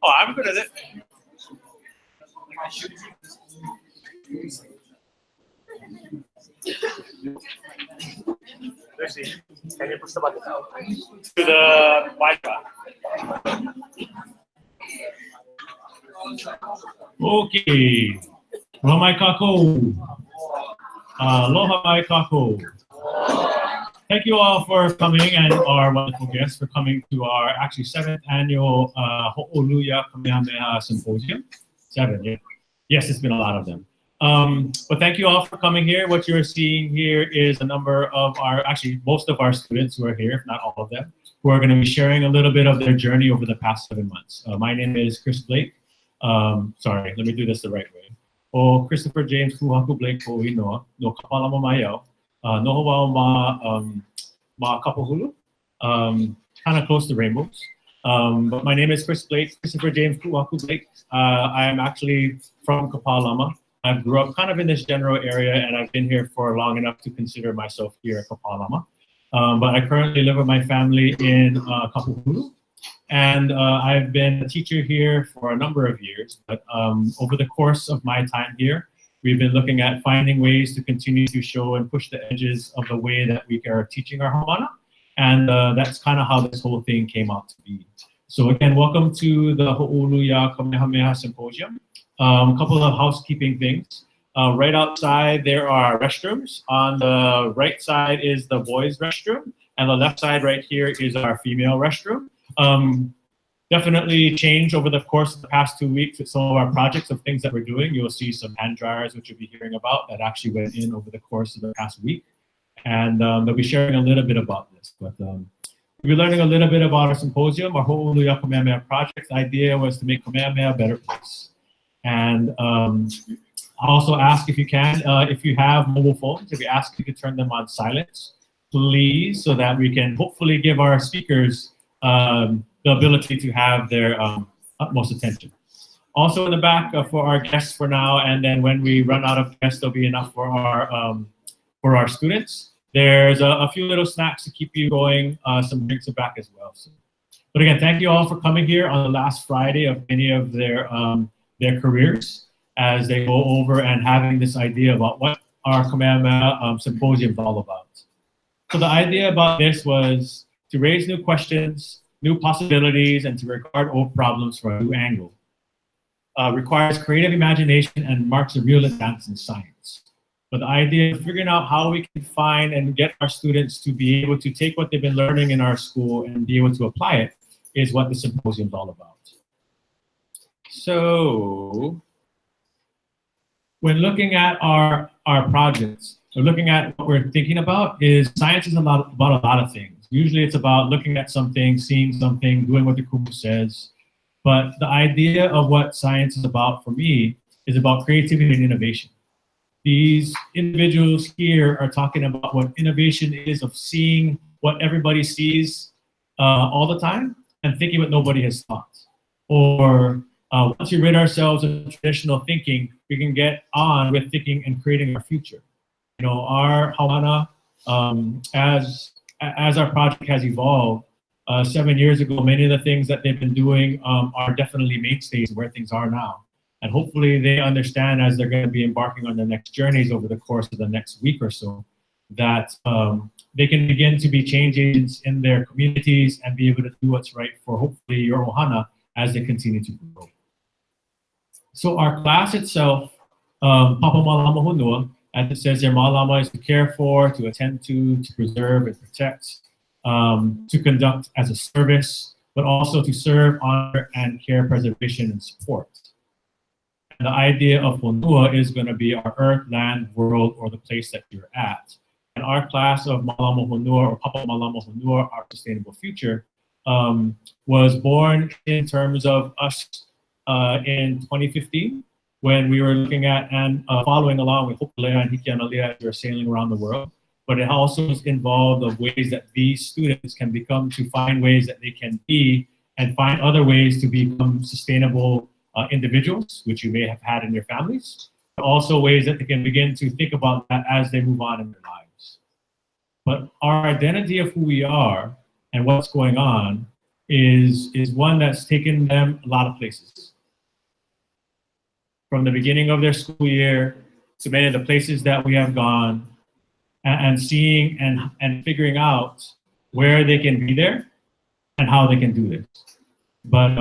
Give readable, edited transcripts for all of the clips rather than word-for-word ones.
Oh, I'm good at it. Lucy, can you push the button to the Wi-Fi? Okay. Aloha kako. Aloha mai kako. Thank you all for coming, and our wonderful guests for coming to our actually 7th annual Ho'oulu Kamehameha Symposium. 7, yeah. Yes, it's been a lot of them. But thank you all for coming here. What you're seeing here is a number of our, actually most of our students who are here, if not all of them, who are going to be sharing a little bit of their journey over the past 7 months. My name is Chris Blake. Sorry, let me do this the right way. O Christopher James Kuhaku Blake Koinoa, no kapalama mayo, no ma kapahulu, kind of close to rainbows. But my name is Chris Blake, Christopher James Kuhaku Blake. I am actually from Kapalama. I grew up kind of in this general area, and I've been here for long enough to consider myself here at Kapalama. But I currently live with my family in Kapahulu. And I've been a teacher here for a number of years, but over the course of my time here, we've been looking at finding ways to continue to show and push the edges of the way that we are teaching our haumana, and that's kind of how this whole thing came out to be. So again, welcome to the Ho'oulu Kamehameha Symposium. A couple of housekeeping things. Right outside there are restrooms. On the right side is the boys' restroom, and the left side right here is our female restroom. Definitely changed over the course of the past 2 weeks with some of our projects of things that we're doing. You'll see some hand dryers, which you'll be hearing about, that actually went in over the course of the past week. And they'll be sharing a little bit about this. But we'll be learning a little bit about our symposium, our Ho'oulu Kamehameha project. The idea was to make Kamehameha a better place. And I'll also ask if you can, if you have mobile phones, if we ask you to turn them on silent, please, so that we can hopefully give our speakers the ability to have their utmost attention. Also in the back for our guests for now, and then when we run out of guests, there'll be enough for our students. There's a few little snacks to keep you going, some drinks in back as well. So, but again, thank you all for coming here on the last Friday of many of their careers as they go over and having this idea about what our Kamehameha Symposium is all about. So the idea about this was to raise new questions, new possibilities, and to regard old problems from a new angle. Requires creative imagination and marks a real advance in science. But the idea of figuring out how we can find and get our students to be able to take what they've been learning in our school and be able to apply it is what the symposium is all about. So when looking at our projects, or looking at what we're thinking about, is science is about a lot of things. Usually it's about looking at something, seeing something, doing what the kumu says. But the idea of what science is about for me is about creativity and innovation. These individuals here are talking about what innovation is, of seeing what everybody sees all the time and thinking what nobody has thought. Or once we rid ourselves of traditional thinking, we can get on with thinking and creating our future. You know, our haumana, as our project has evolved, 7 years ago, many of the things that they've been doing are definitely mainstays where things are now. And hopefully they understand, as they're going to be embarking on their next journeys over the course of the next week or so, that they can begin to be change agents in their communities and be able to do what's right for hopefully your ohana as they continue to grow. So our class itself, Papa Mālama Honua, as it says here, Mālama is to care for, to attend to preserve and protect, to conduct as a service, but also to serve, honor, and care, preservation, and support. And the idea of Honua is going to be our earth, land, world, or the place that you're at. And our class of Mālama Honua, or Papa Mālama Honua, Our Sustainable Future, was born in terms of us in 2015 when we were looking at and following along with Ho'olea and Hikianalia as we were sailing around the world. But it also is involved of ways that these students can become to find ways that they can be and find other ways to become sustainable individuals, which you may have had in your families, but also ways that they can begin to think about that as they move on in their lives. But our identity of who we are and what's going on is one that's taken them a lot of places. From the beginning of their school year to many of the places that we have gone, and seeing and figuring out where they can be there and how they can do this. But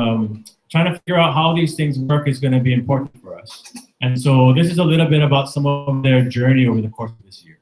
trying to figure out how these things work is going to be important for us. And so this is a little bit about some of their journey over the course of this year.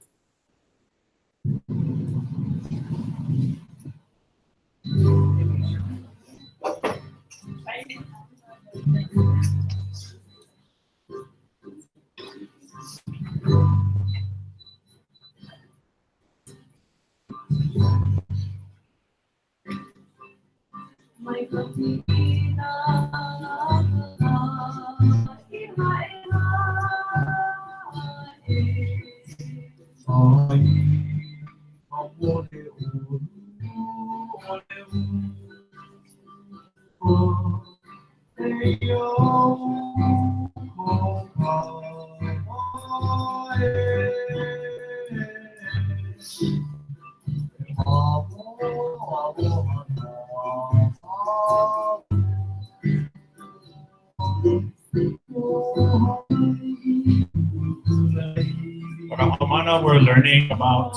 For our haumana, we're learning about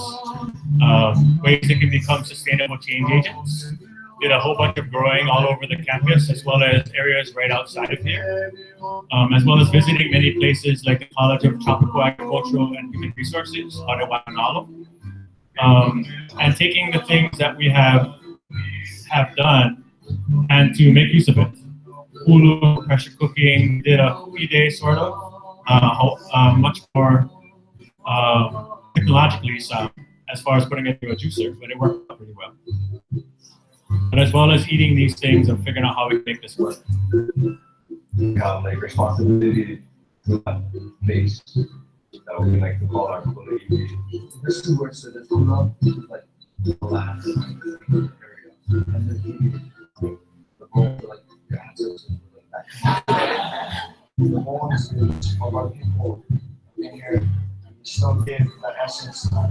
ways that can become sustainable change agents. Did a whole bunch of growing all over the campus, as well as areas right outside of here, as well as visiting many places like the College of Tropical Agricultural and Human Resources, Arewanalo, and taking the things that we have done and to make use of it. Ulu, pressure cooking, did a cookie day sort of, much more technologically sound as far as putting it through a juicer, but it worked out pretty well. But as well as eating these things and figuring out how we make this work. Like responsibility to that base that we like to call our colleague. There's two words to this. Like the last area, and then the goal, like the answers, like that. The goal is of our people in here. We still give that essence of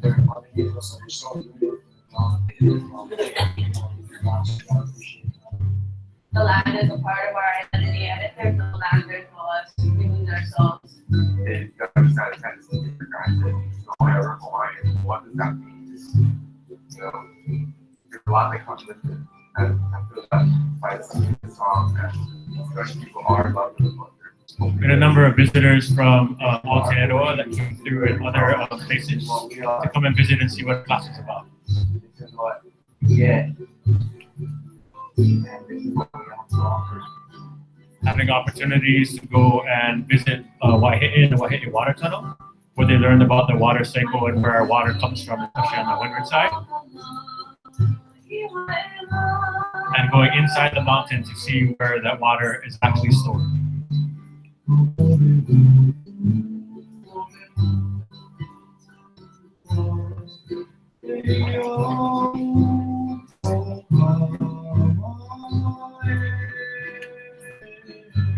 their individuals, and we still do it. The land is a part of our identity, and if there's no land, there's no us. We lose ourselves. And you understand the kind of thing for granted. No matter Hawaiian, what does that mean? You know, there's a lot that comes with it. And I feel that by singing the song, and certain people are loved with what they're. We had a number of visitors from Aotearoa that came through and other places to come and visit and see what the class is about. This is what we get. And this is what we have to offer. Having opportunities to go and visit Waihe'e, the Waihe'e water tunnel, where they learned about the water cycle and where our water comes from, especially on the windward side. And going inside the mountain to see where that water is actually stored. We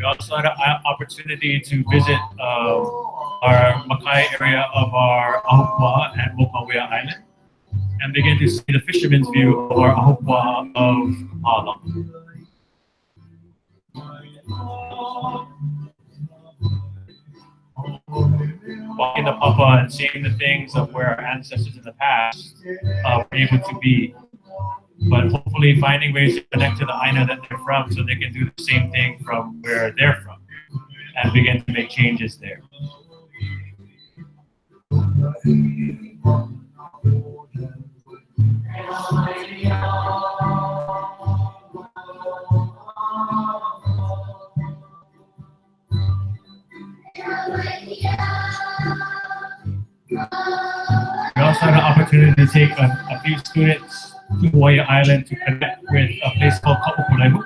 also had an opportunity to visit our Makai area of our Ahopua and Mokawea Island and begin to see the fisherman's view of our Ahopua of Mālama. Walking the papa and seeing the things of where our ancestors in the past were able to be, but hopefully finding ways to connect to the Aina that they're from so they can do the same thing from where they're from and begin to make changes there. We also had an opportunity to take a few students to Hawaii Island to connect with a place called Kaʻupulehu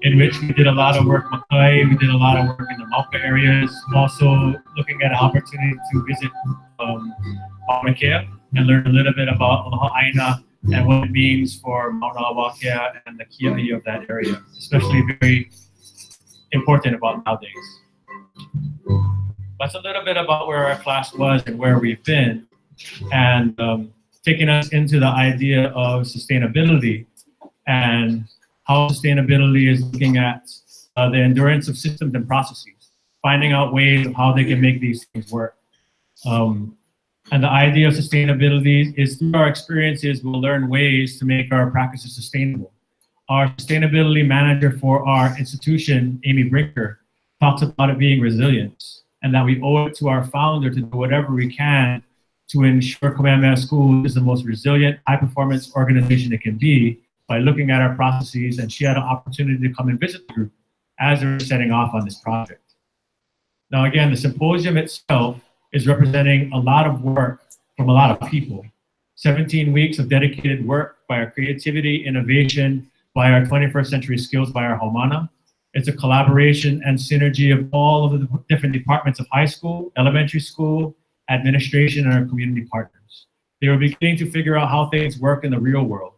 in which we did a lot of work in Makai, we did a lot of work in the Mauka areas, also looking at an opportunity to visit Mauna and learn a little bit about Lahaina and what it means for Mauna Awakea and the kia'i of that area, especially very important about nowadays. That's a little bit about where our class was and where we've been, and taking us into the idea of sustainability and how sustainability is looking at the endurance of systems and processes, finding out ways of how they can make these things work. And the idea of sustainability is through our experiences, we'll learn ways to make our practices sustainable. Our sustainability manager for our institution, Amy Brinker, talks about it being resilience, and that we owe it to our founder to do whatever we can to ensure Kamehameha School is the most resilient, high-performance organization it can be by looking at our processes. And she had an opportunity to come and visit the group as they were setting off on this project. Now, again, the symposium itself is representing a lot of work from a lot of people. 17 weeks of dedicated work by our creativity, innovation, by our 21st century skills, by our haumana. It's a collaboration and synergy of all of the different departments of high school, elementary school, administration, and our community partners. They were beginning to figure out how things work in the real world.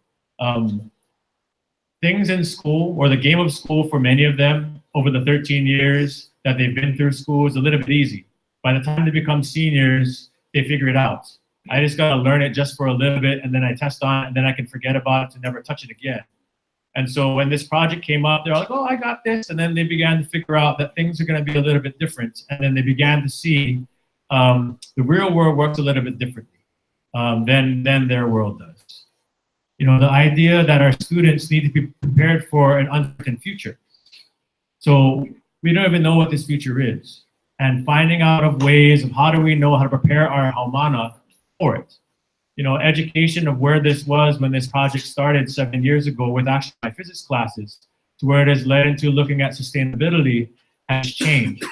Things in school, or the game of school for many of them over the 13 years that they've been through school, is a little bit easy. By the time they become seniors, they figure it out. I just gotta learn it just for a little bit, and then I test on it, and then I can forget about it to never touch it again. And so when this project came up, they're like, oh, I got this. And then they began to figure out that things are gonna be a little bit different. And then they began to see the real world works a little bit differently than their world does. You know, the idea that our students need to be prepared for an uncertain future. So we don't even know what this future is. And finding out of ways of how do we know how to prepare our haumana for it. You know, education of where this was when this project started 7 years ago with actually my physics classes to where it has led into looking at sustainability has changed.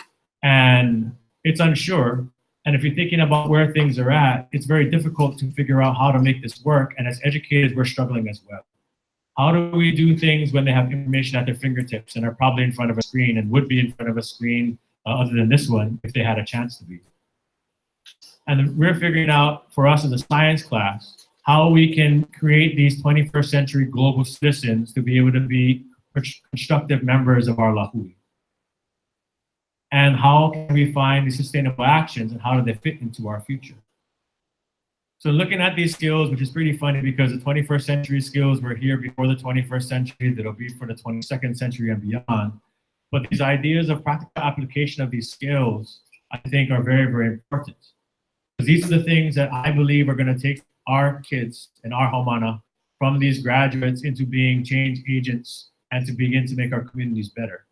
And it's unsure. And if you're thinking about where things are at, it's very difficult to figure out how to make this work. And as educators, we're struggling as well. How do we do things when they have information at their fingertips and are probably in front of a screen and would be in front of a screen other than this one if they had a chance to be? And we're figuring out for us as a science class, how we can create these 21st century global citizens to be able to be constructive members of our lahui. And how can we find these sustainable actions and how do they fit into our future? So looking at these skills, which is pretty funny because the 21st century skills were here before the 21st century, that'll be for the 22nd century and beyond. But these ideas of practical application of these skills, I think are very, very important. Because these are the things that I believe are gonna take our kids and our haumana from these graduates into being change agents and to begin to make our communities better.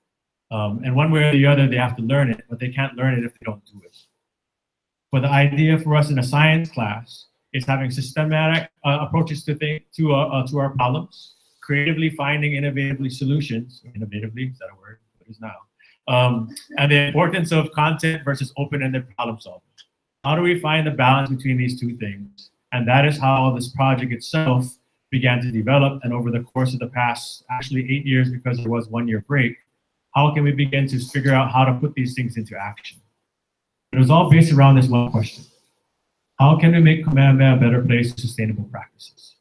And one way or the other, they have to learn it, but they can't learn it if they don't do it. But the idea for us in a science class is having systematic approaches to our problems, creatively finding innovatively solutions. Innovatively, is that a word? It is now. And the importance of content versus open-ended problem solving. How do we find the balance between these two things? And that is how this project itself began to develop. And over the course of the past, actually 8 years, because there was 1 year break, how can we begin to figure out how to put these things into action? It was all based around this one question. How can we make Kamehameha a better place for sustainable practices?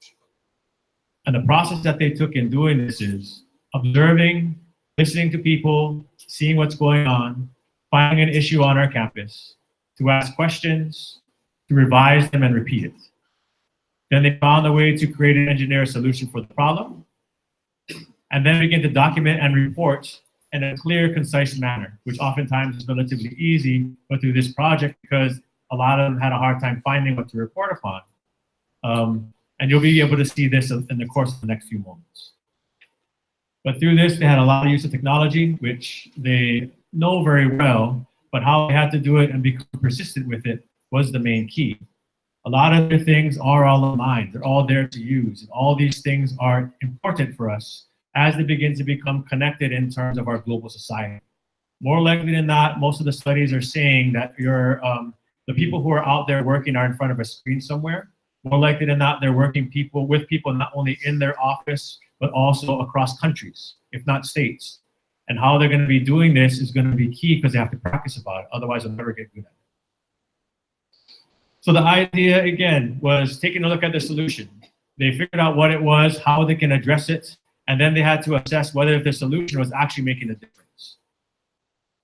And the process that they took in doing this is observing, listening to people, seeing what's going on, finding an issue on our campus, to ask questions, to revise them and repeat it. Then they found a way to create and engineer a solution for the problem, and then begin to document and report in a clear, concise manner, which oftentimes is relatively easy, but through this project, because a lot of them had a hard time finding what to report upon. And you'll be able to see this in the course of the next few moments. But through this, they had a lot of use of technology, which they know very well, but how they had to do it and become persistent with it was the main key. A lot of the things are all online. They're all there to use. And all these things are important for us as they begin to become connected in terms of our global society. More likely than not, most of the studies are saying that the people who are out there working are in front of a screen somewhere. More likely than not, they're working with people not only in their office, but also across countries, if not states. And how they're going to be doing this is going to be key because they have to practice about it. Otherwise, they'll never get good at it. So the idea, again, was taking a look at the solution. They figured out what it was, how they can address it, and then they had to assess whether the solution was actually making a difference.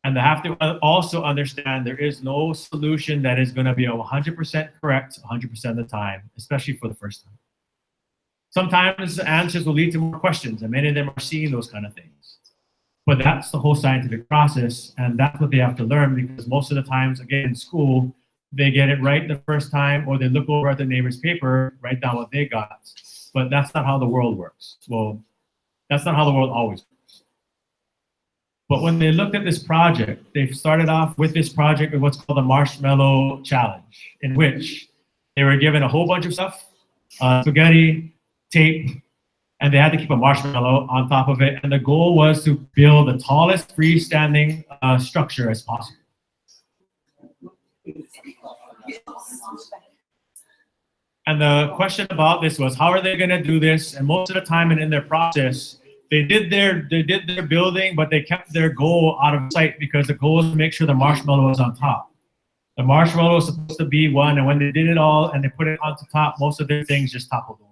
And they have to also understand there is no solution that is going to be 100% correct 100% of the time, especially for the first time. Sometimes the answers will lead to more questions, and many of them are seeing those kind of things. But that's the whole scientific process, and that's what they have to learn, because most of the times, again, in school, they get it right the first time, or they look over at the neighbor's paper, write down what they got. But that's not how the world works. Well, that's not how the world always works. But when they looked at this project, they started off with this project with what's called the Marshmallow Challenge, in which they were given a whole bunch of stuff, spaghetti, tape, and they had to keep a marshmallow on top of it. And the goal was to build the tallest freestanding structure as possible. And the question about this was, how are they going to do this? And most of the time in their process, they did their building, but they kept their goal out of sight, because the goal was to make sure the marshmallow was on top. The marshmallow was supposed to be one, and when they did it all and they put it on top, most of their things just toppled over.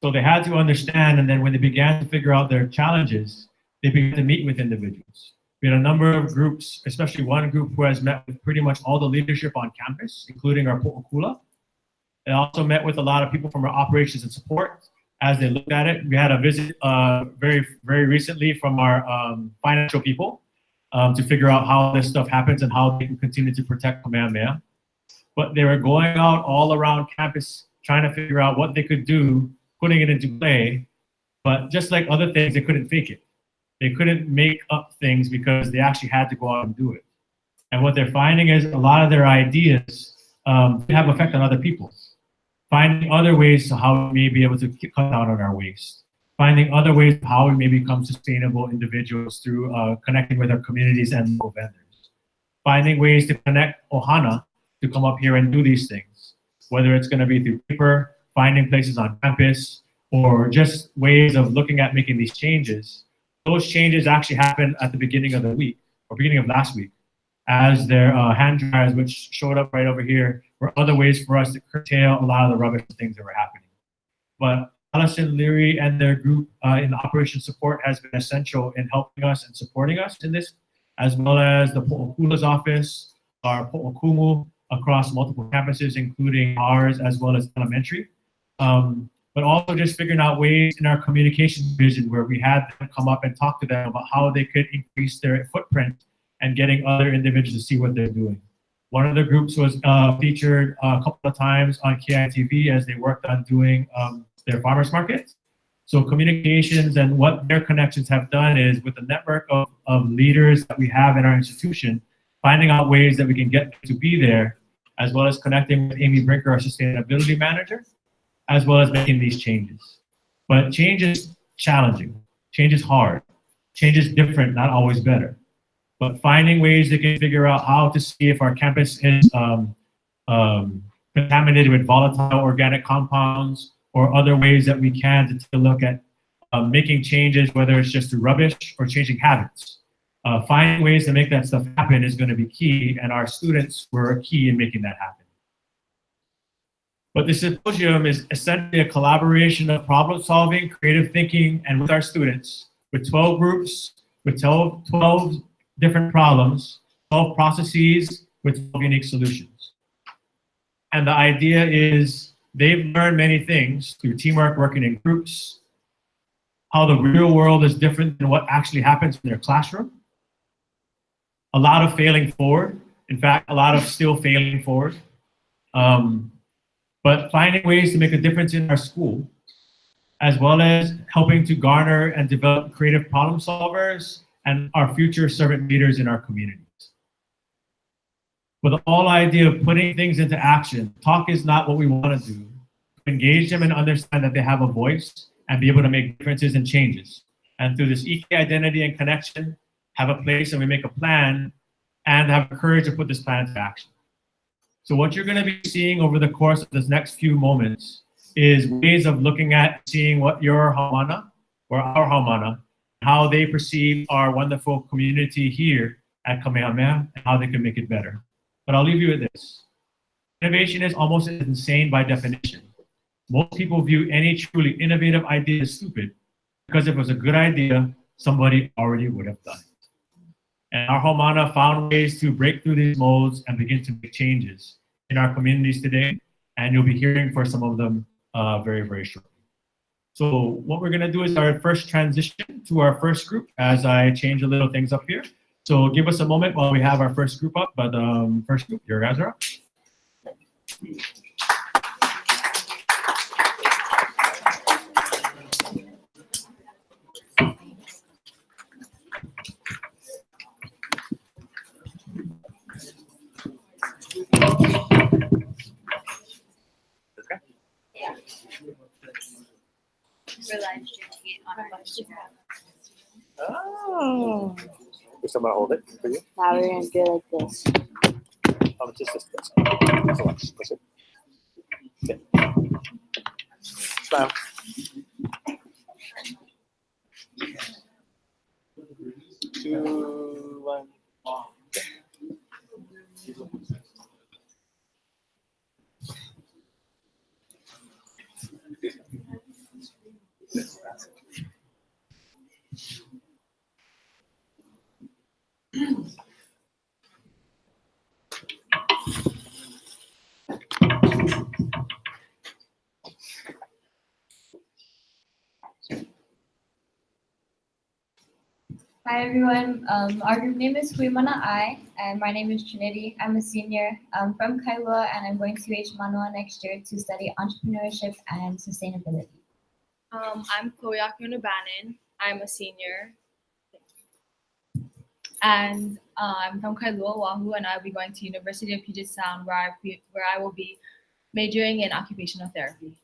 So they had to understand, and then when they began to figure out their challenges, they began to meet with individuals. We had a number of groups, especially one group who has met with pretty much all the leadership on campus, including our po'okula. They also met with a lot of people from our operations and support as they looked at it. We had a visit very recently from our financial people to figure out how this stuff happens and how they can continue to protect Kamehameha. But they were going out all around campus trying to figure out what they could do, putting it into play. But just like other things, they couldn't fake it. They couldn't make up things because they actually had to go out and do it. And what they're finding is a lot of their ideas have effect on other people. Finding other ways to how we may be able to cut down on our waste. Finding other ways of how we may become sustainable individuals through connecting with our communities and local vendors. Finding ways to connect ohana to come up here and do these things. Whether it's going to be through paper, finding places on campus, or just ways of looking at making these changes. Those changes actually happened at the beginning of the week, or beginning of last week, as their hand dryers, which showed up right over here, were other ways for us to curtail a lot of the rubbish and things that were happening. But Allison Leary and their group in operation support has been essential in helping us and supporting us in this, as well as the Po'okula's office, our Po'okumu across multiple campuses, including ours, as well as elementary. But also just figuring out ways in our communication vision where we had them come up and talk to them about how they could increase their footprint and getting other individuals to see what they're doing. One of the groups was featured a couple of times on KITV as they worked on doing their farmers markets. So communications and what their connections have done is, with the network of leaders that we have in our institution, finding out ways that we can get to be there, as well as connecting with Amy Brinker, our sustainability manager, as well as making these changes. But change is challenging, change is hard, change is different, not always better. But finding ways they can figure out how to see if our campus is contaminated with volatile organic compounds, or other ways that we can to take a look at making changes, whether it's just through rubbish or changing habits. Finding ways to make that stuff happen is going to be key, and our students were key in making that happen. But the symposium is essentially a collaboration of problem solving, creative thinking, and with our students, with 12 groups, with 12 different problems, 12 processes, with 12 unique solutions. And the idea is they've learned many things through teamwork, working in groups, how the real world is different than what actually happens in their classroom. A lot of failing forward. In fact, a lot of still failing forward. But finding ways to make a difference in our school, as well as helping to garner and develop creative problem solvers and our future servant leaders in our communities. With the whole idea of putting things into action, talk is not what we want to do. Engage them and understand that they have a voice and be able to make differences and changes. And through this EK identity and connection, have a place and we make a plan and have the courage to put this plan into action. So what you're going to be seeing over the course of this next few moments is ways of looking at seeing what your haumana or our haumana how they perceive our wonderful community here at Kamehameha and how they can make it better. But I'll leave you with this. Innovation is almost insane by definition. Most people view any truly innovative idea as stupid because if it was a good idea, somebody already would have done it. And our haumana found ways to break through these molds and begin to make changes in our communities today. And you'll be hearing for some of them very, very shortly. So what we're gonna do is our first transition to our first group as I change a little things up here. So give us a moment while we have our first group up, but first group, your guys are up. We're live streaming it on our Instagram. Oh. Is someone hold it for you? Now we're gonna do it like this. Oh, it's just this. That's a lot. Push it. Okay. Smile. 2, 1. Hi everyone, our group name is Haumana, and my name is Trinity. I'm a senior from Kailua, and I'm going to H Manoa next year to study entrepreneurship and sustainability. I'm Chloe Bannon. I'm a senior. And I'm from Kailua, Oahu, and I'll be going to University of Puget Sound where I will be majoring in occupational therapy.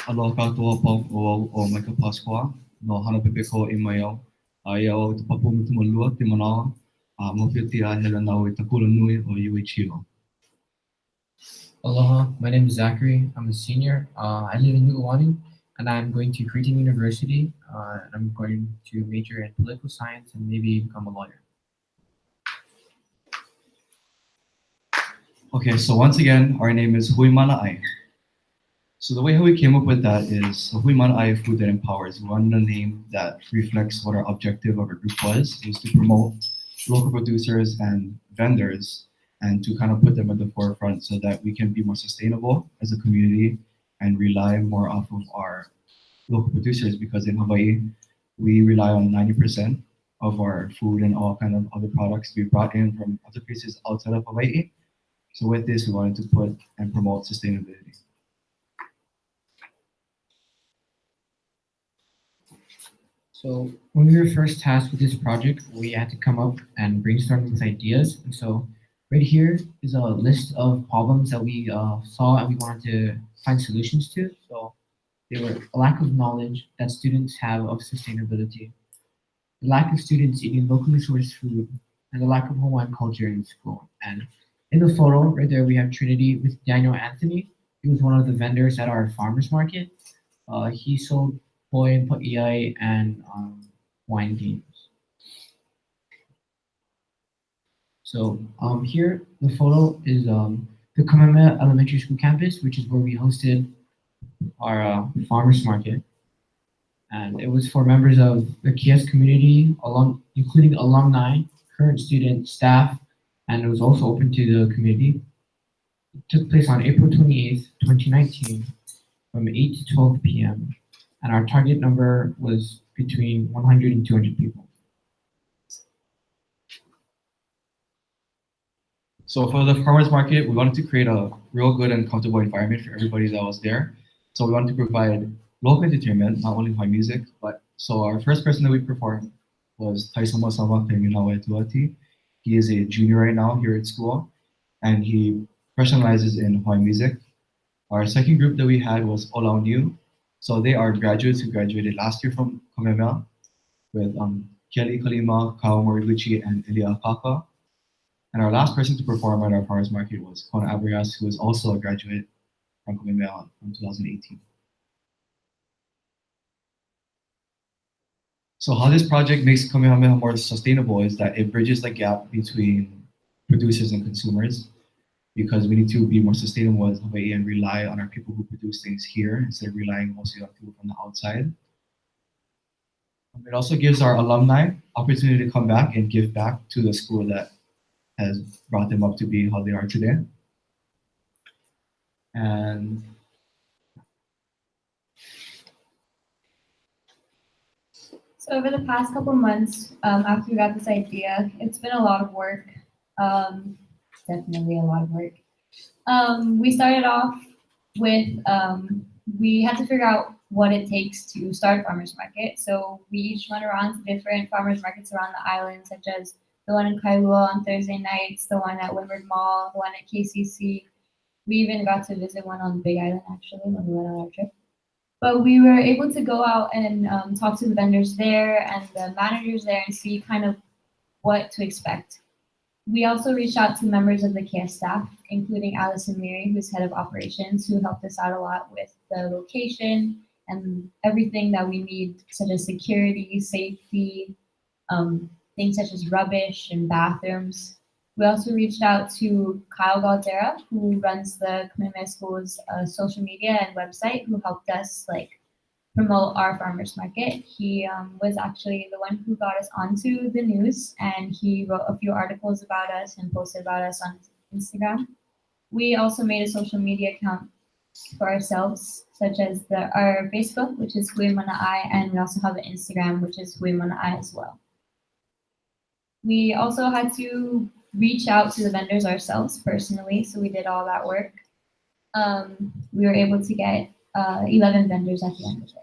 Aloha katoa pau o Micah Pasqua, no hana pepe ko I mai au. Ai au te papu mo te malua, te manawa, mo whia te ahela nau I takula nui o UHU. Aloha, my name is Zachary. I'm a senior. I live in Nu'uanu, and I'm going to Creighton University. And I'm going to major in political science and maybe become a lawyer. Okay, so once again, our name is Hui Mana Ai. So the way how we came up with that is Hui Mana Ai, food that empowers. We wanted a name that reflects what our objective of our group was. It was to promote local producers and vendors and to kind of put them at the forefront so that we can be more sustainable as a community and rely more off of our local producers, because in Hawaii, we rely on 90% of our food and all kind of other products we brought in from other places outside of Hawaii. So with this, we wanted to put and promote sustainability. So when we were first tasked with this project, we had to come up and brainstorm with ideas. And so right here is a list of problems that we saw and we wanted to find solutions to. So they were a lack of knowledge that students have of sustainability, the lack of students eating locally sourced food, and the lack of Hawaiian culture in school. And in the photo right there, we have Trinity with Daniel Anthony. He was one of the vendors at our farmers market. He sold poi and pa'iai and wine games. So here, the photo is the Kamehameha Elementary School campus, which is where we hosted our farmers market. And it was for members of the KS community, including alumni, current students, staff, and it was also open to the community. It took place on April 28th, 2019, from 8 to 12 p.m. And our target number was between 100 and 200 people. So for the farmers market, we wanted to create a real good and comfortable environment for everybody that was there. So we wanted to provide local entertainment, not only Hawaiian music, but so our first person that we performed was Taisama Sama Kamehameha Tuati. He is a junior right now here at school, and he specializes in Hawaiian music. Our second group that we had was Olau New. So they are graduates who graduated last year from Kamehameha with Kelly Kalima, Kao Moriguchi, and Elia Akaka. And our last person to perform at our farmers market was Kona Abrias, who is also a graduate from Kamehameha from 2018. So how this project makes Kamehameha more sustainable is that it bridges the gap between producers and consumers, because we need to be more sustainable as Hawaii and rely on our people who produce things here instead of relying mostly on people from the outside. It also gives our alumni opportunity to come back and give back to the school that has brought them up to be how they are today. And So over the past couple months, after we got this idea, it's been a lot of work. Definitely a lot of work. We started off with, we had to figure out what it takes to start a farmer's market. So we each went around to different farmer's markets around the island, such as the one in Kailua on Thursday nights, the one at Windward Mall, the one at KCC. We even got to visit one on Big Island, actually, when we went on our trip. But we were able to go out and talk to the vendors there and the managers there and see kind of what to expect. We also reached out to members of the KS staff, including Allison Miri, who's head of operations, who helped us out a lot with the location and everything that we need, such as security, safety, things such as rubbish and bathrooms. We also reached out to Kyle Galdera, who runs the Kamehameha School's social media and website, who helped us promote our farmers market. He was actually the one who got us onto the news, and he wrote a few articles about us and posted about us on Instagram. We also made a social media account for ourselves, such as our Facebook, which is Haumana, and we also have an Instagram, which is Haumana as well. We also had to reach out to the vendors ourselves personally, so we did all that work. We were able to get 11 vendors at the end of it.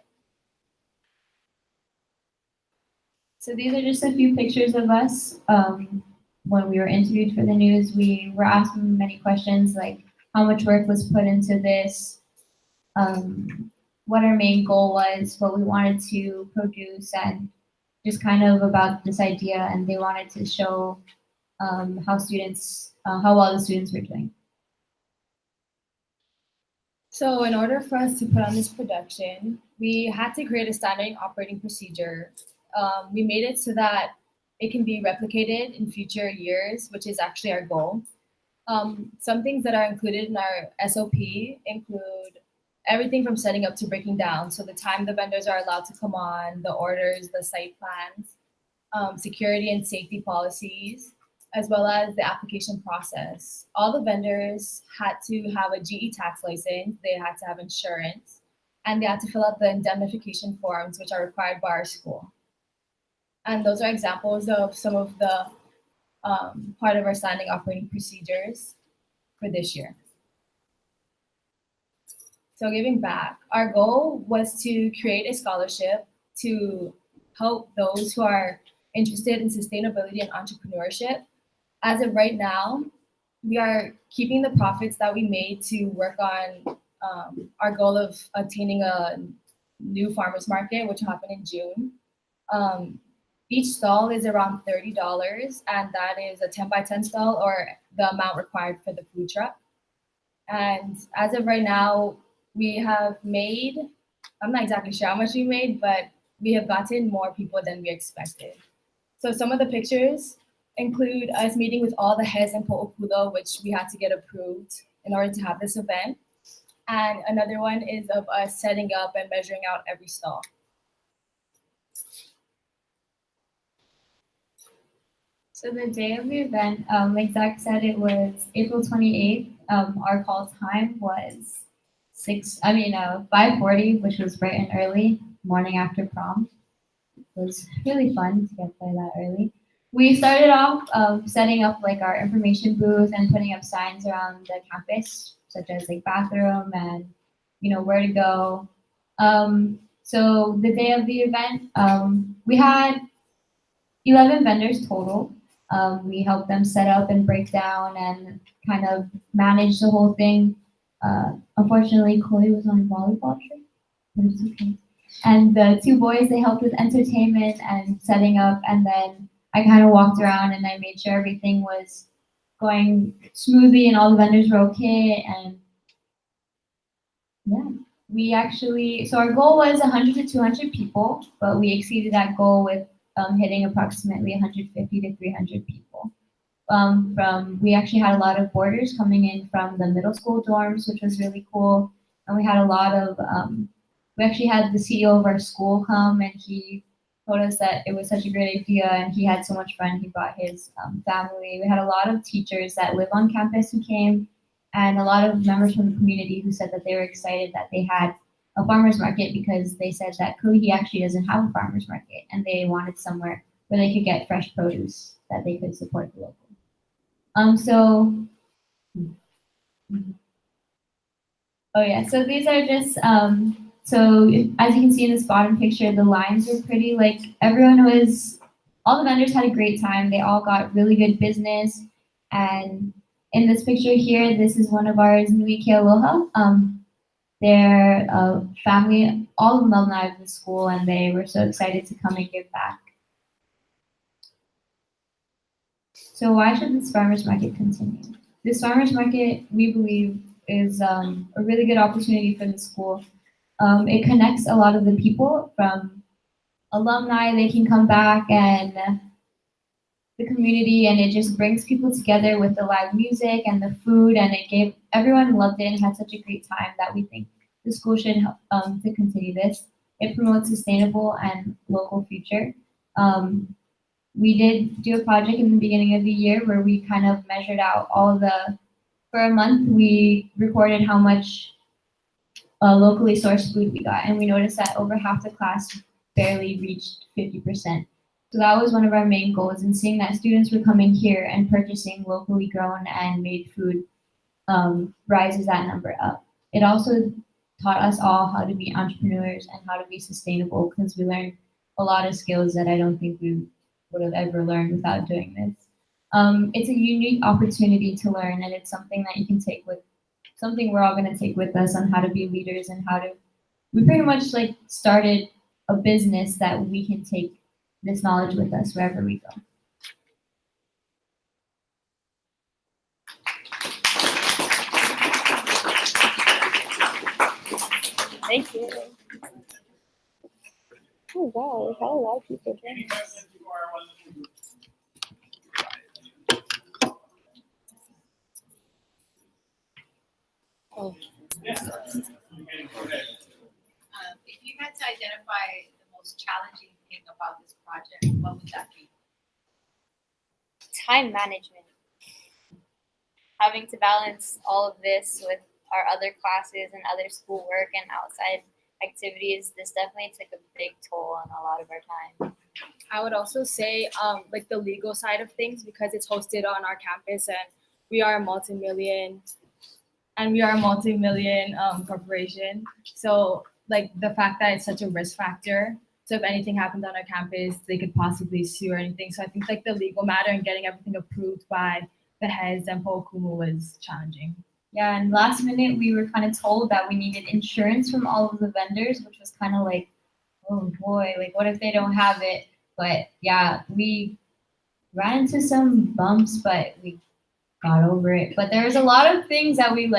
So these are just a few pictures of us. When we were interviewed for the news, we were asked many questions like how much work was put into this, what our main goal was, what we wanted to produce, and just kind of about this idea. And they wanted to show how well the students were doing. So in order for us to put on this production, we had to create a standard operating procedure. We made it so that it can be replicated in future years, which is actually our goal. Some things that are included in our SOP include everything from setting up to breaking down. So the time the vendors are allowed to come on, the orders, the site plans, security and safety policies, as well as the application process. All the vendors had to have a GE tax license, they had to have insurance, and they had to fill out the indemnification forms, which are required by our school. And those are examples of some of the part of our standing operating procedures for this year. So giving back, our goal was to create a scholarship to help those who are interested in sustainability and entrepreneurship. As of right now, we are keeping the profits that we made to work on our goal of attaining a new farmers market, which will happen in June. Each stall is around $30, and that is a 10 by 10 stall or the amount required for the food truck. And as of right now, we have made, I'm not exactly sure how much we made, but we have gotten more people than we expected. So some of the pictures include us meeting with all the heads in Hoʻoulu, which we had to get approved in order to have this event. And another one is of us setting up and measuring out every stall. So the day of the event, like Zach said, it was April 28th. Our call time was 5:40, which was bright and early, morning after prom. It was really fun to get there that early. We started off setting up our information booth and putting up signs around the campus, such as bathroom and where to go. So the day of the event, we had 11 vendors total. We helped them set up and break down and kind of manage the whole thing. Unfortunately, Chloe was on volleyball trip. Okay. And the two boys, they helped with entertainment and setting up, and then I kind of walked around and I made sure everything was going smoothly and all the vendors were okay. And yeah, so our goal was 100 to 200 people, but we exceeded that goal with hitting approximately 150 to 300 people. We actually had a lot of boarders coming in from the middle school dorms, which was really cool. And we had a lot of, we actually had the CEO of our school come, and he told us that it was such a great idea and he had so much fun. He brought his family. We had a lot of teachers that live on campus who came, and a lot of members from the community who said that they were excited that they had a farmer's market, because they said that Kauai actually doesn't have a farmer's market, and they wanted somewhere where they could get fresh produce that they could support the local. So these are just, so as you can see in this bottom picture, the lines are pretty, like all the vendors had a great time. They all got really good business. And in this picture here, this is one of ours, Nui Ke Aloha. They're a family, all alumni of the school, and they were so excited to come and give back. So why should this farmers market continue? This farmers market, we believe, is a really good opportunity for the school. It connects a lot of the people from alumni. They can come back, and the community, and it just brings people together with the live music and the food, and everyone loved it and had such a great time that we think the school should help to continue this. It promotes sustainable and local future. We did do a project in the beginning of the year where we kind of measured out for a month, we recorded how much locally sourced food we got, and we noticed that over half the class barely reached 50%. So that was one of our main goals, and seeing that students were coming here and purchasing locally grown and made food rises that number up. It also taught us all how to be entrepreneurs and how to be sustainable, because we learned a lot of skills that I don't think we would have ever learned without doing this. It's a unique opportunity to learn, and it's something that you can something we're all going to take with us on how to be leaders and we pretty much started a business that we can take this knowledge with us wherever we go. Thank you. Oh wow, we had a lot of people join us. Oh. If you had to identify the most challenging thing about this project, what would that be? Time management. Having to balance all of this with our other classes and other schoolwork and outside activities, this definitely took a big toll on a lot of our time. I would also say the legal side of things, because it's hosted on our campus and we are a multi-million corporation. So the fact that it's such a risk factor. So if anything happened on our campus, they could possibly sue or anything. So I think the legal matter and getting everything approved by the heads and Ho'okumu was challenging. Yeah, and last minute we were kind of told that we needed insurance from all of the vendors, which was kind of oh boy, what if they don't have it? But yeah, we ran into some bumps, but we got over it. But there was a lot of things that we're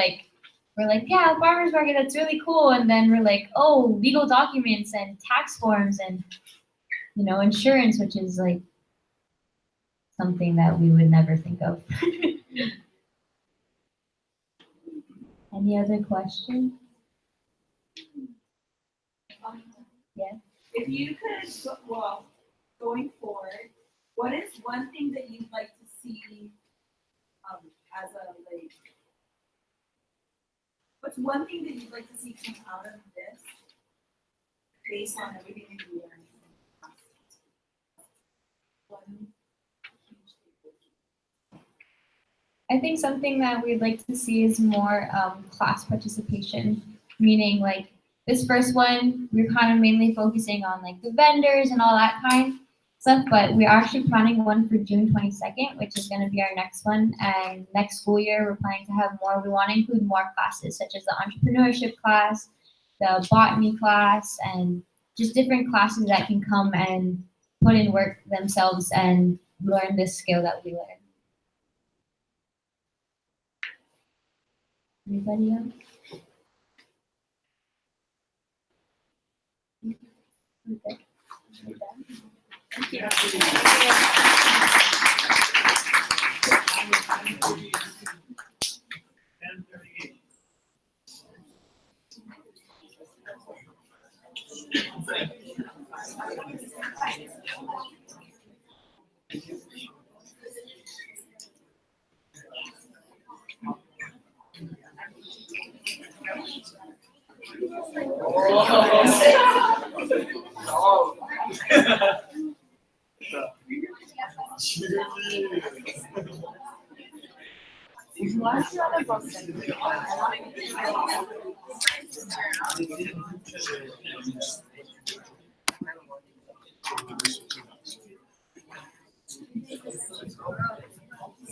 yeah, farmers market, that's really cool. And then we're oh, legal documents and tax forms and, insurance, which is something that we would never think of. Any other questions? Yes. If you could, going forward, what is one thing that you'd like to see as what's one thing that you'd like to see come out of this based on everything that you learned from the one huge thing? I think something that we'd like to see is more class participation, meaning this first one, we're kind of mainly focusing on the vendors and all that kind of stuff, but we're actually planning one for June 22nd, which is going to be our next one. And next school year, we're planning to have more. We want to include more classes, such as the entrepreneurship class, the botany class, and just different classes that can come and put in work themselves and learn this skill that we learned. Anybody else?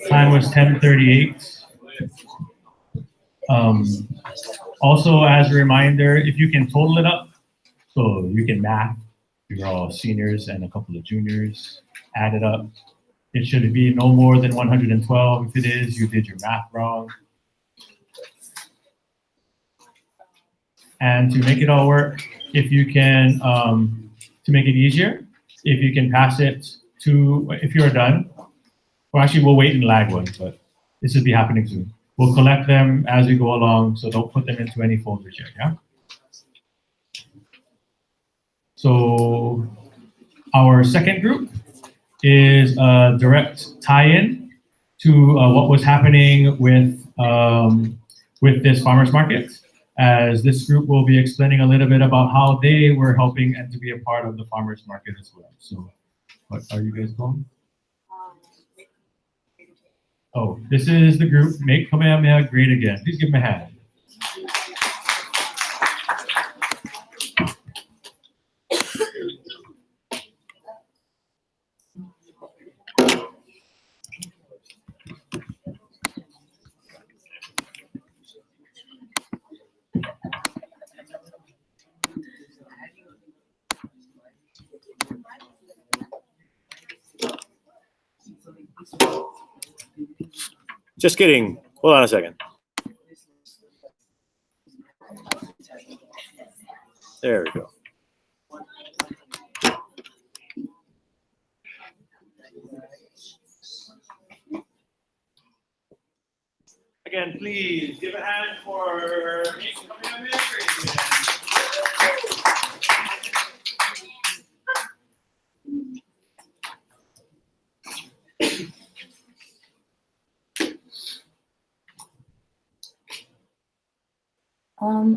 Time was 10:38. Also, as a reminder, if you can total it up, so you can math, you're all seniors and a couple of juniors, add it up. It should be no more than 112. If it is, you did your math wrong. And to make it all work, if you can, to make it easier, if you can pass it to, if you're done, or actually we'll wait and lag one, but this will be happening soon. We'll collect them as we go along, so don't put them into any folders yet, yeah? So our second group is a direct tie-in to what was happening with this farmers market, as this group will be explaining a little bit about how they were helping and to be a part of the farmers market as well. So what are you guys going? Oh, this is the group Make Kamehameha Great Again. Please give them a hand. Just kidding. Hold on a second. There we go. Again, please give a hand for Make Kamehameha Great Again.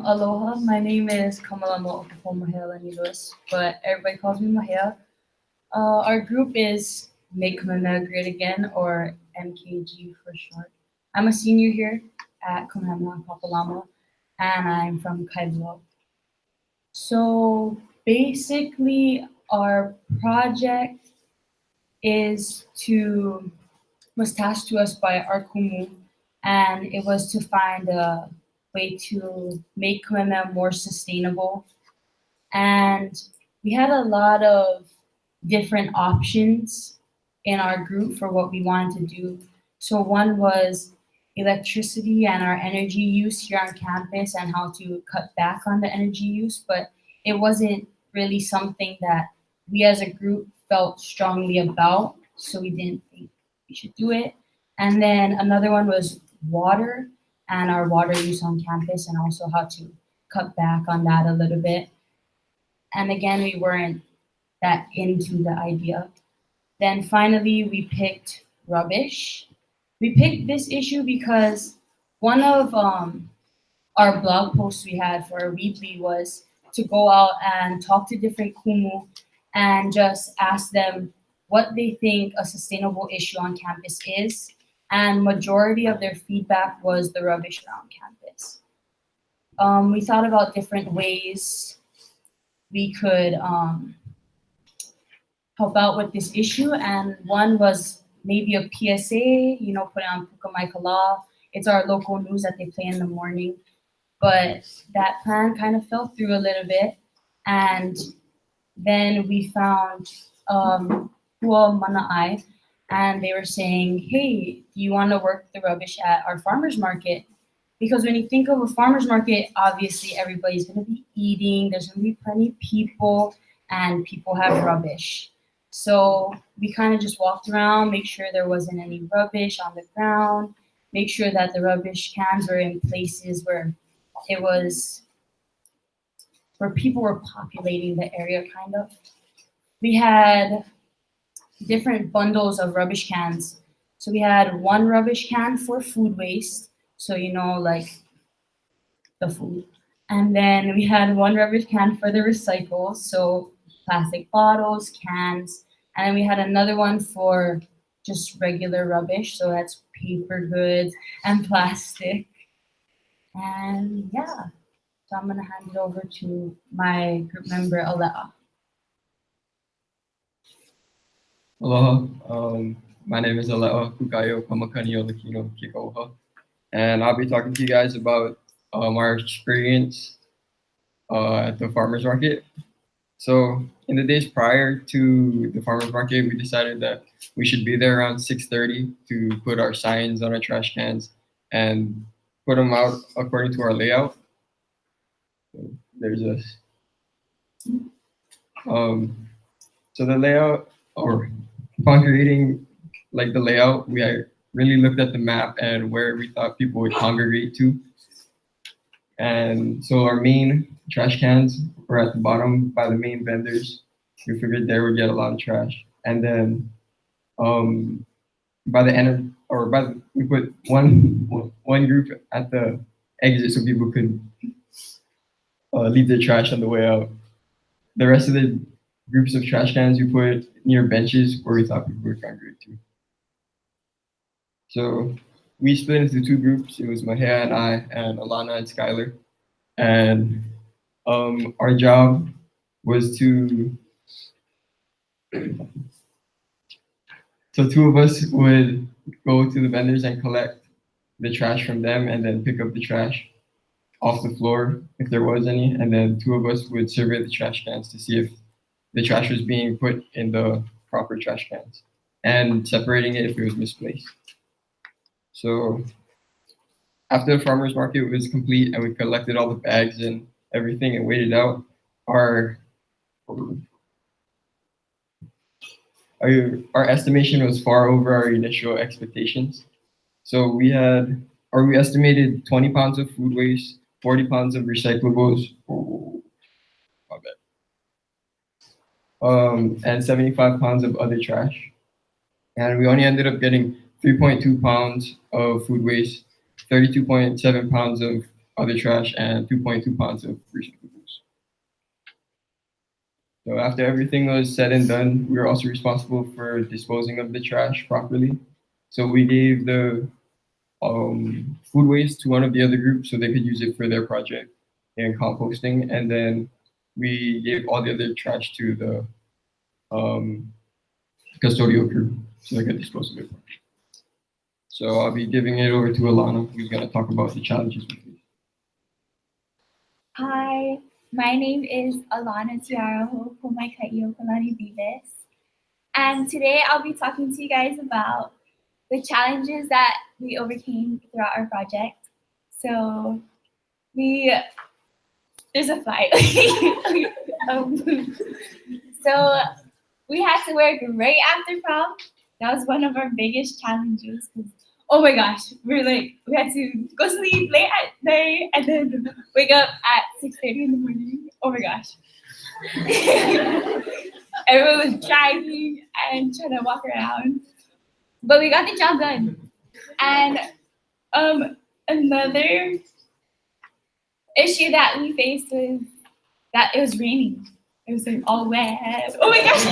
Aloha, my name is Mālama Honua, but everybody calls me Mahea. Our group is Make Kamehameha Great Again, or MKG for short. I'm a senior here at Kamehameha Papalama, and I'm from Kailua. So basically, our project was tasked to us by our kumu, and it was to find a way to make Kamehameha more sustainable. And we had a lot of different options in our group for what we wanted to do. So one was electricity and our energy use here on campus and how to cut back on the energy use, but it wasn't really something that we as a group felt strongly about, so we didn't think we should do it. And then another one was water and our water use on campus, and also how to cut back on that a little bit. And again, we weren't that into the idea. Then finally, we picked rubbish. We picked this issue because one of our blog posts we had for our weekly was to go out and talk to different kumu and just ask them what they think a sustainable issue on campus is. And majority of their feedback was the rubbish around campus. We thought about different ways we could help out with this issue, and one was maybe a PSA, put it on Puka. It's our local news that they play in the morning, but that plan kind of fell through a little bit. And then we found Mana, and they were saying, hey, do you want to work the rubbish at our farmer's market? Because when you think of a farmer's market, obviously everybody's gonna be eating, there's gonna be plenty of people, and people have rubbish. So we kind of just walked around, make sure there wasn't any rubbish on the ground, make sure that the rubbish cans were in places where it was, where people were populating the area, kind of. We had different bundles of rubbish cans. So we had one rubbish can for food waste, so like the food. And then we had one rubbish can for the recycles, so plastic bottles, cans. And then we had another one for just regular rubbish, so that's paper goods and plastic. And yeah, so I'm gonna hand it over to my group member, Alea. Aloha, my name is Alea Kukayo Pamakanio Lakino Kikoha, and I'll be talking to you guys about our experience at the farmer's market. So in the days prior to the farmer's market, we decided that we should be there around 6:30 to put our signs on our trash cans and put them out according to our layout. There's us. So the layout, or upon creating like the layout, we really looked at the map and where we thought people would congregate to. And so our main trash cans were at the bottom by the main vendors. We figured there would get a lot of trash. And then by the end of, we put one group at the exit so people could leave their trash on the way out. The rest of the groups of trash cans we put near benches where we thought people would congregate to. So we split into two groups. It was Mahea and I, and Alana and Skylar. And our job was so two of us would go to the vendors and collect the trash from them and then pick up the trash off the floor if there was any. And then two of us would survey the trash cans to see if the trash was being put in the proper trash cans and separating it if it was misplaced. So after the farmer's market was complete and we collected all the bags and everything and weighed it out, our estimation was far over our initial expectations. So we estimated 20 pounds of food waste, 40 pounds of recyclables, and 75 pounds of other trash. And we only ended up getting 3.2 pounds of food waste, 32.7 pounds of other trash, and 2.2 pounds of recyclables. So after everything was said and done, we were also responsible for disposing of the trash properly. So we gave the food waste to one of the other groups so they could use it for their project and composting. And then we gave all the other trash to the custodial crew so they could dispose of it. So I'll be giving it over to Alana, who's going to talk about the challenges we face. Hi, my name is Alana Tiaraho Pomaikai Kalani Vives. And today I'll be talking to you guys about the challenges that we overcame throughout our project. So there's a flight. So we had to work right after prom. That was one of our biggest challenges. Oh my gosh, we had to go sleep late at night and then wake up at 6:30 in the morning. Oh my gosh. Everyone was dragging and trying to walk around. But we got the job done. And another issue that we faced was that it was raining. It was all wet. Oh my gosh.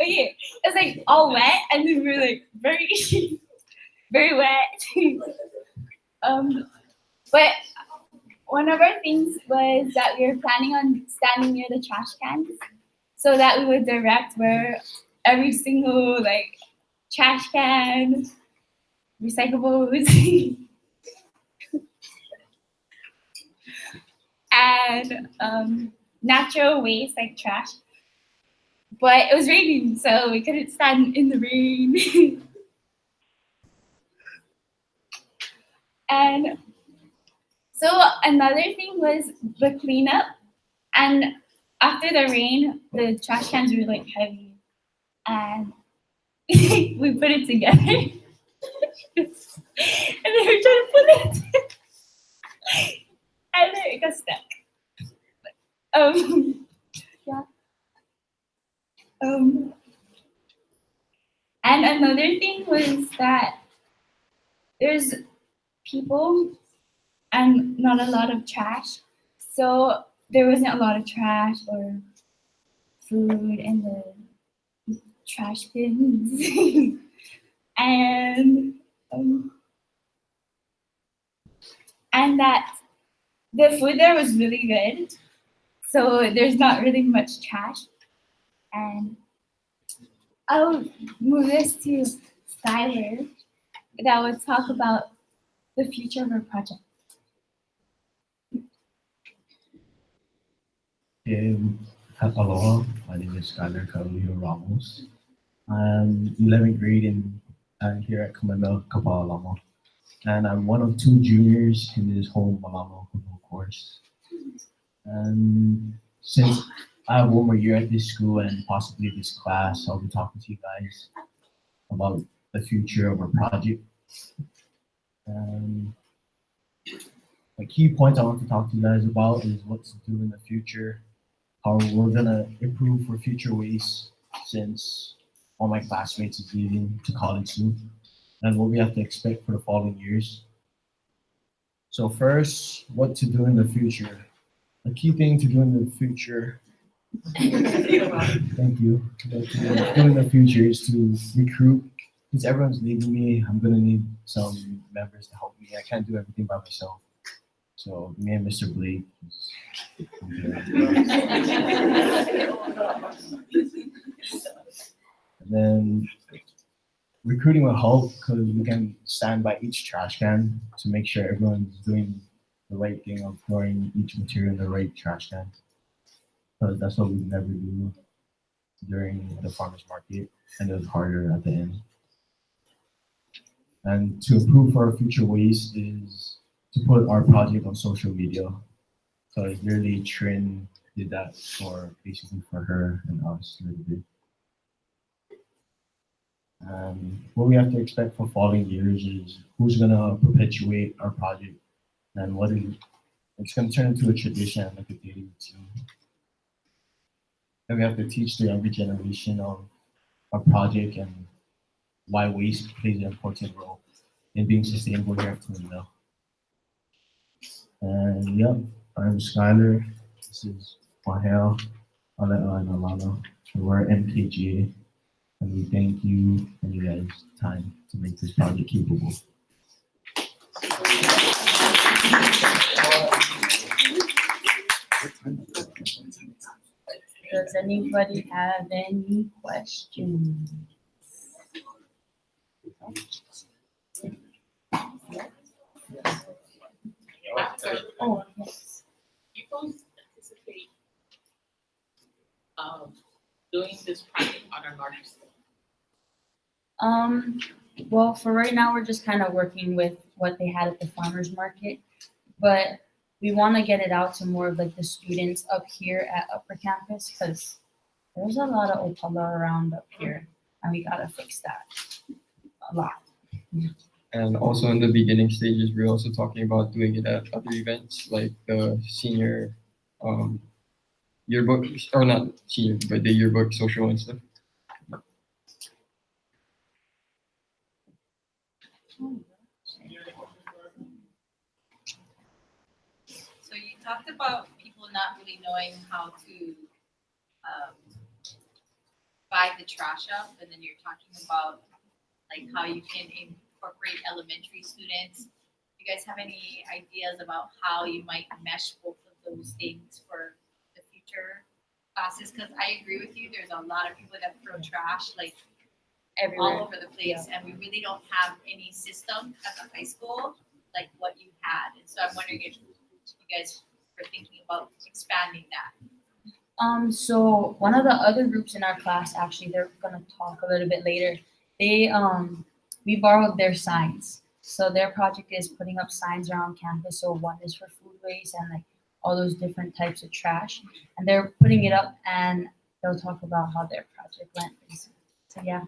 Okay, it was all wet, and then we were very, very wet. But one of our things was that we were planning on standing near the trash cans so that we would direct where every single trash can, recyclables, and natural waste like trash. But it was raining, so we couldn't stand in the rain. And so another thing was the cleanup. And after the rain, the trash cans were like heavy. And we put it together. And then we tried to pull it. And then it got stuck. Yeah. And another thing was that there's people and not a lot of trash. So there wasn't a lot of trash or food in the trash bins. And that the food there was really good. So there's not really much trash. And I'll move this to Skylar that would talk about the future of our project. Aloha, my name is Skylar Carolio Ramos. I'm 11th grade here at Kamehameha Symposium. And I'm one of 2 juniors in this whole Mālama Honua course. And since I have one more year at this school and possibly this class, I'll be talking to you guys about the future of our project. The key points I want to talk to you guys about is what to do in the future, how we're gonna improve for future ways since all my classmates is leaving to college soon, and what we have to expect for the following years. So first, what to do in the future. The key thing to do in the future, thank you. What to do in the future is to recruit. Since everyone's leaving me, I'm gonna need some members to help me. I can't do everything by myself. So me and Mr. Blake. And then recruiting will help because we can stand by each trash can to make sure everyone's doing the right thing of throwing each material in the right trash can. Because that's what we never do during the farmers market, and it was harder at the end. And to improve our future ways is to put our project on social media. So literally Trin did that basically for her and us a little bit. What we have to expect for following years is who's gonna perpetuate our project and it's gonna turn into a tradition, like a daily routine. And we have to teach the younger generation of our project and why waste plays an important role in being sustainable here at Kamehameha. And yep, I'm Skylar. This is Mahel, Alea, and Alana. We're MKGA, and we thank you and you guys' time to make this project capable. Does anybody have any questions? Oh, yes. You both anticipate doing this project on a larger scale? Well, for right now, we're just kind of working with what they had at the farmers market, but we want to get it out to more of like the students up here at Upper Campus because there's a lot of opala around up here, and we gotta fix that a lot. And also in the beginning stages, we're also talking about doing it at other events like the senior yearbook, or not senior, but the yearbook social and stuff. So you talked about people not really knowing how to buy the trash up, and then you're talking about like how you can incorporate elementary students. Do you guys have any ideas about how you might mesh both of those things for the future classes? Because I agree with you, there's a lot of people that throw trash like Everywhere. all over the place, and we really don't have any system at the high school like what you had. And so I'm wondering if you guys are thinking about expanding that. So one of the other groups in our class, actually, they're gonna talk a little bit later. They we borrowed their signs. So their project is putting up signs around campus. So one is for food waste and like all those different types of trash. And they're putting it up and they'll talk about how their project went. So yeah.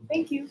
Thank you.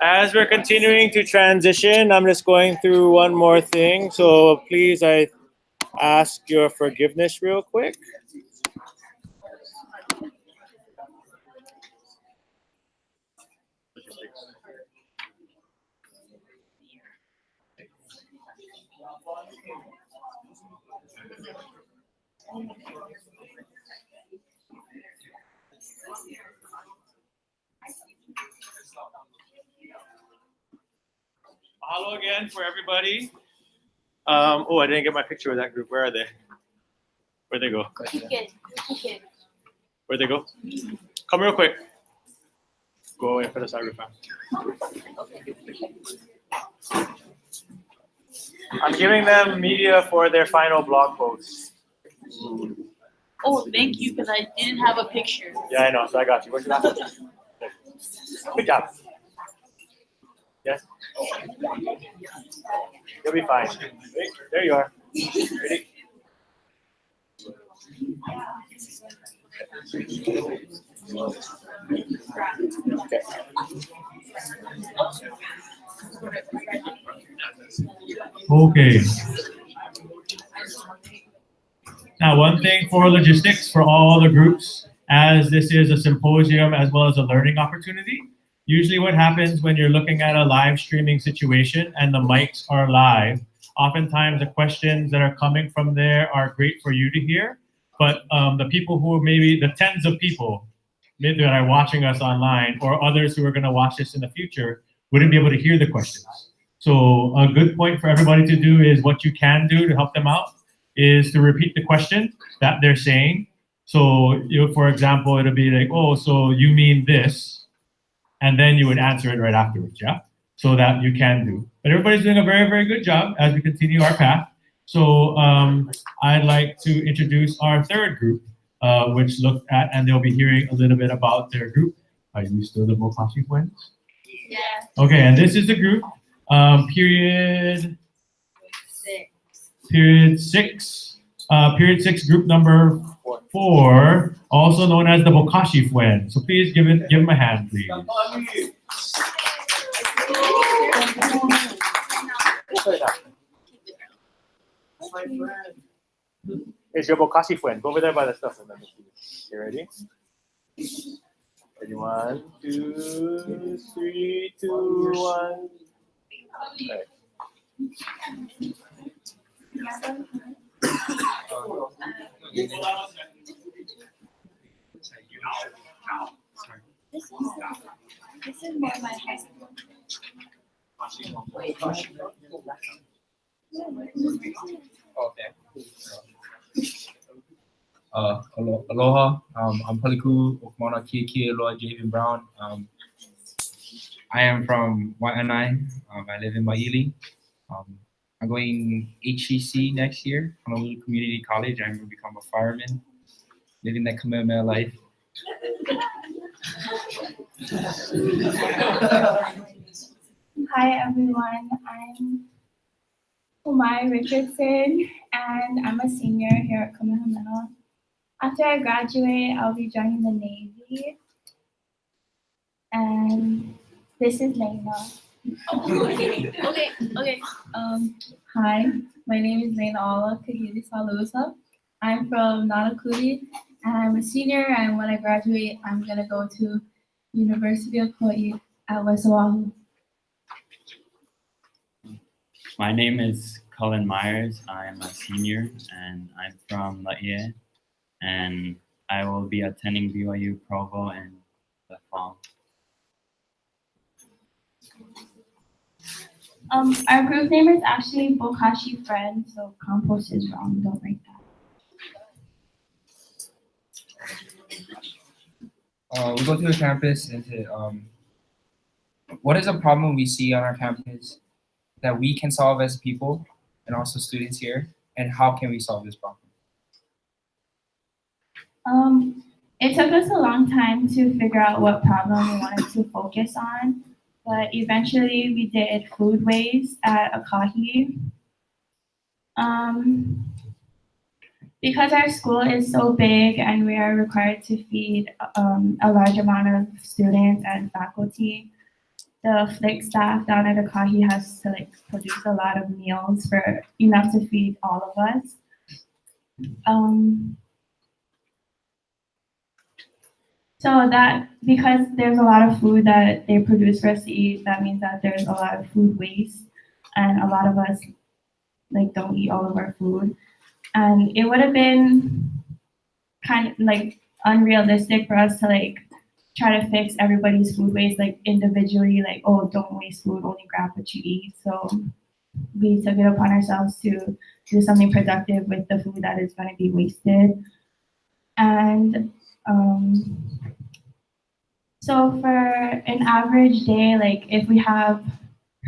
As we're continuing to transition, I'm just going through one more thing. So please, I ask your forgiveness real quick. Hello again for everybody. Oh, I didn't get my picture with that group. Where are they? Where'd they go? Where'd they go? Come real quick. Go away for the side real fast. I'm giving them media for their final blog post. Oh, thank you, because I didn't have a picture. Yeah, I know. So I got you. Where's your last picture? Good job. Yes. You'll be fine. There you are. Ready? Okay. Okay. Now, one thing for logistics for all the groups, as this is a symposium as well as a learning opportunity, usually what happens when you're looking at a live streaming situation and the mics are live, oftentimes the questions that are coming from there are great for you to hear, but the people who are maybe the tens of people maybe that are watching us online or others who are going to watch this in the future wouldn't be able to hear the questions. So a good point for everybody to do is what you can do to help them out is to repeat the question that they're saying. So, for example, it'll be like, oh, so you mean this? And then you would answer it right afterwards, yeah? So that you can do. But everybody's doing a very, very good job as we continue our path. So I'd like to introduce our third group, which looked at, and they'll be hearing a little bit about their group. Are you still the Bokashi friends? Yeah. Okay, and this is the group, period six, group number 4, also known as the Bokashi Fuen. So please give him a hand, please. It's your Bokashi Fuen. Go over there by the stuff. You ready? Ready? 1, 2, 3, 2, 1. Okay. This is more my high school. Okay. Aloha. I'm Paliku Okmona Kia Loa Javen Brown. I am from Waianae. I live in Maili. I'm going HCC next year, Honolulu Community College. I'm going to become a fireman, living that Kamehameha life. Hi everyone, I'm Umai Richardson and I'm a senior here at Kamehameha. After I graduate, I'll be joining the Navy. And this is Lena. Okay. Hi, my name is Lena Ala Kahili Salusa. I'm from Nanakuli and I'm a senior, and when I graduate, I'm gonna go to University of Hawaii at West Oahu. My name is Cullen Myers. I'm a senior and I'm from Laie, and I will be attending BYU Provo in the fall. Our group name is actually Bokashi Friend, so compost is wrong, don't write that. We go to the campus and what is a problem we see on our campus that we can solve as people and also students here, and how can we solve this problem? It took us a long time to figure out what problem we wanted to focus on, but eventually we did food waste at Akahi. Because our school is so big and we are required to feed a large amount of students and faculty, the FLIC staff down at Akahi has to produce a lot of meals for enough to feed all of us. So that, because there's a lot of food that they produce for us to eat, that means that there's a lot of food waste, and a lot of us don't eat all of our food. And it would have been kind of unrealistic for us to try to fix everybody's food waste individually, oh, don't waste food, only grab what you eat. So we took it upon ourselves to do something productive with the food that is going to be wasted. And so for an average day, if we have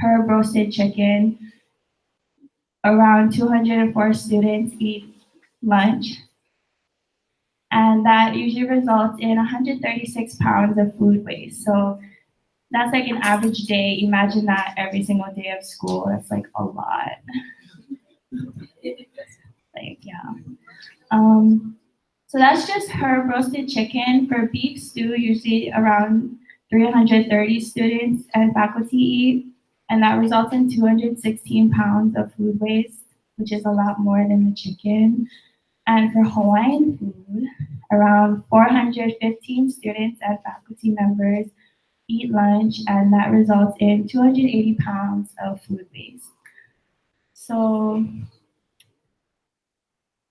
herb roasted chicken, around 204 students eat lunch. And that usually results in 136 pounds of food waste. So that's an average day. Imagine that every single day of school. That's a lot. So that's just herb roasted chicken. For beef stew, usually around 330 students and faculty eat, and that results in 216 pounds of food waste, which is a lot more than the chicken. And for Hawaiian food, around 415 students and faculty members eat lunch, and that results in 280 pounds of food waste. So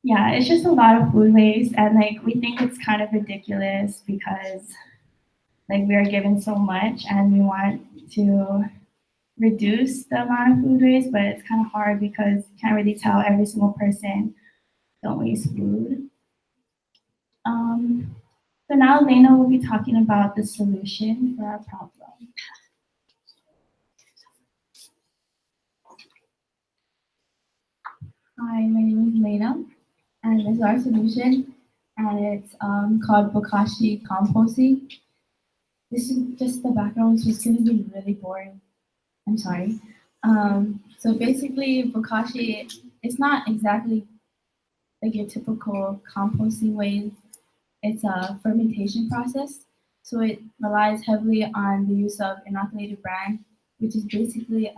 yeah, it's just a lot of food waste, and we think it's kind of ridiculous because we are given so much and we want to reduce the amount of food waste, but it's kind of hard because you can't really tell every single person don't waste food. So now Lena will be talking about the solution for our problem. Hi, my name is Lena, and this is our solution, and it's called Bokashi composting. This is just the background, so it's going to be really boring. I'm sorry. So basically, Bokashi, it's not exactly your typical composting way. It's a fermentation process. So it relies heavily on the use of inoculated bran, which is basically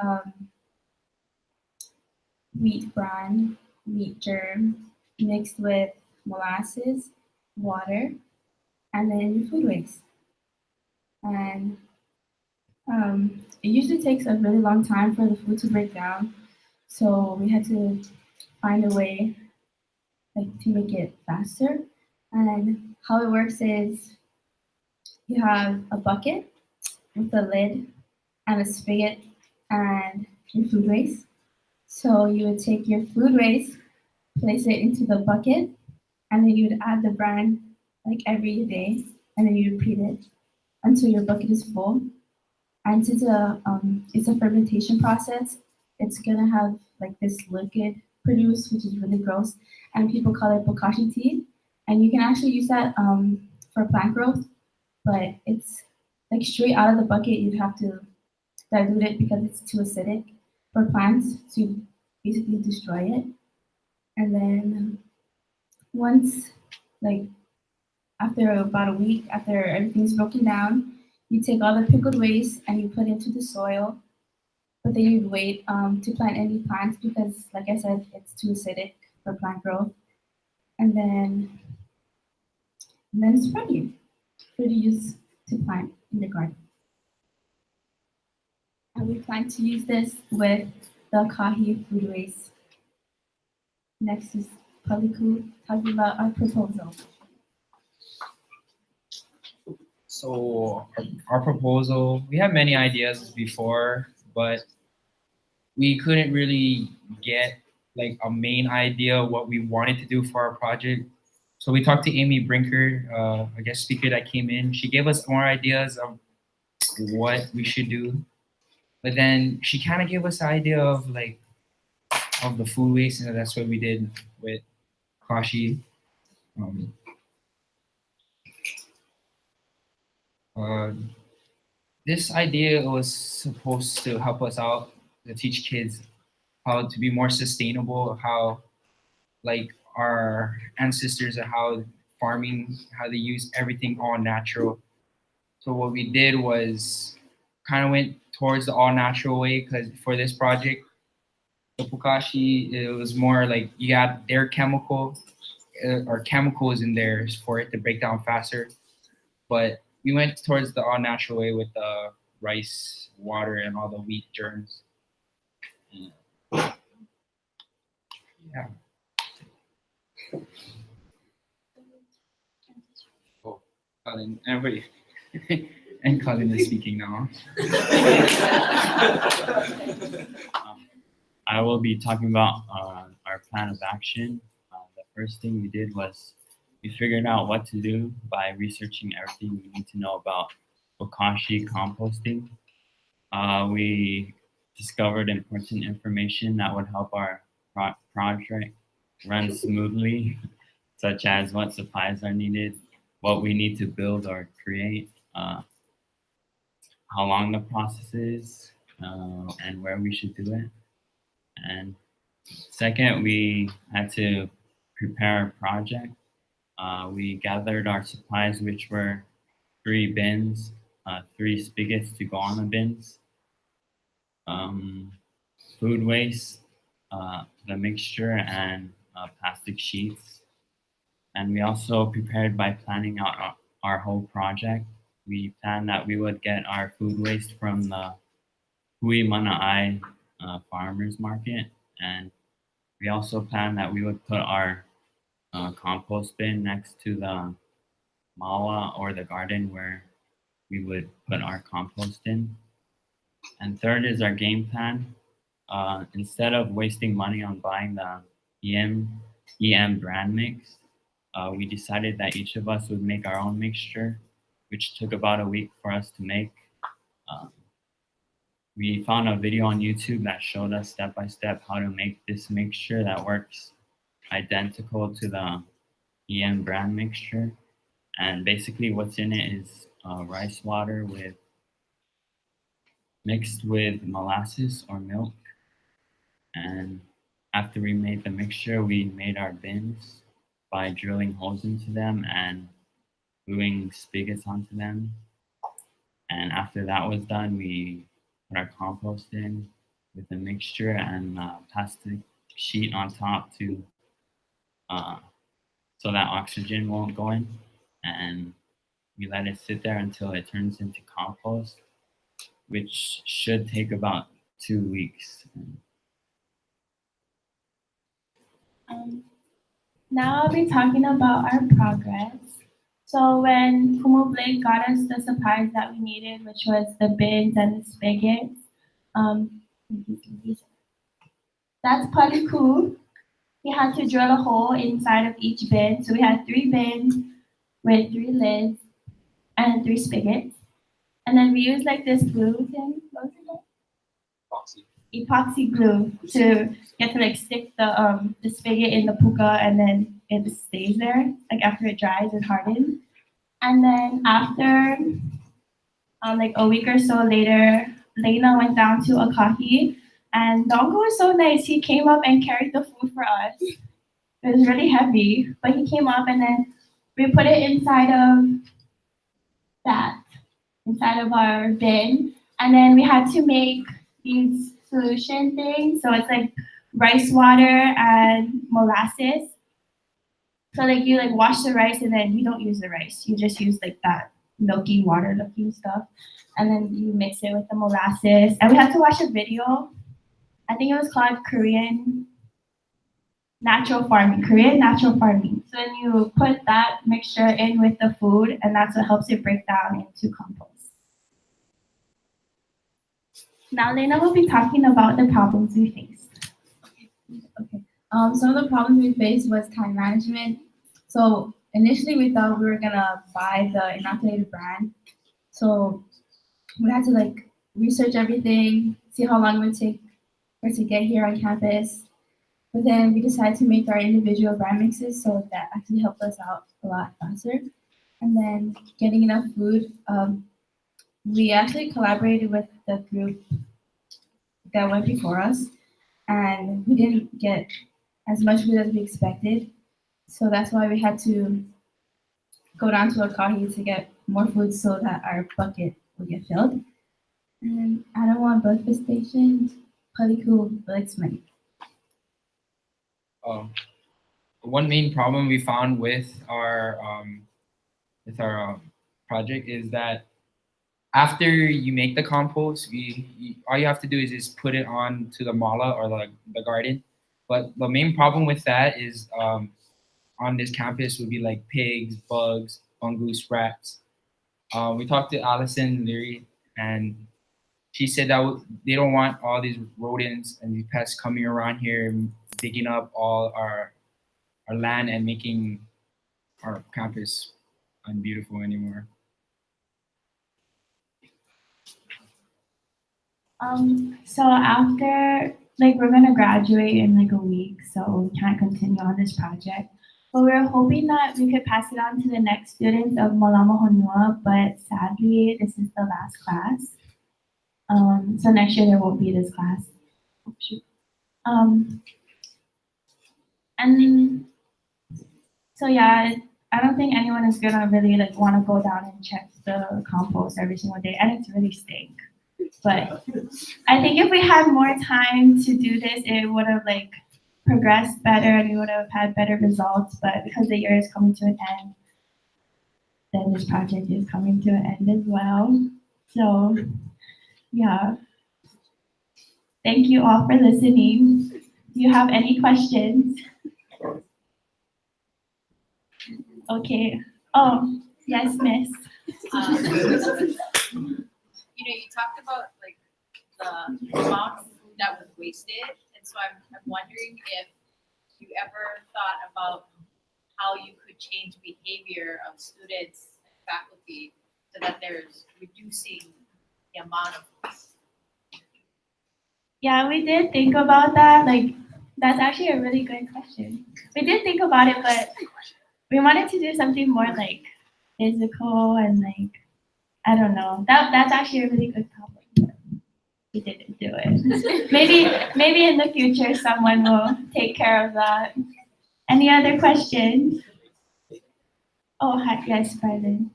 wheat bran, wheat germ, mixed with molasses, water, and then your food waste. And it usually takes a really long time for the food to break down. So we had to find a way to make it faster. And how it works is you have a bucket with a lid and a spigot and your food waste. So you would take your food waste, place it into the bucket, and then you would add the brine like every day, and then you repeat it until your bucket is full. And since it's a fermentation process, it's gonna have like this liquid produced, which is really gross, and people call it bokashi tea. And you can actually use that for plant growth, but it's like straight out of the bucket. You'd have to dilute it because it's too acidic for plants to basically destroy it. And then once, like after about a week, after everything's broken down, you take all the pickled waste and you put into the soil. But then you'd wait to plant any plants because, like I said, it's too acidic for plant growth. And then it's ready for to use to plant in the garden. And we plan to use this with the kahi food waste. Next is Paliku talking about our proposal. So our proposal, we had many ideas before, but we couldn't really get like a main idea of what we wanted to do for our project. So we talked to Amy Brinker, a guest speaker that came in. She gave us more ideas of what we should do. But then she kind of gave us the idea of like of the food waste, and that's what we did with Kashi. This idea was supposed to help us out to teach kids how to be more sustainable, how like our ancestors and how farming, how they use everything all natural. So what we did was kind of went towards the all natural way because for this project, the Pukashi, it was more like you had their chemicals in there for it to break down faster. But we went towards the all natural way with the rice, water, and all the wheat germs. Yeah. Oh, Colin, everybody. And Colin is speaking now. I will be talking about our plan of action. The first thing we did was we figured out what to do by researching everything we need to know about bokashi composting. We discovered important information that would help our project run smoothly, such as what supplies are needed, what we need to build or create, how long the process is, and where we should do it. And second, we had to prepare a project. We gathered our supplies, which were 3 bins, 3 spigots to go on the bins, food waste, the mixture, and plastic sheets. And we also prepared by planning out our whole project. We planned that we would get our food waste from the Hui Mana'ai farmers market, and we also planned that we would put our compost bin next to the mawa or the garden where we would put our compost in. And third is our game plan. Instead of wasting money on buying the EM brand mix, we decided that each of us would make our own mixture, which took about a week for us to make. We found a video on YouTube that showed us step by step how to make this mixture that works identical to the EM brand mixture. And basically what's in it is rice water mixed with molasses or milk. And after we made the mixture, we made our bins by drilling holes into them and gluing spigots onto them. And after that was done, we put our compost in with the mixture and a plastic sheet on top to so that oxygen won't go in. And we let it sit there until it turns into compost, which should take about 2 weeks. Now I'll be talking about our progress. So when Kumu Blake got us the supplies that we needed, which was the bins and the spigots, that's pretty cool. He had to drill a hole inside of each bin. So we had 3 bins with 3 lids and 3 spigots. And then we used like this glue thing. What was it called? Epoxy glue to get to like stick the spigot in the puka, and then it stays there. Like after it dries, it hardens. And then after like a week or so later, Lena went down to Akahi, and Dongo was so nice. He came up and carried the food for us. It was really heavy, but he came up and then we put it inside of our bin, and then we had to make these solution things. So it's like rice water and molasses. So like you like wash the rice, and then you don't use the rice. You just use like that milky water looking stuff, and then you mix it with the molasses. And we had to watch a video. I think it was called Korean natural farming. So then you put that mixture in with the food, and that's what helps it break down into compost. Now Lena will be talking about the problems we faced. Okay. Some of the problems we faced was time management. So initially we thought we were gonna buy the inoculated brand. So we had to like research everything, see how long it would take for it to get here on campus. But then we decided to make our individual brand mixes, so that actually helped us out a lot faster. And then getting enough food. We actually collaborated with the group that went before us, and we didn't get as much food as we expected. So that's why we had to go down to Akahi to get more food so that our bucket would get filled. And I don't want breakfast stations. Paliku likes money. One main problem we found with our project is that after you make the compost, all you have to do is just put it on to the mala or the garden. But the main problem with that is on this campus would be like pigs, bugs, fungus, rats. We talked to Allison Leary, and she said that they don't want all these rodents and these pests coming around here, digging up all our land and making our campus unbeautiful anymore. So after, like, we're gonna graduate in like a week, so we can't continue on this project. But we were hoping that we could pass it on to the next students of Mālama Honua, but sadly, this is the last class. So next year there won't be this class. Oh, shoot. And so yeah, I don't think anyone is gonna really like want to go down and check the compost every single day, and it's really stink. But I think if we had more time to do this, it would have like progressed better and we would have had better results. But because the year is coming to an end, then this project is coming to an end as well. So yeah, thank you all for listening. Do you have any questions? Okay. Oh, yes, miss. You know, you talked about like the amount of food that was wasted, and so I'm wondering if you ever thought about how you could change behavior of students and faculty so that there's reducing the amount of waste. Yeah, we did think about that. Like, that's actually a really good question. We did think about it, but we wanted to do something more like physical and like, I don't know. That's actually a really good problem, but we didn't do it. maybe in the future someone will take care of that. Any other questions? Oh, hi, yes, Brendan.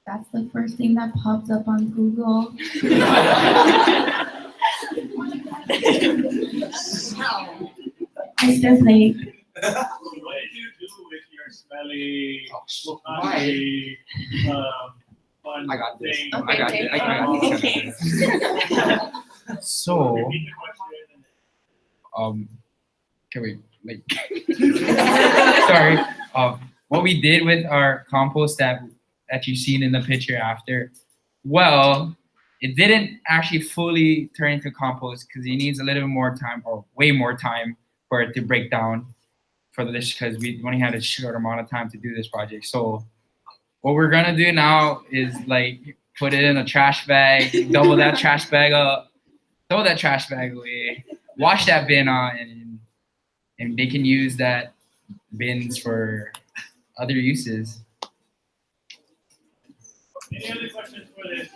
That's the first thing that pops up on Google. Mr. Blake. What did you do with your smelly, funky, fun I got this. thing? I got it. I got it. So, can we like sorry. What we did with our compost that you've seen in the picture after, well, it didn't actually fully turn into compost because it needs a little more time or way more time for it to break down for this because we only had a short amount of time to do this project. So what we're gonna do now is like put it in a trash bag, double that trash bag up, throw that trash bag away, wash that bin on, and they can use that bins for other uses. Any other questions for this?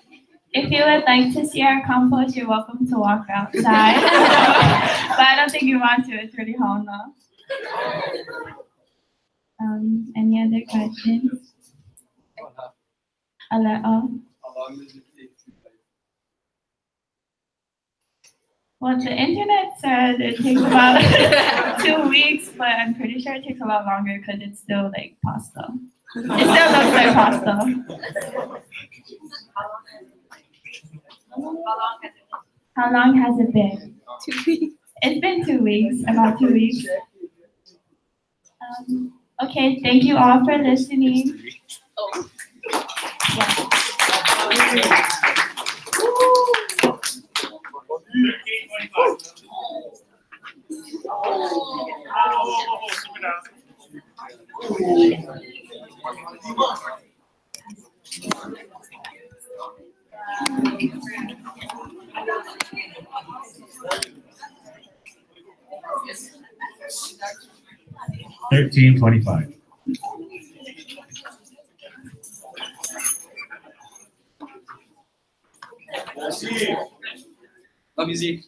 If you would like to see our compost, you're welcome to walk outside. But I don't think you want to. It's really haumana. Any other questions? Well, the internet said it takes about 2 weeks, but I'm pretty sure it takes a lot longer because it's still like pasta. It still looks like pasta. How long has it been? 2 weeks. It's been 2 weeks, about 2 weeks. Okay, thank you all for listening. $13.25. Love you, Zeke.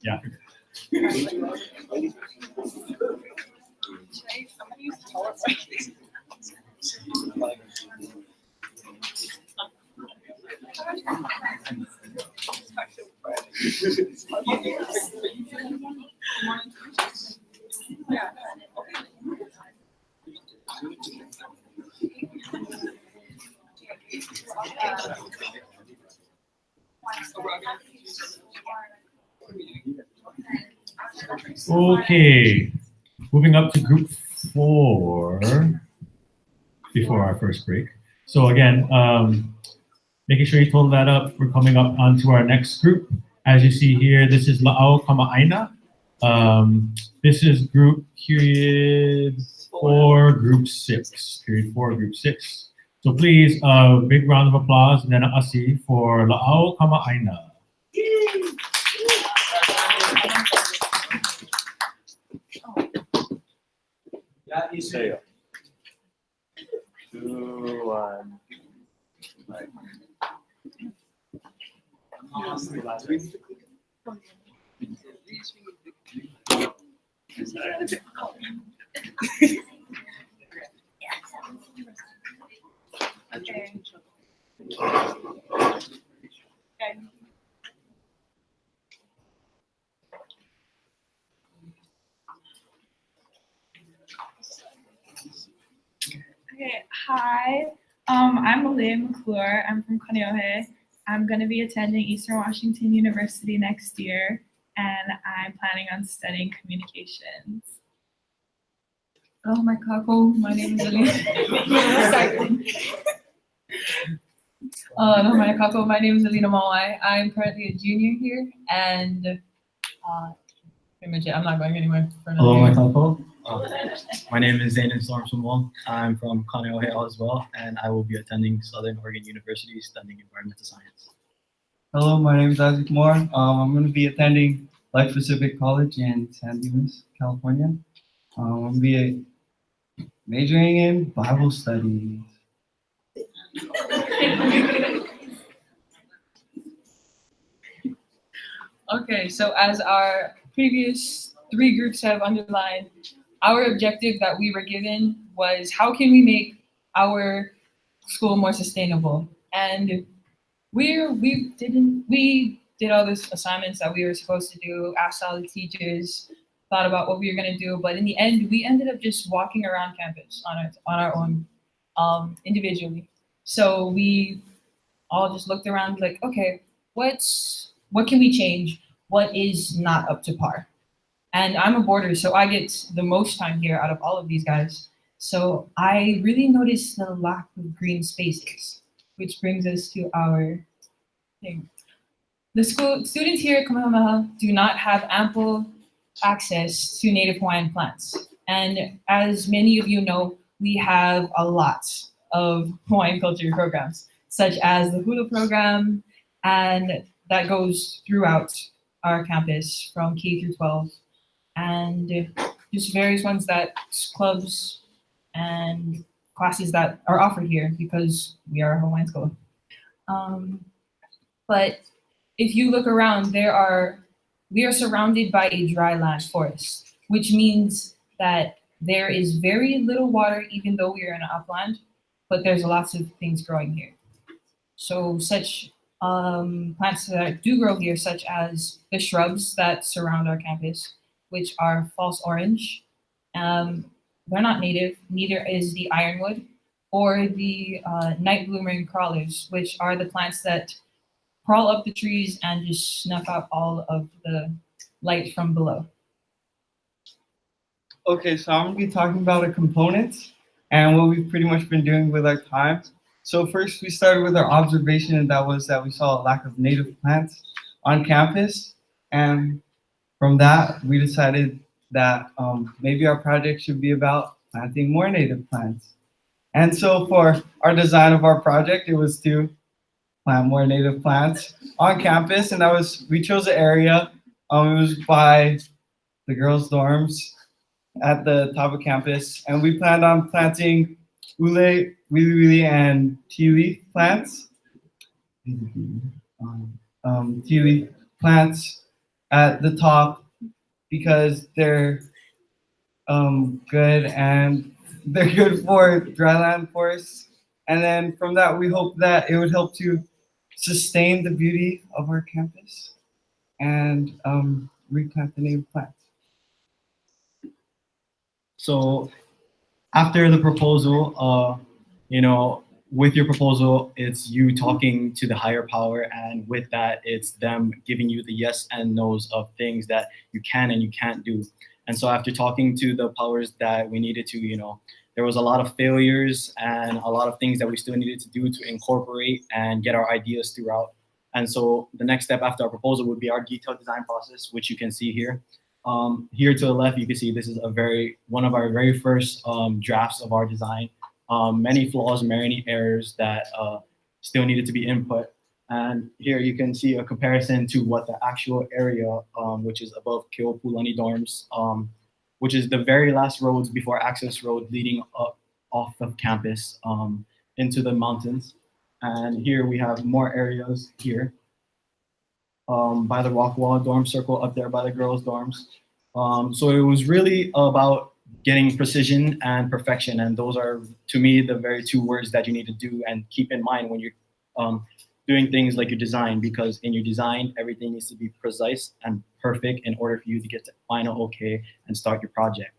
Yeah. Okay, moving up to group 4 before our first break. So again, making sure you total that up. We're coming up onto our next group. As you see here, this is La'au Kama'aina. This is group period 4, group 6. Period 4, group 6. So please, big round of applause, Nena Asi, for La'au Kama'aina. There you go. 2, 1. Right. Okay, hi. I'm Malia McClure. I'm from Kamehameha. I'm going to be attending Eastern Washington University next year, and I'm planning on studying communications. Hello, my kako. My name is Alina. Hello, my kako. My name is Alina Mawai. I'm currently a junior here, and pretty much it. I'm not going anywhere for another Hello, year. my kako. My name is Zainab Stormsumwal. I'm from Kamehameha as well, and I will be attending Southern Oregon University studying environmental science. Hello, my name is Isaac Moore. I'm going to be attending Life Pacific College in San Dimas, California. I'm going to be majoring in Bible studies. Okay, so as our previous 3 groups have underlined, our objective that we were given was how can we make our school more sustainable? And we did all these assignments that we were supposed to do, asked all the teachers, thought about what we were gonna do, but in the end, we ended up just walking around campus on our own, individually. So we all just looked around like, okay, what can we change? What is not up to par? And I'm a boarder, so I get the most time here out of all of these guys. So I really noticed the lack of green spaces, which brings us to our thing. The students here at Kamehameha do not have ample access to Native Hawaiian plants. And as many of you know, we have a lot of Hawaiian culture programs, such as the Hula program, and that goes throughout our campus from K through 12, and just various ones that clubs and classes that are offered here because we are a Hawaiian school. But if you look around, we are surrounded by a dry land forest, which means that there is very little water, even though we are in an upland, but there's lots of things growing here. So such plants that do grow here, such as the shrubs that surround our campus, which are false orange. They're not native, neither is the ironwood or the night blooming crawlers, which are the plants that crawl up the trees and just snuff out all of the light from below. Okay, so I'm gonna be talking about the components and what we've pretty much been doing with our time. So first we started with our observation, and that was that we saw a lack of native plants on campus. And from that, we decided that maybe our project should be about planting more native plants. And so for our design of our project, it was to plant more native plants on campus. And we chose an area, it was by the girls' dorms at the top of campus. And we planned on planting ule, wili, and tea leaf plants. Tea leaf plants at the top because they're good, and they're good for dryland forests. And then from that, we hope that it would help to sustain the beauty of our campus and replant the native plants. So after the proposal, with your proposal, it's you talking to the higher power, and with that, it's them giving you the yes and no's of things that you can and you can't do. And so after talking to the powers that we needed to, there was a lot of failures and a lot of things that we still needed to do to incorporate and get our ideas throughout. And so the next step after our proposal would be our detailed design process, which you can see here. Here to the left, you can see this is one of our very first drafts of our design. Many flaws, many errors that still needed to be input. And here you can see a comparison to what the actual area, which is above Keopulani dorms, which is the very last roads before access road leading up off of campus into the mountains. And here we have more areas here by the rock wall dorm circle up there by the girls' dorms. So it was really about getting precision and perfection. And those are, to me, the very two words that you need to do and keep in mind when you're doing things like your design, because in your design, everything needs to be precise and perfect in order for you to get to final okay and start your project.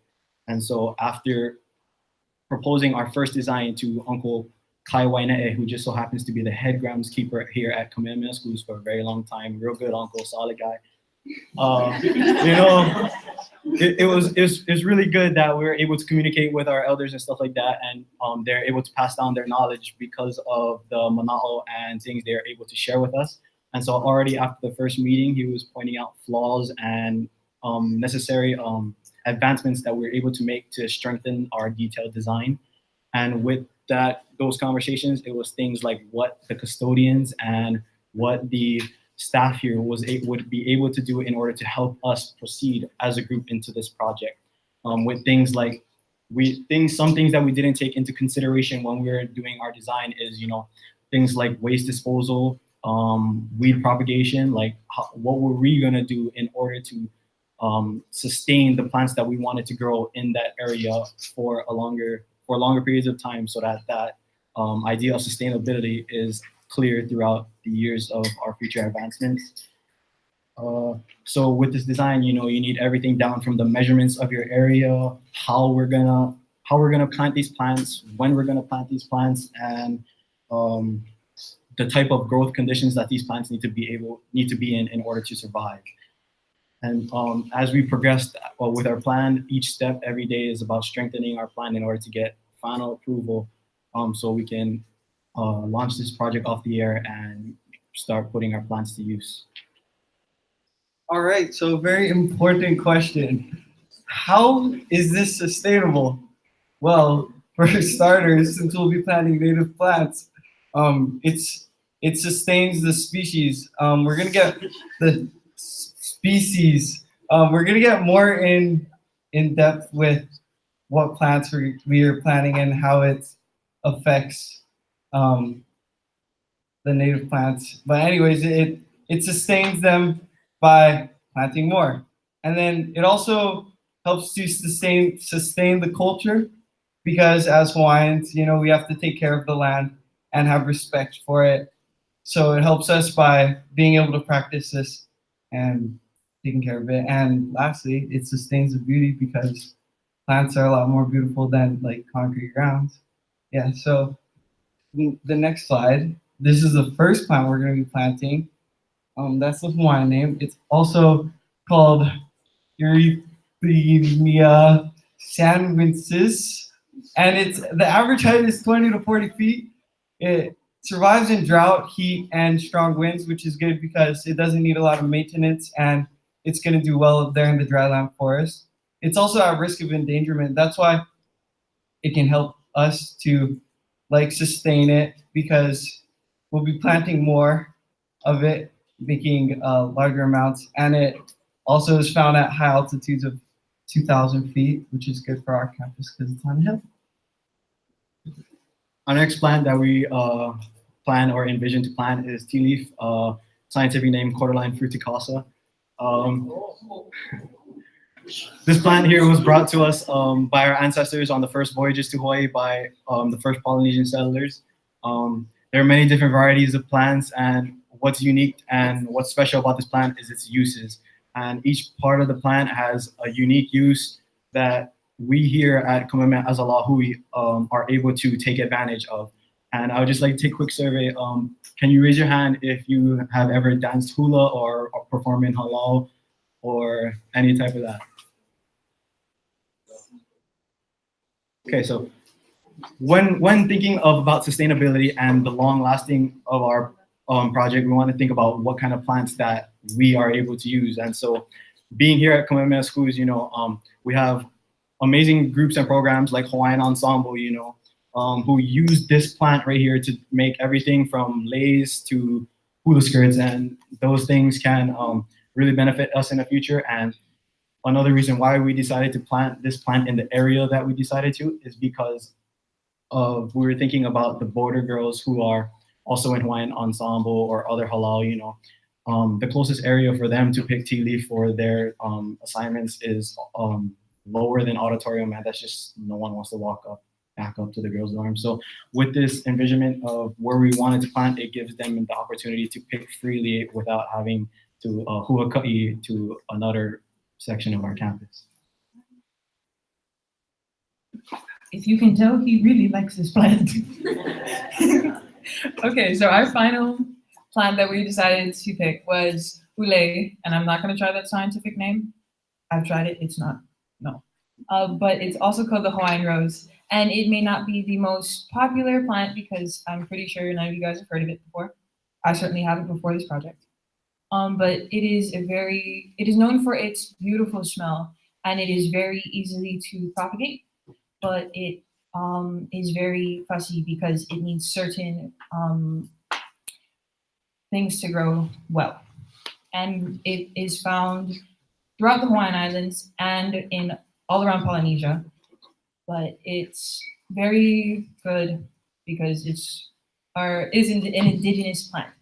And so after proposing our first design to Uncle Kai Waine'e, who just so happens to be the head groundskeeper here at Kamehameha Schools for a very long time, real good uncle, solid guy. It was really good that we were able to communicate with our elders and stuff like that, and they're able to pass down their knowledge because of the mana'o and things they're able to share with us. And so already after the first meeting, he was pointing out flaws and necessary advancements that we were able to make to strengthen our detailed design. And with those conversations, it was things like what the custodians and what the staff here would be able to do in order to help us proceed as a group into this project. With things like some things that we didn't take into consideration when we were doing our design is, things like waste disposal, weed propagation, like what were we gonna do in order to sustain the plants that we wanted to grow in that area for longer periods of time, so that idea of sustainability is clear throughout the years of our future advancements. So with this design, you know, you need everything down from the measurements of your area, how we're gonna plant these plants, when we're gonna plant these plants, and the type of growth conditions that these plants need to be in order to survive. And as we progressed with our plan, each step every day is about strengthening our plan in order to get final approval, so we can launch this project off the air and start putting our plants to use. All right, so very important question. How is this sustainable? Well, for starters, since we'll be planting native plants, it sustains the species. We're gonna get the species. We're gonna get more in depth with what plants we are planting and how it affects the native plants. But anyways, it sustains them by planting more. And then it also helps to sustain the culture, because as Hawaiians, you know, we have to take care of the land and have respect for it. So it helps us by being able to practice this and taking care of it. And lastly, it sustains the beauty, because plants are a lot more beautiful than like concrete grounds. Yeah, so the next slide, this is the first plant we're going to be planting. That's the Hawaiian name. It's also called Eurythemia sanguinensis, and the average height is 20 to 40 feet. It survives in drought, heat, and strong winds, which is good because it doesn't need a lot of maintenance, and it's going to do well up there in the dryland forest. It's also at risk of endangerment. That's why it can help us to like sustain it, because we'll be planting more of it, making larger amounts, and it also is found at high altitudes of 2,000 feet, which is good for our campus because it's on a hill. Our next plant that we plan or envision to plant is tea leaf, scientific name Cordyline fruticasa. This plant here was brought to us by our ancestors on the first voyages to Hawaii by the first Polynesian settlers. There are many different varieties of plants, and what's unique and what's special about this plant is its uses. And each part of the plant has a unique use that we here at Kamehameha as a Lahui are able to take advantage of. And I would just like to take a quick survey. Can you raise your hand if you have ever danced hula or performed in halau or any type of that? Okay, so when thinking about sustainability and the long lasting of our project, we want to think about what kind of plants that we are able to use. And so being here at Kamehameha Schools, you know, we have amazing groups and programs like Hawaiian Ensemble, you know, who use this plant right here to make everything from leis to hula skirts, and those things can really benefit us in the future. And another reason why we decided to plant this plant in the area that we decided to is because we were thinking about the border girls who are also in Hawaiian Ensemble or other halau, you know. The closest area for them to pick tea leaf for their assignments is lower than auditorium, and that's just, no one wants to back up to the girls' dorm. So with this envisionment of where we wanted to plant, it gives them the opportunity to pick freely without having to huaka'i to another section of our campus. If you can tell, he really likes this plant. Okay, so our final plant that we decided to pick was ule, and I'm not going to try that scientific name. I've tried it, it's not, no. But it's also called the Hawaiian rose, and it may not be the most popular plant because I'm pretty sure none of you guys have heard of it before. I certainly haven't before this project. But it is known for its beautiful smell, and it is very easily to propagate, but it is very fussy because it needs certain things to grow well. And it is found throughout the Hawaiian Islands and in all around Polynesia, but it's very good because is an indigenous plant.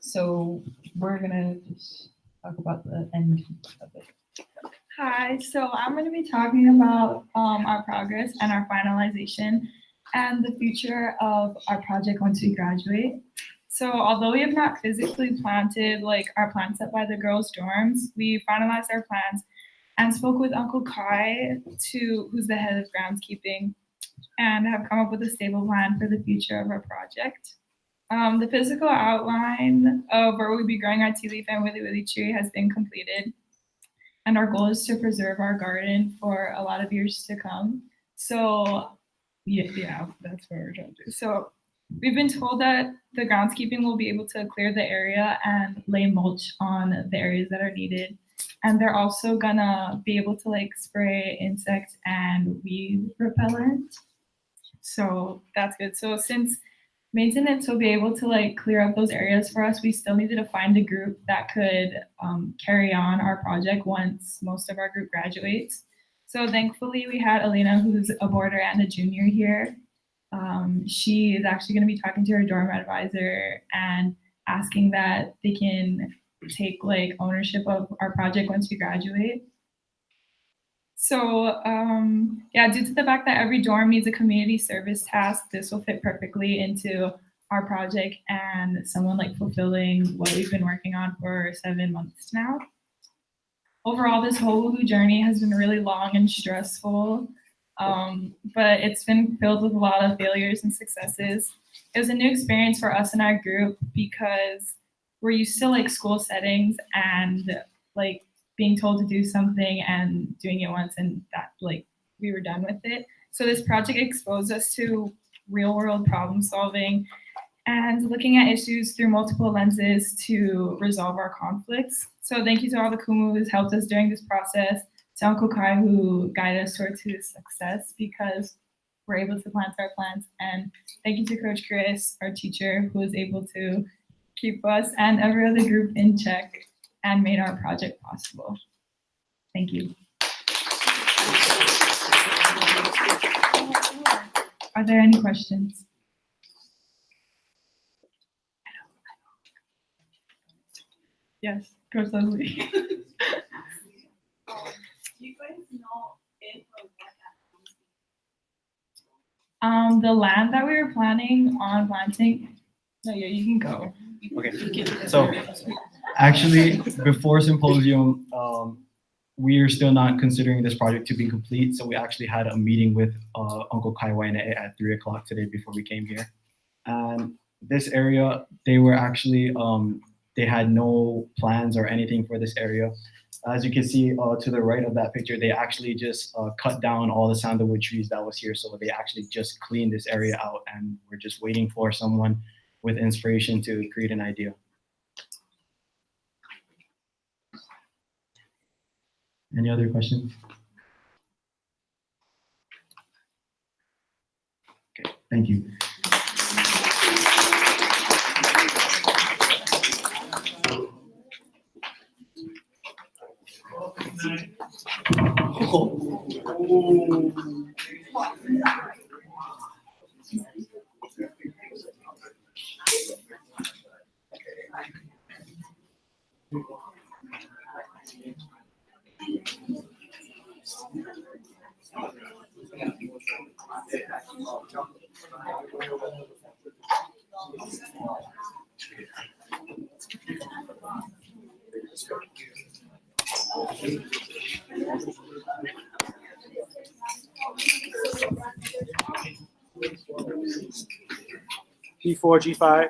So we're gonna just talk about the end of it. Hi, so I'm going to be talking about our progress and our finalization and the future of our project once we graduate. So although we have not physically planted like our plants up by the girls' dorms, we finalized our plans and spoke with Uncle Kai, who's the head of groundskeeping, and have come up with a stable plan for the future of our project. The physical outline of where we'll be growing our tea leaf and willy willy tree has been completed. And our goal is to preserve our garden for a lot of years to come. So yeah, that's what we're trying to do. So we've been told that the groundskeeping will be able to clear the area and lay mulch on the areas that are needed. And they're also gonna be able to like spray insect and weed repellent. So that's good. So since maintenance will be able to like clear up those areas for us, we still needed to find a group that could carry on our project once most of our group graduates. So thankfully we had Elena, who's a boarder and a junior here. She is actually going to be talking to her dorm advisor and asking that they can take like ownership of our project once we graduate. So yeah, due to the fact that every dorm needs a community service task, this will fit perfectly into our project and someone like fulfilling what we've been working on for 7 months now. Overall, this Ho'oulu journey has been really long and stressful, but it's been filled with a lot of failures and successes. It was a new experience for us and our group because we're used to like school settings and like being told to do something and doing it once and that like we were done with it. So this project exposed us to real world problem solving and looking at issues through multiple lenses to resolve our conflicts. So thank you to all the kumu who's helped us during this process, to Uncle Kai who guided us towards his success because we're able to plant our plants. And thank you to Coach Chris, our teacher, who was able to keep us and every other group in check and made our project possible. Thank you. Are there any questions? Yes, Coach Leslie. Do you guys know if or what The land that we were planning on planting. No, yeah, you can go. Okay, so actually, before Symposium, we are still not considering this project to be complete. So we actually had a meeting with Uncle Kai Waine at 3 o'clock today before we came here. And this area, they were actually, they had no plans or anything for this area. As you can see to the right of that picture, they actually just cut down all the sandalwood trees that was here. So they actually just cleaned this area out and we're just waiting for someone with inspiration to create an idea. Any other questions? Okay, thank you. G4, G5.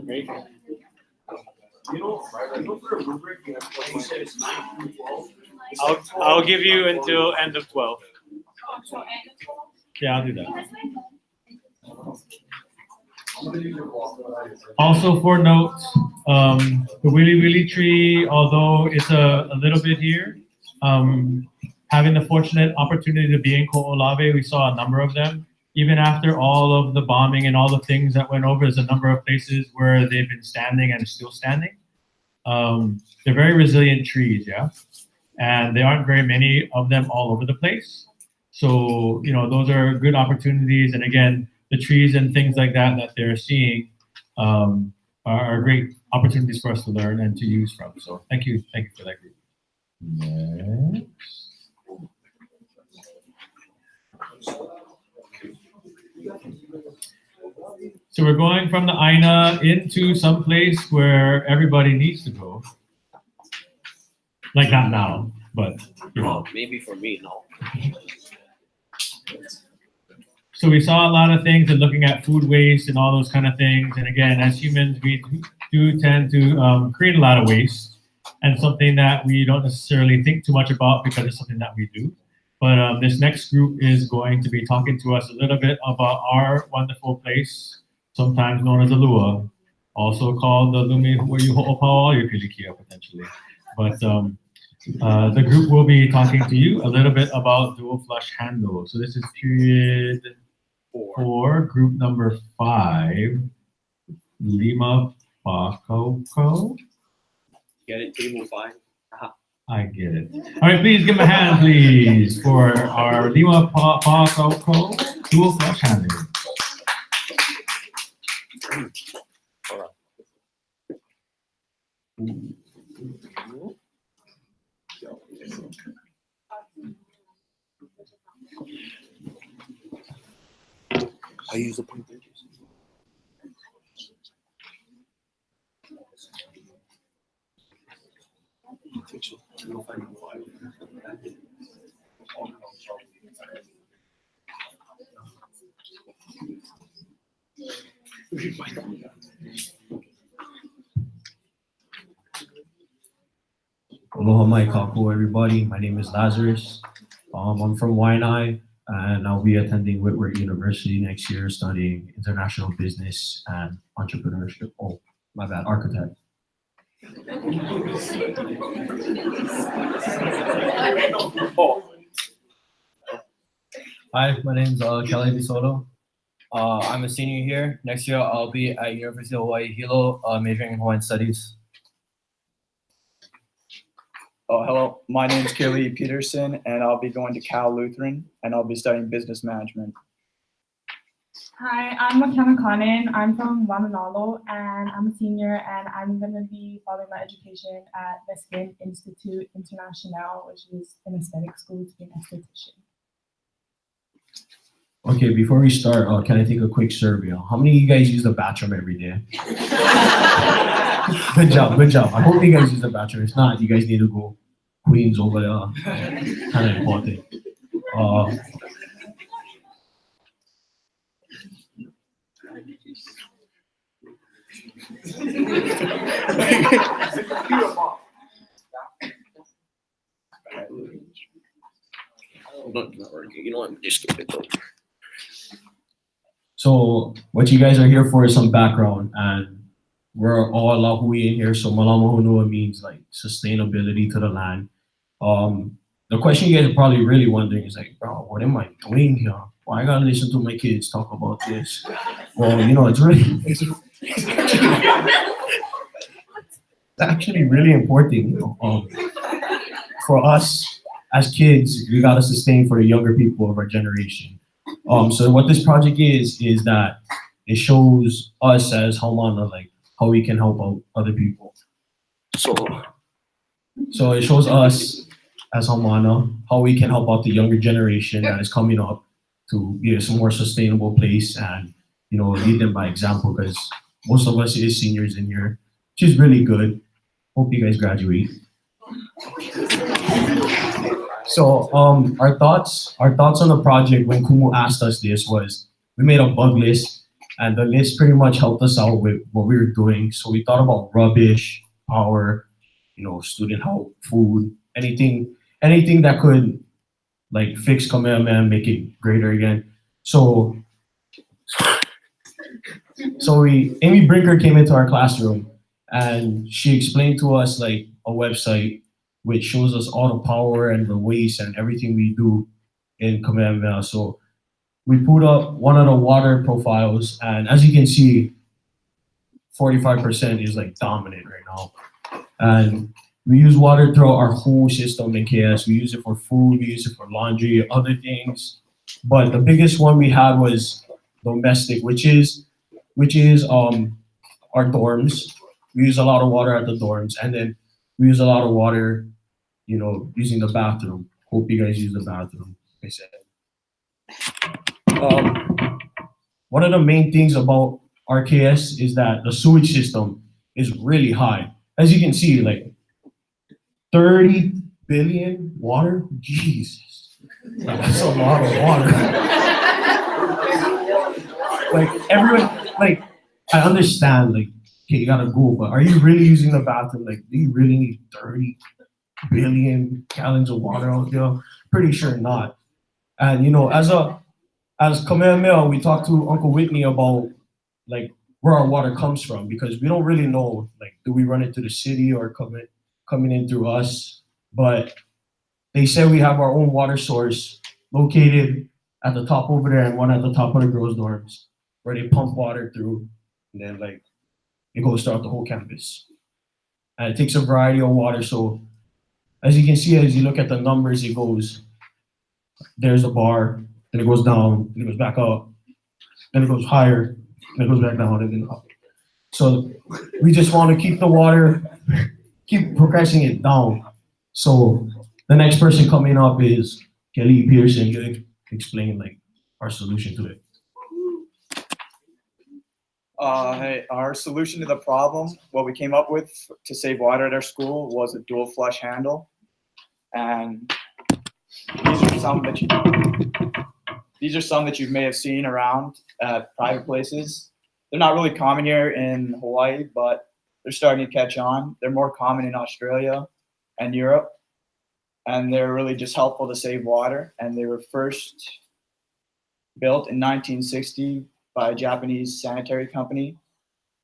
Great. I'll give you until end of 12. Yeah, I'll do that. Also for note, the willy willy tree, although it's a little bit here, having the fortunate opportunity to be in Ko'olave, we saw a number of them. Even after all of the bombing and all the things that went over, there's a number of places where they've been standing and still standing. They're very resilient trees, yeah? And there aren't very many of them all over the place. So, you know, those are good opportunities. And again, the trees and things like that that they're seeing are great opportunities for us to learn and to use from. So thank you for that group. Next. So we're going from the Aina into some place where everybody needs to go. Like not now, but you know. Maybe for me, no. So we saw a lot of things and looking at food waste and all those kind of things. And again, as humans, we do tend to create a lot of waste, and something that we don't necessarily think too much about because it's something that we do. But this next group is going to be talking to us a little bit about our wonderful place, sometimes known as the Lua, also called the Lumi where you ho'opau your pilikia potentially. But the group will be talking to you a little bit about dual flush handle. So this is period 4, group number 5, Lima Pakoko. Get it, table 5. I get it. All right, please give them a hand, please, for our Lima Pakoko dual flush handle. I use the point bridges. Aloha mai kakou, everybody. My name is Lazarus. I'm from Waianae, and I'll be attending Whitworth University next year, studying international business and entrepreneurship. Oh, my bad, architect. Hi, my name's Kelly DeSoto. I'm a senior here. Next year, I'll be at University of Hawaii Hilo, majoring in Hawaiian Studies. Hello, my name is Kelly Peterson, and I'll be going to Cal Lutheran, and I'll be studying business management. Hi, I'm McKenna Conan. I'm from Wananalo, and I'm a senior, and I'm going to be following my education at Mexican Institute International, which is an aesthetic school to be an esthetician. Okay, before we start, can I take a quick survey? How many of you guys use the bathroom every day? Good job, good job. I hope you guys use the bathroom. If not, you guys need to go Queens over there. Kind of important. Not working. You know what? Just skip it though. So what you guys are here for is some background, and we're all Lahui in here. So Mālama Honua means like sustainability to the land. The question you guys are probably really wondering is like, bro, what am I doing here? Why I gotta listen to my kids talk about this? Well, you know, it's actually really important, you know. For us as kids, we gotta sustain for the younger people of our generation. So what this project is that it shows us as haumana, like how we can help out other people. So it shows us as haumana how we can help out the younger generation that is coming up to be a more sustainable place, and you know, lead them by example, because most of us is seniors in here, which is really good. Hope you guys graduate. So our thoughts on the project when Kumu asked us this was, we made a bug list, and the list pretty much helped us out with what we were doing. So we thought about rubbish, power, you know, student help, food, anything that could like fix Kamehameha and make it greater again. So Amy Brinker came into our classroom, and she explained to us like a website which shows us all the power and the waste and everything we do in Kamehameha. So we put up one of the water profiles, and as you can see, 45% is like dominant right now. And we use water throughout our whole system in KS. We use it for food, we use it for laundry, other things. But the biggest one we had was domestic, which is our dorms. We use a lot of water at the dorms, and then we use a lot of water, you know, using the bathroom. Hope you guys use the bathroom, like I said. One of the main things about RKS is that the sewage system is really high. As you can see, like 30 billion water, Jesus, that's a lot of water. Like everyone, like I understand, like okay, you gotta go, but are you really using the bathroom? Like, do you really need 30 billion gallons of water out there? Pretty sure not. And you know, as Kamehameha, we talked to Uncle Whitney about like where our water comes from because we don't really know, like, do we run it to the city or coming in through us? But they said we have our own water source located at the top over there and one at the top of the girls' dorms where they pump water through and then like it goes throughout the whole campus. And it takes a variety of water. So as you can see, as you look at the numbers, it goes, there's a bar, then it goes down, then it goes back up, then it goes higher, then it goes back down, and then up. So we just want to keep the water, keep progressing it down. So the next person coming up is Kelly Peterson. You explain like our solution to it. Hey, our solution to the problem, what we came up with to save water at our school was a dual flush handle. And these are some that you may have seen around at private places. They're not really common here in Hawaii, but they're starting to catch on. They're more common in Australia and Europe. And they're really just helpful to save water. And they were first built in 1960 by a Japanese sanitary company.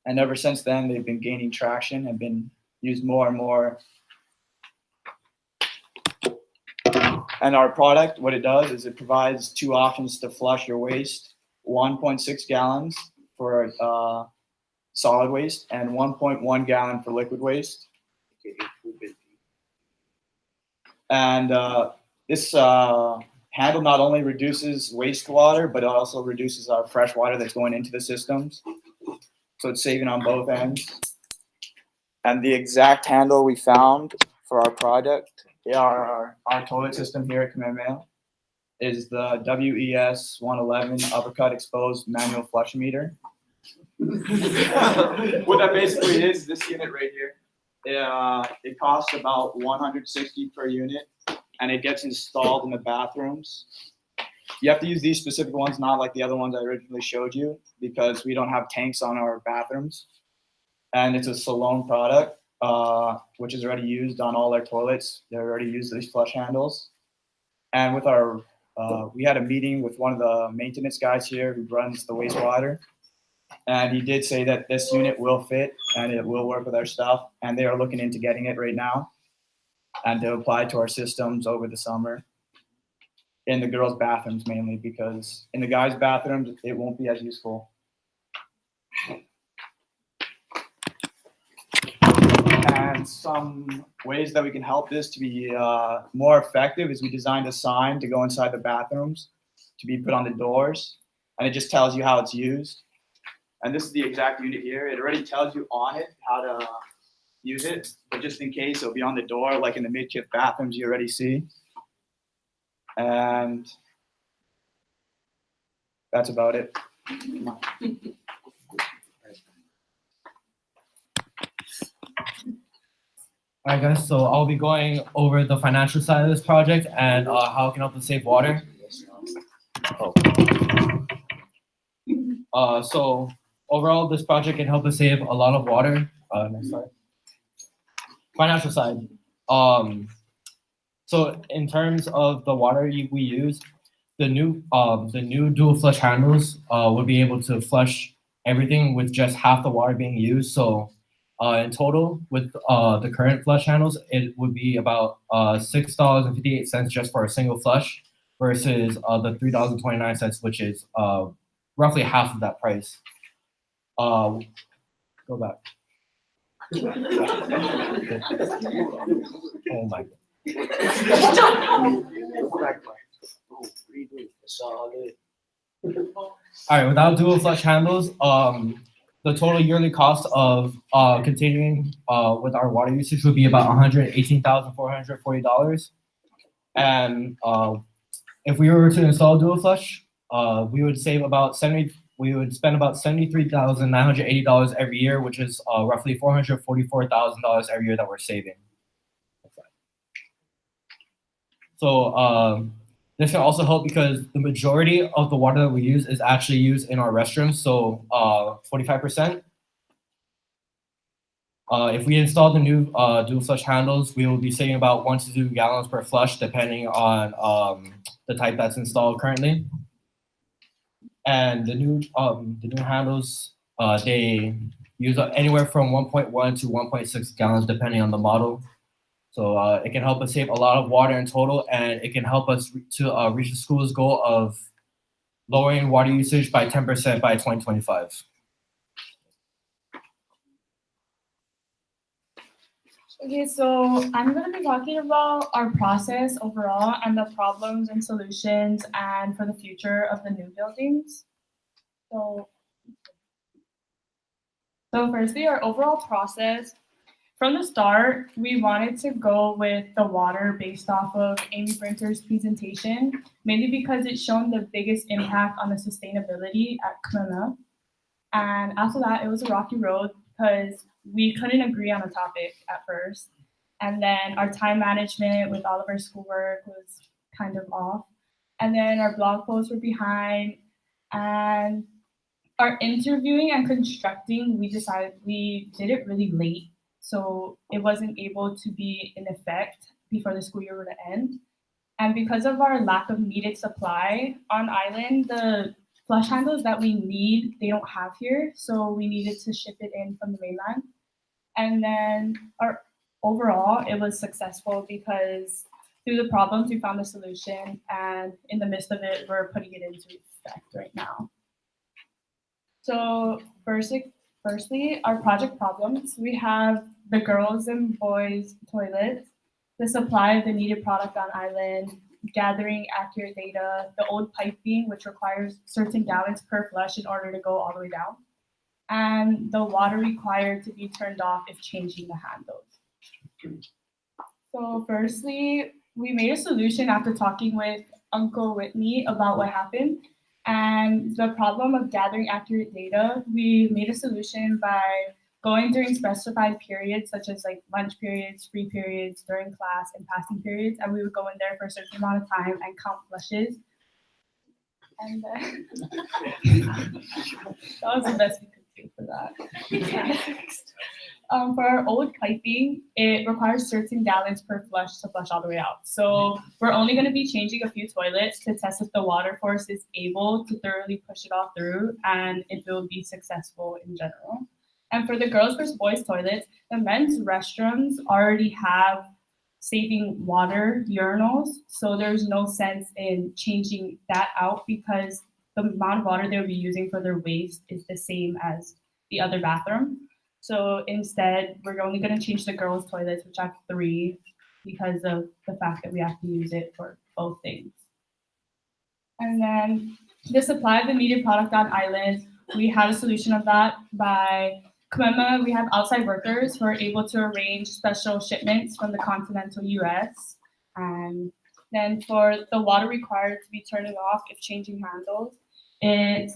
And ever since then, they've been gaining traction and been used more and more. And our product, what it does is it provides two options to flush your waste, 1.6 gallons for solid waste and 1.1 gallon for liquid waste. And this handle not only reduces wastewater, but it also reduces our fresh water that's going into the systems. So it's saving on both ends. And the exact handle we found for our product, our toilet system here at Kamehameha, is the WES 111 uppercut exposed manual flush meter. What that basically is, this unit right here, it costs about $160 per unit, and it gets installed in the bathrooms. You have to use these specific ones, not like the other ones I originally showed you, because we don't have tanks on our bathrooms. And it's a Salone product, which is already used on all our toilets. They already use these flush handles. And with our, we had a meeting with one of the maintenance guys here who runs the wastewater. And he did say that this unit will fit and it will work with our stuff. And they are looking into getting it right now and to apply to our systems over the summer in the girls' bathrooms mainly, because in the guys' bathrooms, it won't be as useful. And some ways that we can help this to be more effective is we designed a sign to go inside the bathrooms to be put on the doors. And it just tells you how it's used. And this is the exact unit here. It already tells you on it how to use it, but just in case, it'll be on the door, like in the midship bathrooms you already see. And that's about it. Alright guys, so I'll be going over the financial side of this project and how it can help us save water. So overall, this project can help us save a lot of water. Next slide. Financial side. So in terms of the water we use, the new dual flush handles would be able to flush everything with just half the water being used. So in total, with the current flush handles, it would be about $6.58 just for a single flush versus the $3.29, which is roughly half of that price. Go back. Oh my God. All right, without dual flush handles, the total yearly cost of continuing with our water usage would be about $118,440. And if we were to install dual flush, we would save about we would spend about $73,980 every year, which is roughly $444,000 every year that we're saving. So this can also help because the majority of the water that we use is actually used in our restrooms, so 45%. If we install the new dual flush handles, we will be saving about 1 to 2 gallons per flush, depending on the type that's installed currently. And the new handles, they use anywhere from 1.1 to 1.6 gallons, depending on the model. So it can help us save a lot of water in total, and it can help us to reach the school's goal of lowering water usage by 10% by 2025. Okay, so I'm going to be talking about our process overall and the problems and solutions and for the future of the new buildings. So firstly, our overall process. From the start, we wanted to go with the water based off of Amy Brinter's presentation, mainly because it's shown the biggest impact on the sustainability at Kamehameha. And after that, it was a rocky road because we couldn't agree on a topic at first. And then our time management with all of our schoolwork was kind of off. And then our blog posts were behind. And our interviewing and constructing, we decided we did it really late. So it wasn't able to be in effect before the school year would end. And because of our lack of needed supply on island, the flush handles that we need, they don't have here. So we needed to ship it in from the mainland. And then overall, it was successful because through the problems, we found a solution. And in the midst of it, we're putting it into effect right now. So firstly, our project problems. We have the girls and boys toilets, the supply of the needed product on island, gathering accurate data, the old piping, which requires certain gallons per flush in order to go all the way down, and the water required to be turned off if changing the handles. So firstly, we made a solution after talking with Uncle Whitney about what happened. And the problem of gathering accurate data, we made a solution by going during specified periods, such as like lunch periods, free periods, during class, and passing periods. And we would go in there for a certain amount of time and count flushes. And that was the best we could do for that. For our old piping, it requires certain gallons per flush to flush all the way out. So we're only going to be changing a few toilets to test if the water force is able to thoroughly push it all through and if it will be successful in general. And for the girls versus boys toilets, the men's restrooms already have saving water urinals. So there's no sense in changing that out because the amount of water they'll be using for their waste is the same as the other bathroom. So instead, we're only going to change the girls' toilets, which have 3, because of the fact that we have to use it for both things. And then the supply of the needed product on island, we had a solution of that by Kamehameha. We have outside workers who are able to arrange special shipments from the continental US. And then for the water required to be turning off if changing handles,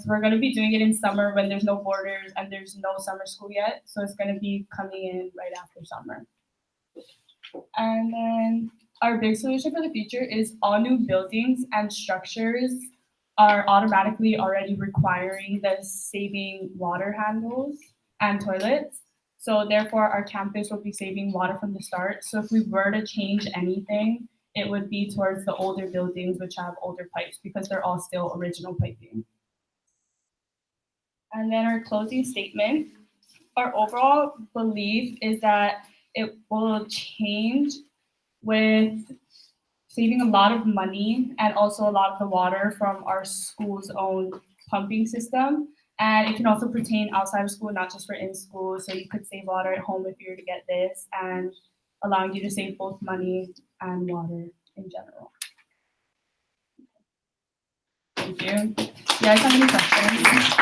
we're going to be doing it in summer when there's no borders and there's no summer school yet. So it's going to be coming in right after summer. And then our big solution for the future is all new buildings and structures are automatically already requiring the saving water handles and toilets. So therefore, our campus will be saving water from the start. So if we were to change anything, it would be towards the older buildings which have older pipes because they're all still original piping. And then our closing statement, our overall belief is that it will change with saving a lot of money and also a lot of the water from our school's own pumping system. And it can also pertain outside of school, not just for in school. So you could save water at home if you were to get this and allowing you to save both money and water in general. Thank you. You guys have any questions?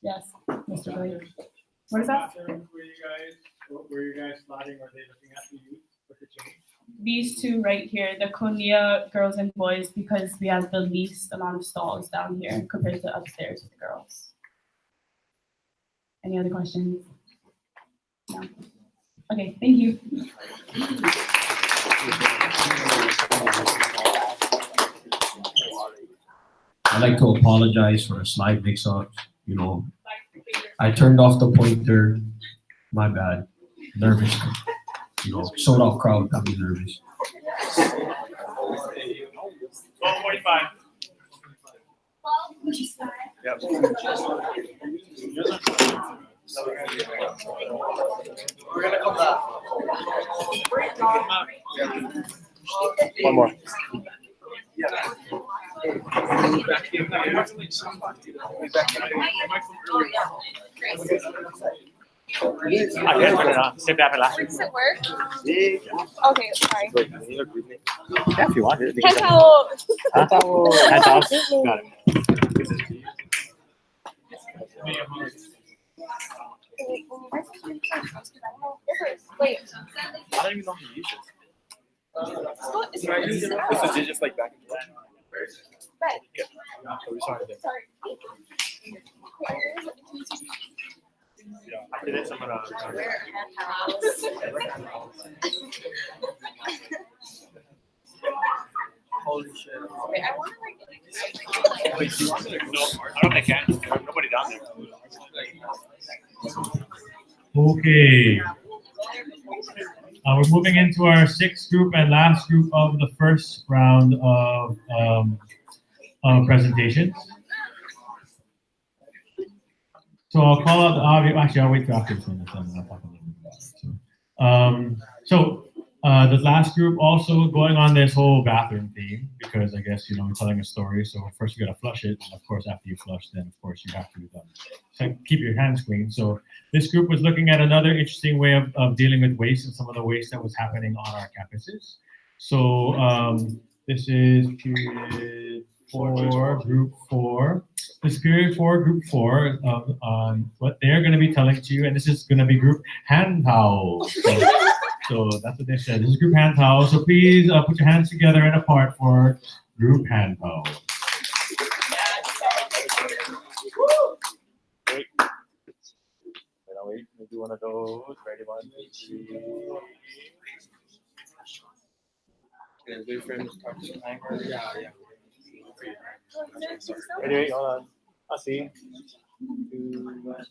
Yes, Mr. Blake. What is that? Were you guys plotting? Were they looking at the youth with the change? these two right here, the Konya girls and boys, because we have the least amount of stalls down here compared to upstairs with the girls. Any other questions? No. Okay, thank you. I'd like to apologize for the slight mix-up. You know, I turned off the pointer. My bad. Nervous. You know, sold off crowd got me nervous. 12:45. Yep. We're gonna come back. One more. I guess turn it on. Save that for last. Does it work? Okay, sorry. Wait, yeah, if you want it. Hand towel. Hand towels? Got it. Wait. I don't even know how to use this. Can I use it? This is just like back and forth. Right. Yeah. So we started there. Sorry. After this, I'm gonna. Holy shit. Wait, I want to like. Wait, do you want me to? No, I don't think I can. There's nobody down there. Okay. We're moving into our sixth group and last group of the first round of presentations. So I'll call out the obvious. Actually, I'll wait till after this one. The last group also going on this whole bathroom theme because I guess we're telling a story. So first you gotta flush it, and of course after you flush, then of course you have to keep your hands clean. So this group was looking at another interesting way of dealing with waste and some of the waste that was happening on our campuses. So this is period 4, group 4. This is period 4, group 4 on what they're going to be telling to you, and this is going to be group hand towels. So that's what they said. This is group hand towels. So please put your hands together and apart for group hand towels. Wait, we'll do one of those. Ready, 1, 2, 3. Yeah, wait for him to start the timer. Yeah. Wait, hold on. I'll see. 2, 1.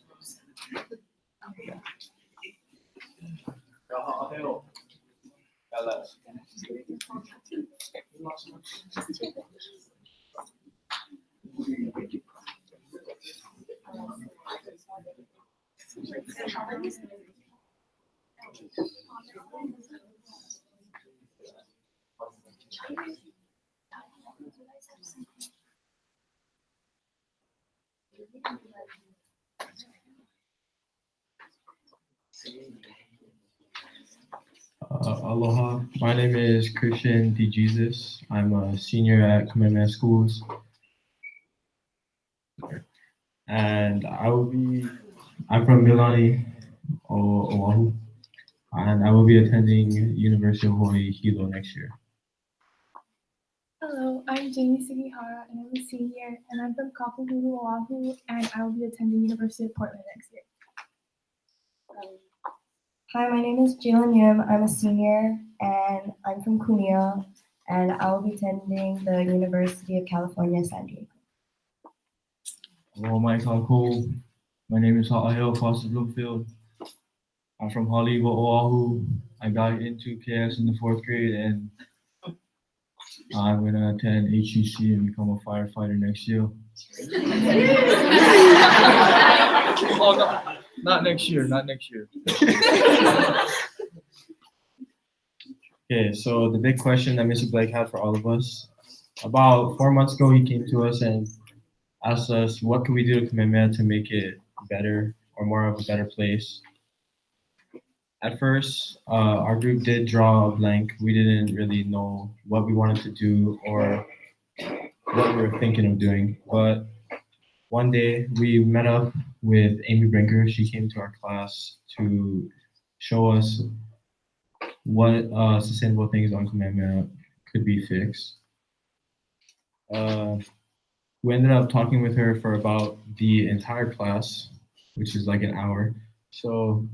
Aloha, my name is Christian DeJesus. I'm a senior at Kamehameha Schools. And I'm from Milani, Oahu, and I will be attending University of Hawaii Hilo next year. Hello, I'm Jamie Sugihara, and I'm a senior, and I'm from Kapalulu, Oahu, and I will be attending University of Portland next year. Hi, my name is Jalen Yim. I'm a senior, and I'm from Kunia, and I will be attending the University of California, San Diego. Hello, my kako. My name is Ha'aheo Foster Bloomfield. I'm from Hollywood, Oahu. I got into KS in the 4th grade, and I'm gonna attend HUC and become a firefighter next year. Oh, no. Not next year. Okay, so the big question that Mr. Blake had for all of us, about 4 months ago, he came to us and asked us, what can we do to Kamehameha to make it better or more of a better place? At first, our group did draw a blank. We didn't really know what we wanted to do or what we were thinking of doing. But one day we met up with Amy Brinker. She came to our class to show us what sustainable things on Kamehameha could be fixed. We ended up talking with her for about the entire class, which is like an hour, so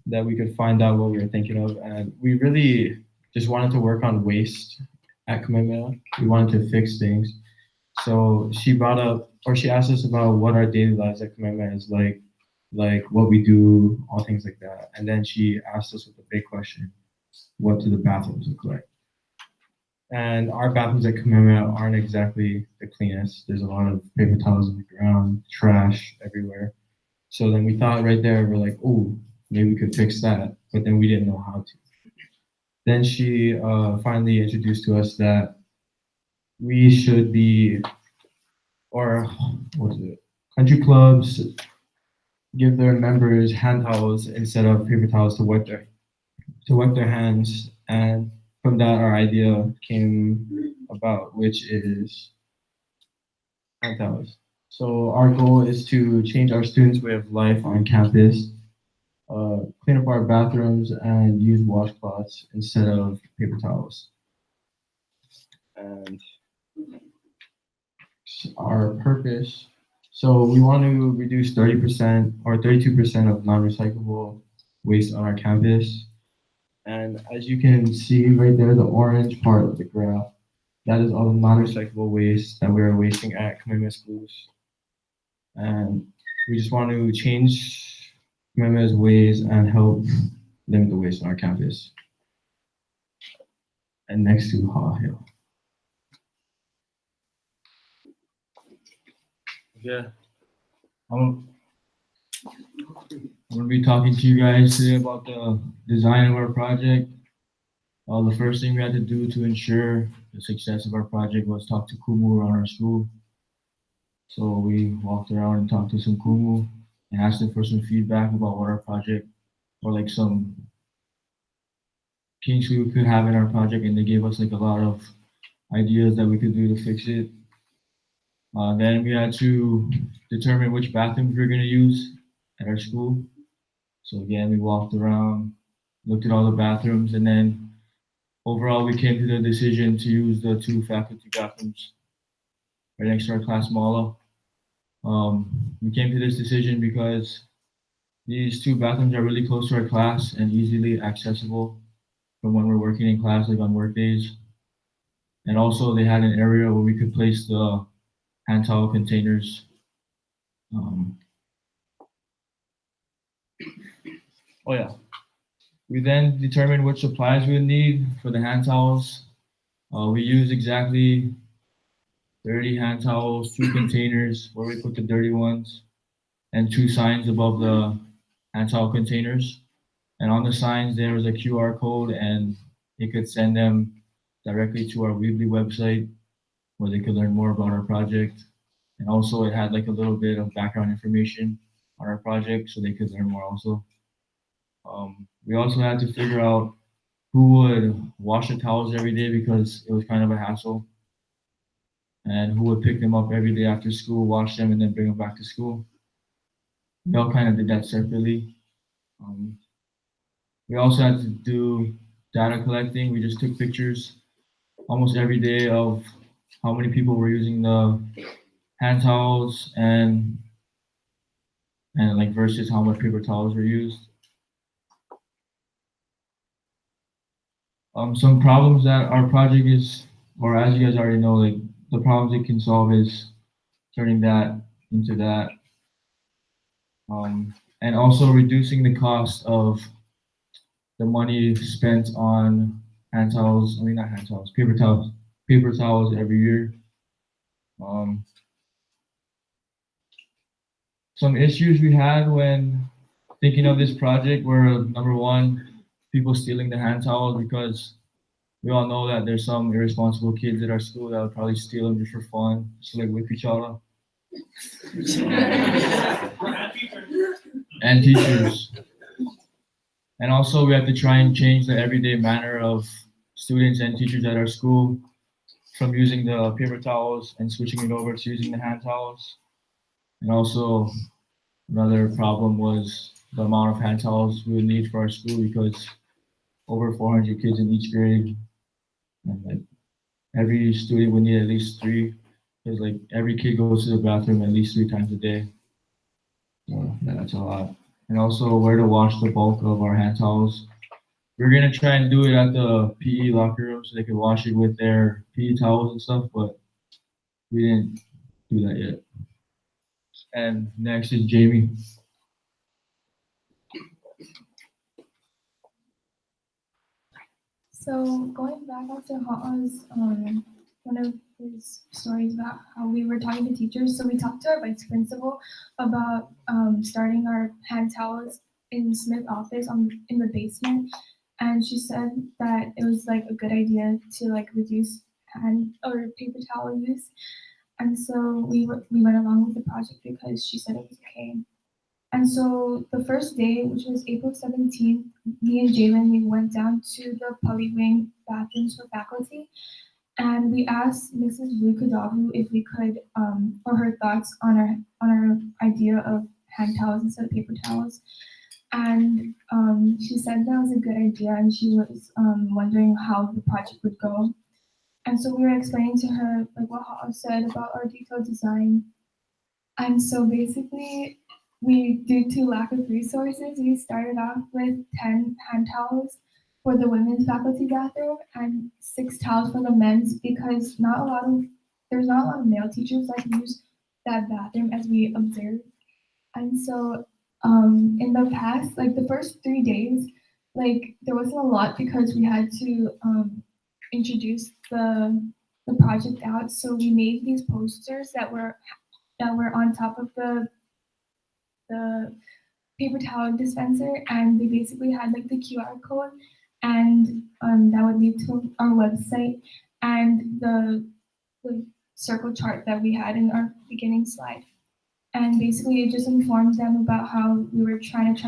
that we could find out what we were thinking of. And we really just wanted to work on waste at Kamehameha. We wanted to fix things. So she brought up, or she asked us about what our daily lives at Kamehameha is like what we do, all things like that. And then she asked us with the big question, what do the bathrooms look like? And our bathrooms at Kamehameha aren't exactly the cleanest. There's a lot of paper towels on the ground, trash everywhere. So then we thought right there, we're like, oh, maybe we could fix that. But then we didn't know how to. Then she finally introduced to us that we should be, or what was it? Country clubs give their members hand towels instead of paper towels to wipe their hands. And from that, our idea came about, which is hand towels. So our goal is to change our students' way of life on campus, clean up our bathrooms, and use washcloths instead of paper towels. And our purpose, so we want to reduce 30% or 32% of non-recyclable waste on our campus. And as you can see right there, the orange part of the graph, that is all the non-recyclable waste that we're wasting at Kamehameha schools. And we just want to change Kamehameha's ways and help limit the waste on our campus. And next to Hill. Yeah, I'm going to be talking to you guys today about the design of our project. The first thing we had to do to ensure the success of our project was talk to Kumu around our school. So we walked around and talked to some Kumu and asked them for some feedback about what our project, or like some kinks we could have in our project, and they gave us like a lot of ideas that we could do to fix it. Then we had to determine which bathrooms we were going to use at our school. So again, we walked around, looked at all the bathrooms, and then overall we came to the decision to use the 2 faculty bathrooms right next to our class Mālama. We came to this decision because these 2 bathrooms are really close to our class and easily accessible from when we're working in class, like on work days. And also they had an area where we could place the hand towel containers. Oh yeah. We then determined which supplies we would need for the hand towels. We used exactly 30 hand towels, 2 containers where we put the dirty ones, and 2 signs above the hand towel containers. And on the signs there was a QR code, and you could send them directly to our Weebly website where they could learn more about our project. And also it had like a little bit of background information on our project so they could learn more also. We also had to figure out who would wash the towels every day because it was kind of a hassle, and who would pick them up every day after school, wash them, and then bring them back to school. We all kind of did that separately. We also had to do data collecting. We just took pictures almost every day of how many people were using the hand towels and like versus how much paper towels were used. Some problems that our project is, or as you guys already know, like the problems it can solve is turning that into that. And also reducing the cost of the money spent on hand towels, not hand towels, paper towels every year. Some issues we had when thinking of this project were, number one, people stealing the hand towels, because we all know that there's some irresponsible kids at our school that would probably steal them just for fun, just like whip each other. And teachers. And also we have to try and change the everyday manner of students and teachers at our school from using the paper towels and switching it over to using the hand towels. And also another problem was the amount of hand towels we would need for our school, because over 400 kids in each grade. And like every student would need at least 3, because like every kid goes to the bathroom at least 3 times a day. So yeah, that's a lot. And also where to wash the bulk of our hand towels. We're gonna try and do it at the PE locker room so they can wash it with their PE towels and stuff, but we didn't do that yet. And next is Jamie. So going back after Ha'a's one of his stories about how we were talking to teachers. So we talked to our vice principal about starting our hand towels in Smith's office in the basement, and she said that it was like a good idea to like reduce hand or paper towel use. And so we went along with the project because she said it was okay. And so the first day, which was April 17th, me and Jalen, we went down to the Pali Wing bathrooms for faculty, and we asked Mrs. Lukadavu if we could, for her thoughts on our idea of hand towels instead of paper towels. And she said that was a good idea, and she was wondering how the project would go. And so we were explaining to her like what Ha'a said about our detailed design. And so basically, due to lack of resources, we started off with 10 hand towels for the women's faculty bathroom and 6 towels for the men's, because there's not a lot of male teachers that use that bathroom as we observed. And so in the past, like the first 3 days, like there wasn't a lot because we had to introduce the project out. So we made these posters that were on top of the paper towel dispenser, and they basically had like the QR code, and that would lead to our website and the circle chart that we had in our beginning slide. And basically it just informed them about how we were trying to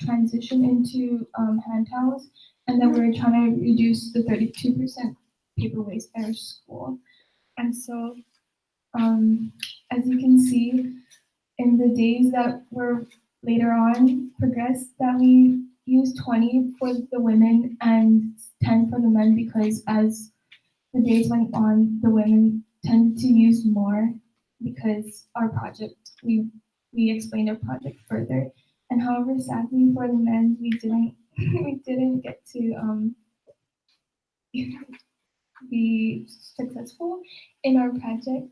transition into hand towels, and then we were trying to reduce the 32% paper waste at our school. And so as you can see, in the days that were later on progressed, that we used 20 for the women and 10 for the men, because as the days went on, the women tended to use more because our project, we explained our project further. And however, sadly for the men, we didn't get to be successful in our project.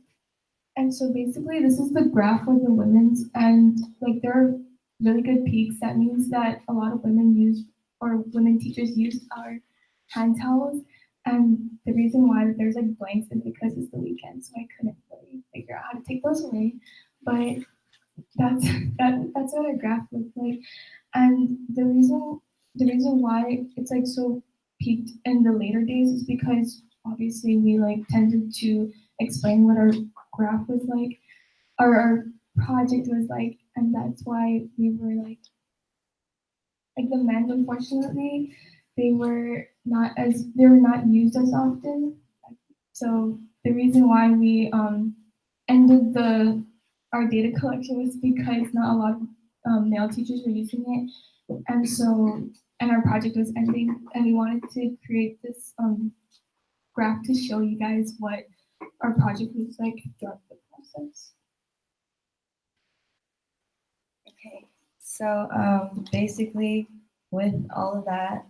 And so basically this is the graph for the women's, and like there are really good peaks. That means that a lot of women women teachers used our hand towels. And the reason why there's like blanks is because it's the weekend, so I couldn't really figure out how to take those away. But that's what our graph looks like. And the reason why it's like so peaked in the later days is because obviously we like tended to explain what our graph was like, or our project was like, and that's why we were like the men, unfortunately, they were not used as often. So the reason why we ended our data collection was because not a lot of male teachers were using it, and our project was ending, and we wanted to create this graph to show you guys what our project looks like throughout the process. Okay, so basically with all of that,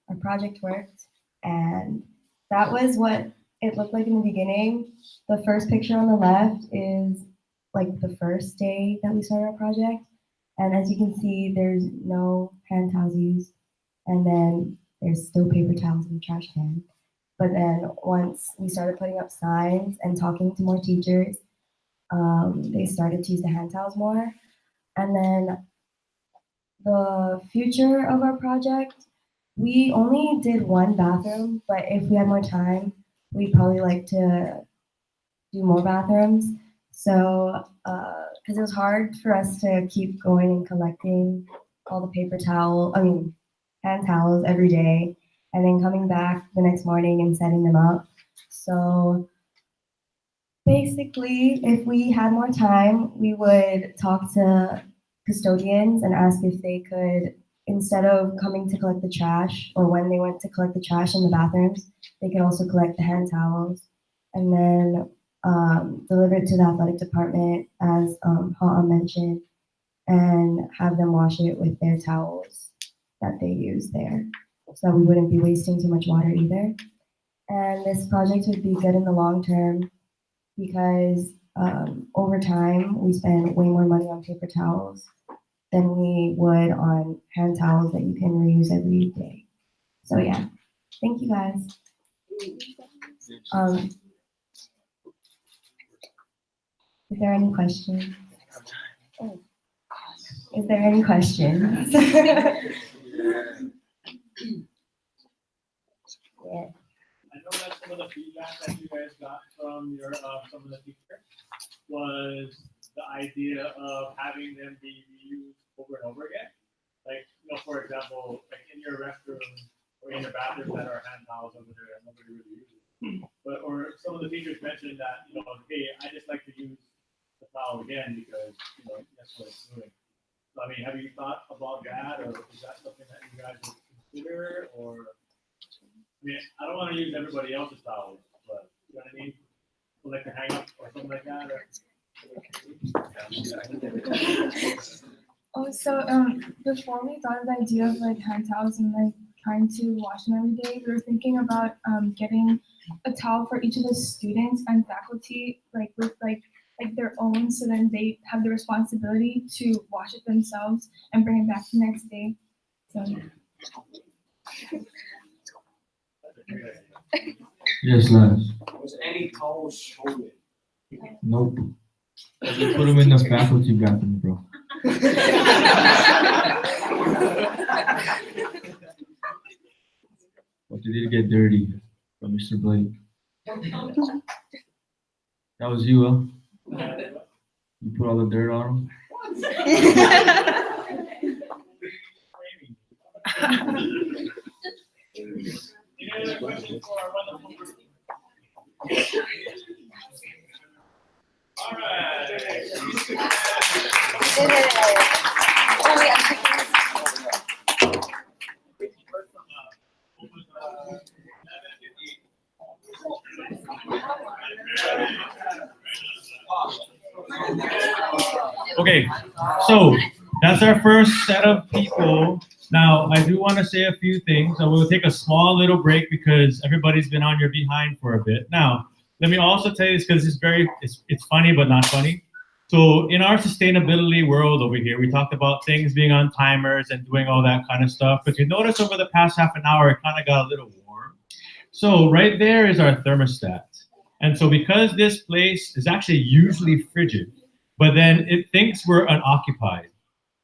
our project worked, and that was what it looked like in the beginning. The first picture on the left is like the first day that we started our project, and as you can see, there's no hand towels used, and then there's still paper towels in the trash can. But then once we started putting up signs and talking to more teachers, they started to use the hand towels more. And then the future of our project, we only did 1 bathroom, but if we had more time, we'd probably like to do more bathrooms. So, because it was hard for us to keep going and collecting all the hand towels every day, and then coming back the next morning and setting them up. So basically, if we had more time, we would talk to custodians and ask if they could instead of coming to collect the trash, or when they went to collect the trash in the bathrooms, they could also collect the hand towels and then deliver it to the athletic department, as Ha'a mentioned, and have them wash it with their towels that they use there, so that we wouldn't be wasting too much water either. And this project would be good in the long term because over time we spend way more money on paper towels than we would on hand towels that you can reuse every day. So yeah, thank you guys. Is there any questions? Oh. Is there any questions? Yeah. I know that some of the feedback that you guys got from your some of the teachers was the idea of having them be reused over and over again. Like, for example, like in your restroom or in your bathroom that are hand towels over there and nobody really uses it. But or some of the teachers mentioned that, hey, I just like to use the towel again because that's what it's doing. So, I mean, have you thought about that, or is that something that you guys would consider, or? I mean, I don't want to use everybody else's towels, but you know what I mean? Like to hang up or something like that. Before we thought of the idea of like hand towels and like trying to wash them every day, we were thinking about getting a towel for each of the students and faculty, like with like their own, so then they have the responsibility to wash it themselves and bring it back the next day. So. Yes, Lance. Was any towels stolen? Nope. You put them in the faculty bathroom, bro. But they did get dirty from Mr. Blake. That was you, huh? You put all the dirt on Any other questions for our wonderful group? All right. Okay, so that's our first set of people. Now, I do want to say a few things. I will take a small little break because everybody's been on your behind for a bit. Now, let me also tell you this because it's funny but not funny. So in our sustainability world over here, we talked about things being on timers and doing all that kind of stuff. But you notice over the past half an hour, it kind of got a little warm. So right there is our thermostat. And so because this place is actually usually frigid, but then it thinks we're unoccupied.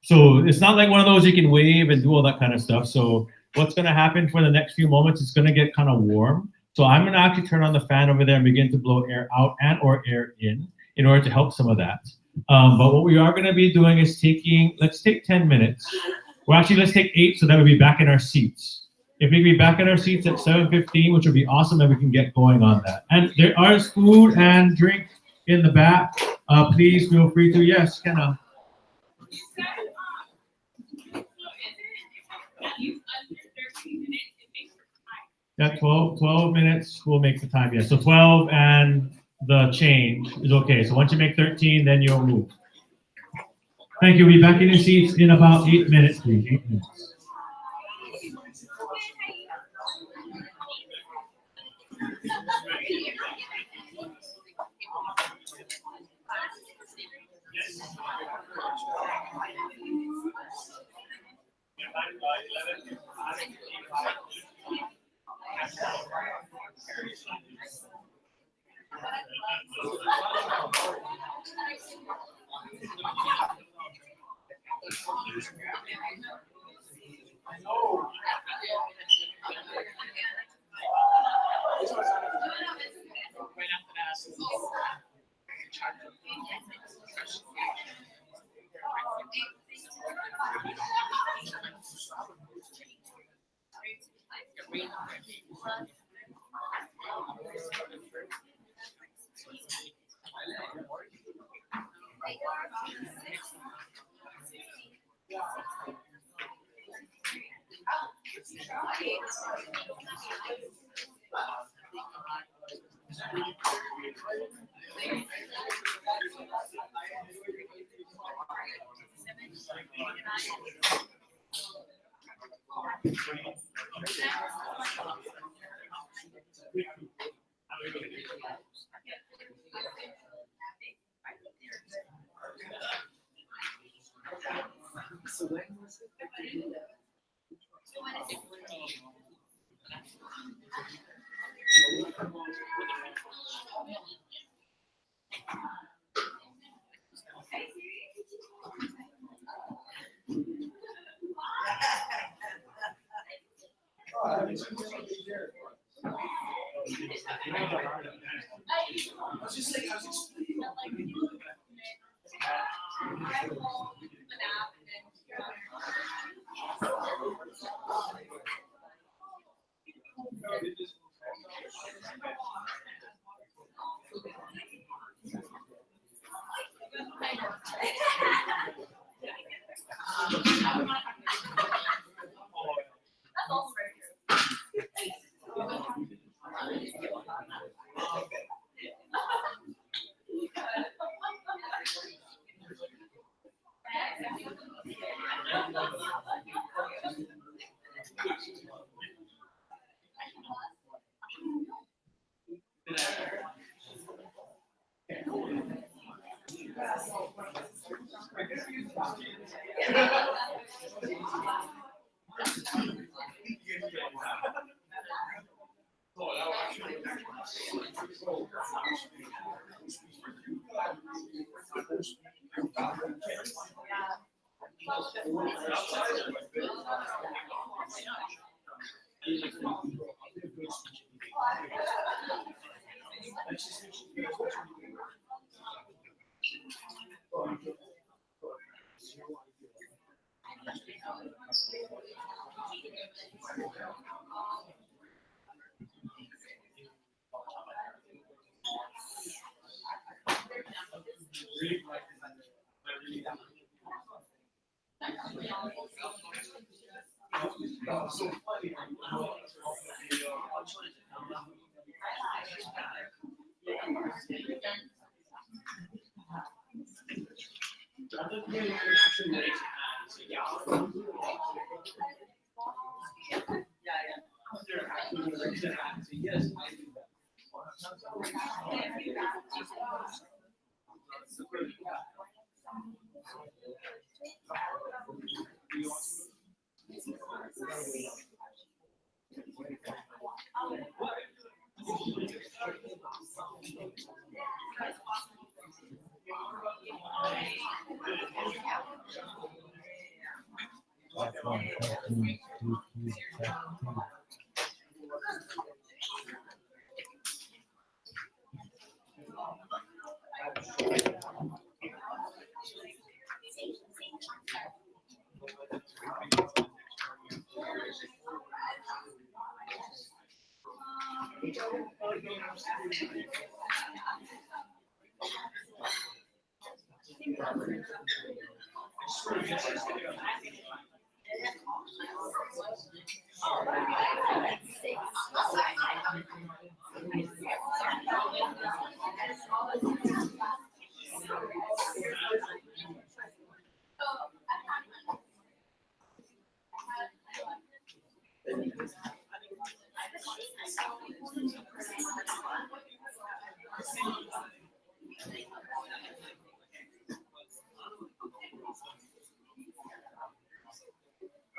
So it's not like one of those you can wave and do all that kind of stuff. So what's going to happen for the next few moments, it's going to get kind of warm. So I'm going to actually turn on the fan over there and begin to blow air out and or air in order to help some of that. But what we are going to be doing is let's take 10 minutes. Well, actually, let's take 8 so that we'll be back in our seats. If we can be back in our seats at 7:15, which would be awesome, then we can get going on that. And there is food and drink in the back. Please feel free to, yes, Kenna. Yeah, 12 minutes will make the time, yes. So 12 and the change is okay. So once you make 13, then you'll move. Thank you. We'll be back in your seats in about 8 minutes, please. 8 minutes.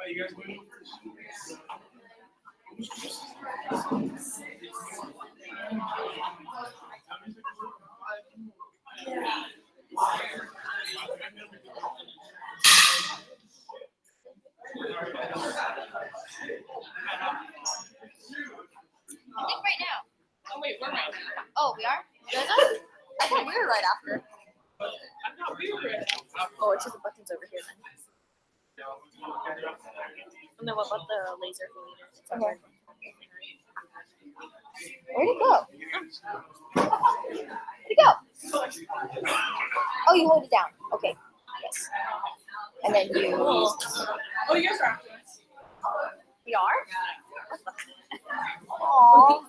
You guys waiting I think right now. Oh wait, we're right now. Oh, we are? You guys are? I thought we were right after. Oh, it's just the buttons over here then. And then what about the laser meter? Okay. Where'd it go? Where'd it go? Oh, you hold it down. Okay. Yes. And then you. Oh, you guys are after us. We are? Aww.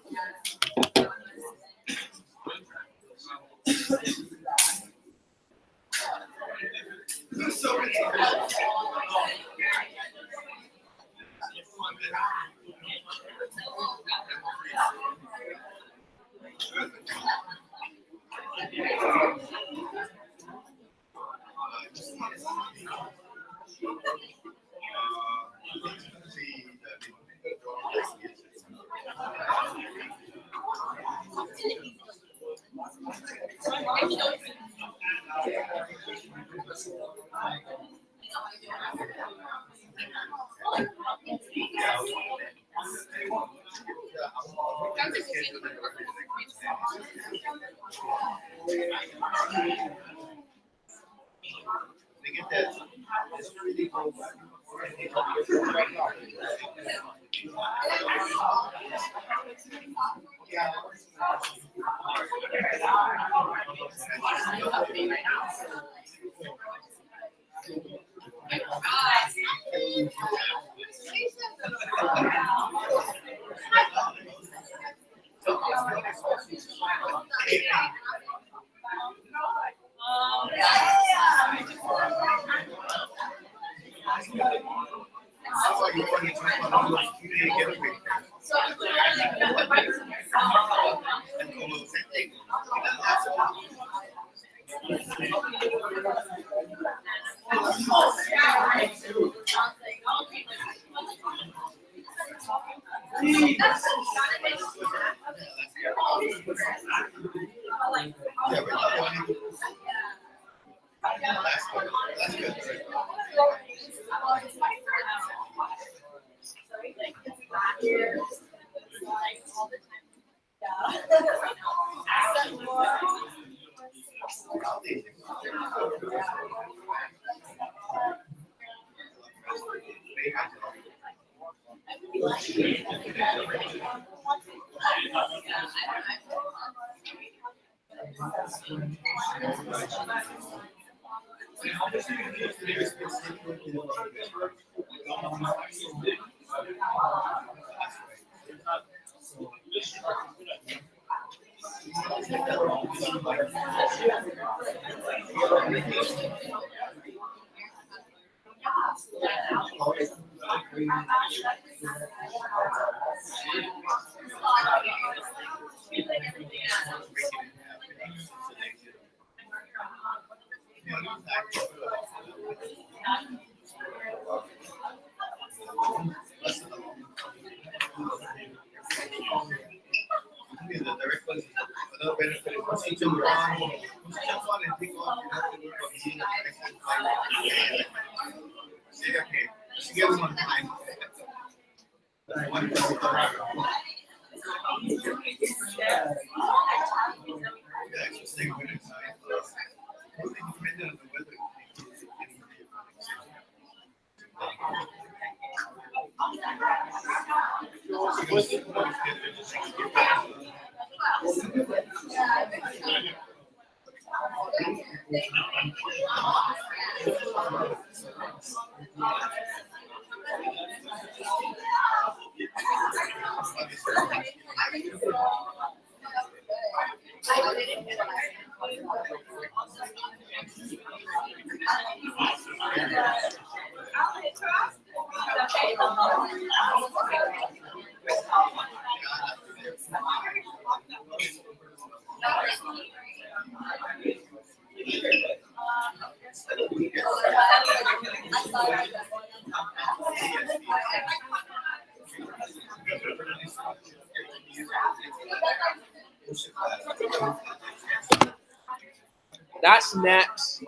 That's next.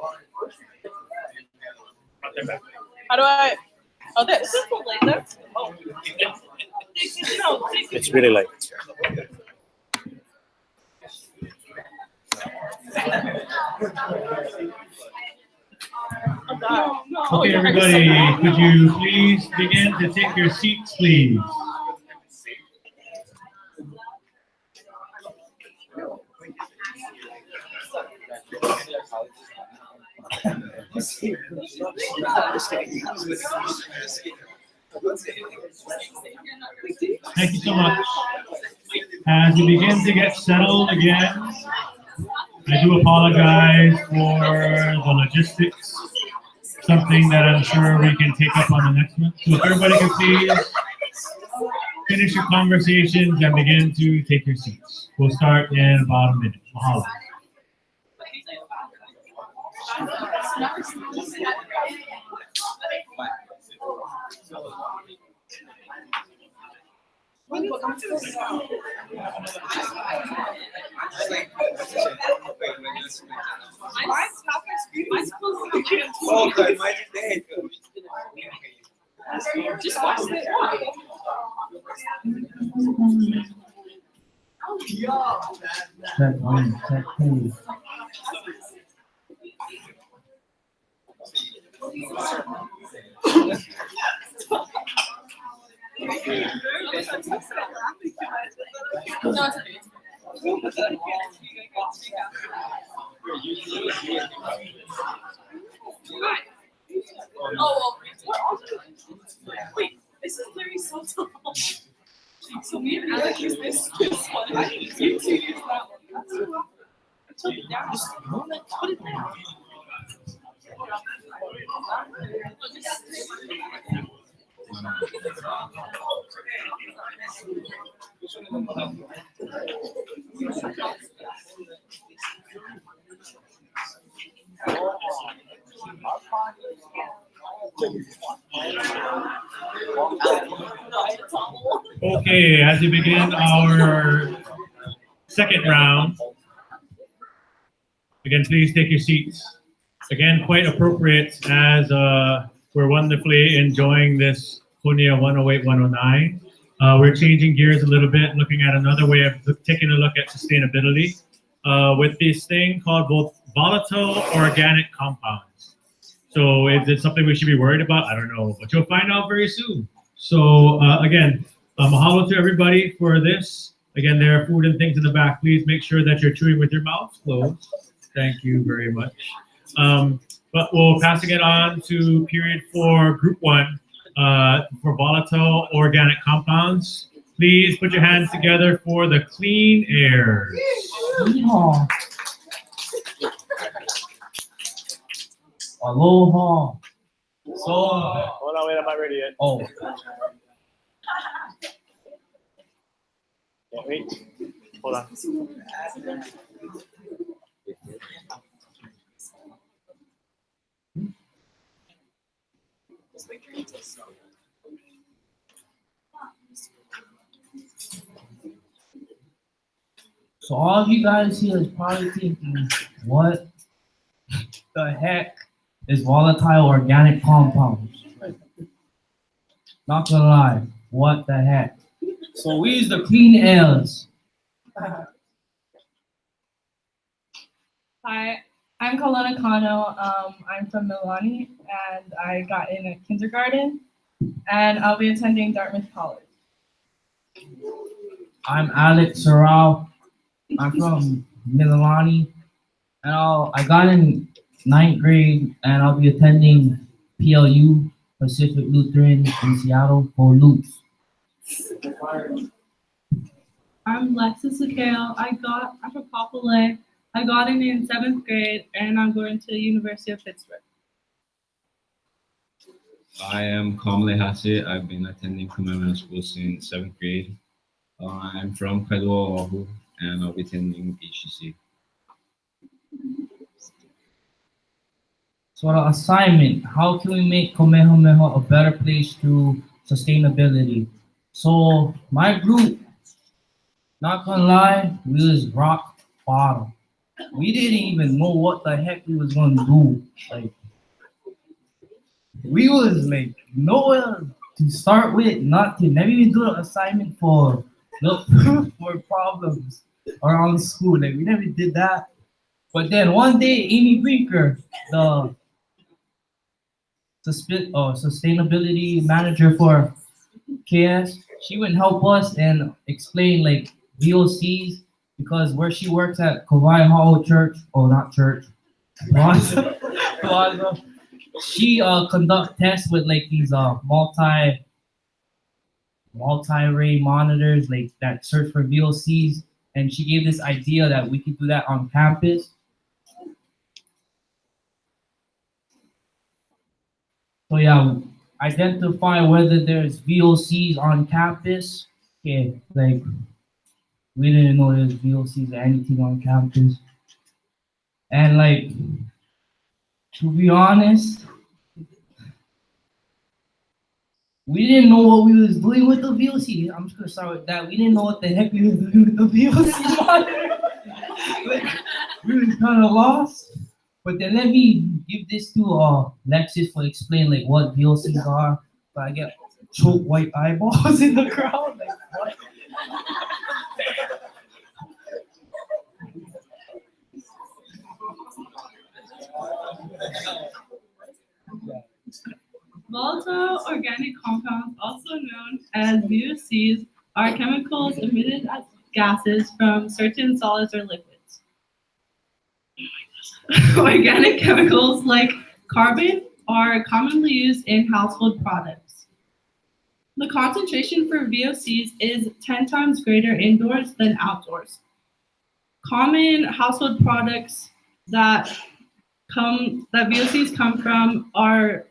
How do I? Oh, this is for later. Oh. It's really late. Okay, everybody, could you please begin to take your seats, please? Thank you so much. As you begin to get settled again, I do apologize for the logistics, something that I'm sure we can take up on the next one. So if everybody can please finish your conversations and begin to take your seats. We'll start in about a minute. Mahalo. Just watch it. Check one, check two. Oh, wait, this is literally so tall. So me and Alec use this one. You two use that one. Took it down. Just put it down. Okay, as we begin our second round, again, please take your seats. Again, quite appropriate as we're wonderfully enjoying this Konya 108, 109. We're changing gears a little bit, looking at another way of taking a look at sustainability with this thing called both volatile organic compounds. So is it something we should be worried about? I don't know, but you'll find out very soon. So again, mahalo to everybody for this. Again, there are food and things in the back. Please make sure that you're chewing with your mouth closed. Thank you very much. But we'll passing it on to period 4, group 1, for volatile organic compounds. Please put your hands together for the clean air. Aloha. So, hold on, wait, I'm not ready yet. Oh. Yeah, wait. Hold on. So all of you guys here is probably thinking, what the heck is volatile organic compounds? Not gonna lie, what the heck? So we use the clean airs. Hi, I'm Kalana Kano. I'm from Milani, and I got in at kindergarten, and I'll be attending Dartmouth College. I'm Alex Sorrell. I'm from Mililani, and I got in 9th grade, and I'll be attending PLU, Pacific Lutheran in Seattle, for Lutz. I'm Lexis Akale. I'm from Kapolei. I got in 7th grade, and I'm going to the University of Pittsburgh. I am Kamehameha Symposium. I've been attending Kamehameha School since 7th grade. I'm from Annual Hoʻoulu, and I'll be attending HCC. So the assignment, how can we make Kamehameha a better place through sustainability? So my group, not gonna lie, we was rock bottom. We didn't even know what the heck we was gonna do. Like, we was like nowhere to start with, nothing. Never even do an assignment for for problems around school. Like, we never did that. But then one day, Amy Brinker, the sustainability manager for KS, she would help us and explain like VOCs, because where she works at Kauai Hall Church, or not church, Plaza, she conduct tests with like these multi-array monitors like that search for VOCs, and she gave this idea that we could do that on campus. So yeah, identify whether there's VOCs on campus. Okay, like we didn't know there's VOCs or anything on campus. And like, to be honest, we didn't know what we was doing with the VOC. I'm just gonna start with that. We didn't know what the heck we was doing with the VOC. Like, we was kind of lost. But then let me give this to Lexus for explain like what VOCs are. But I get choke white eyeballs in the crowd. Like, what? Volatile organic compounds, also known as VOCs, are chemicals emitted as gases from certain solids or liquids. Organic chemicals like carbon are commonly used in household products. The concentration for VOCs is 10 times greater indoors than outdoors. Common household products that VOCs come from are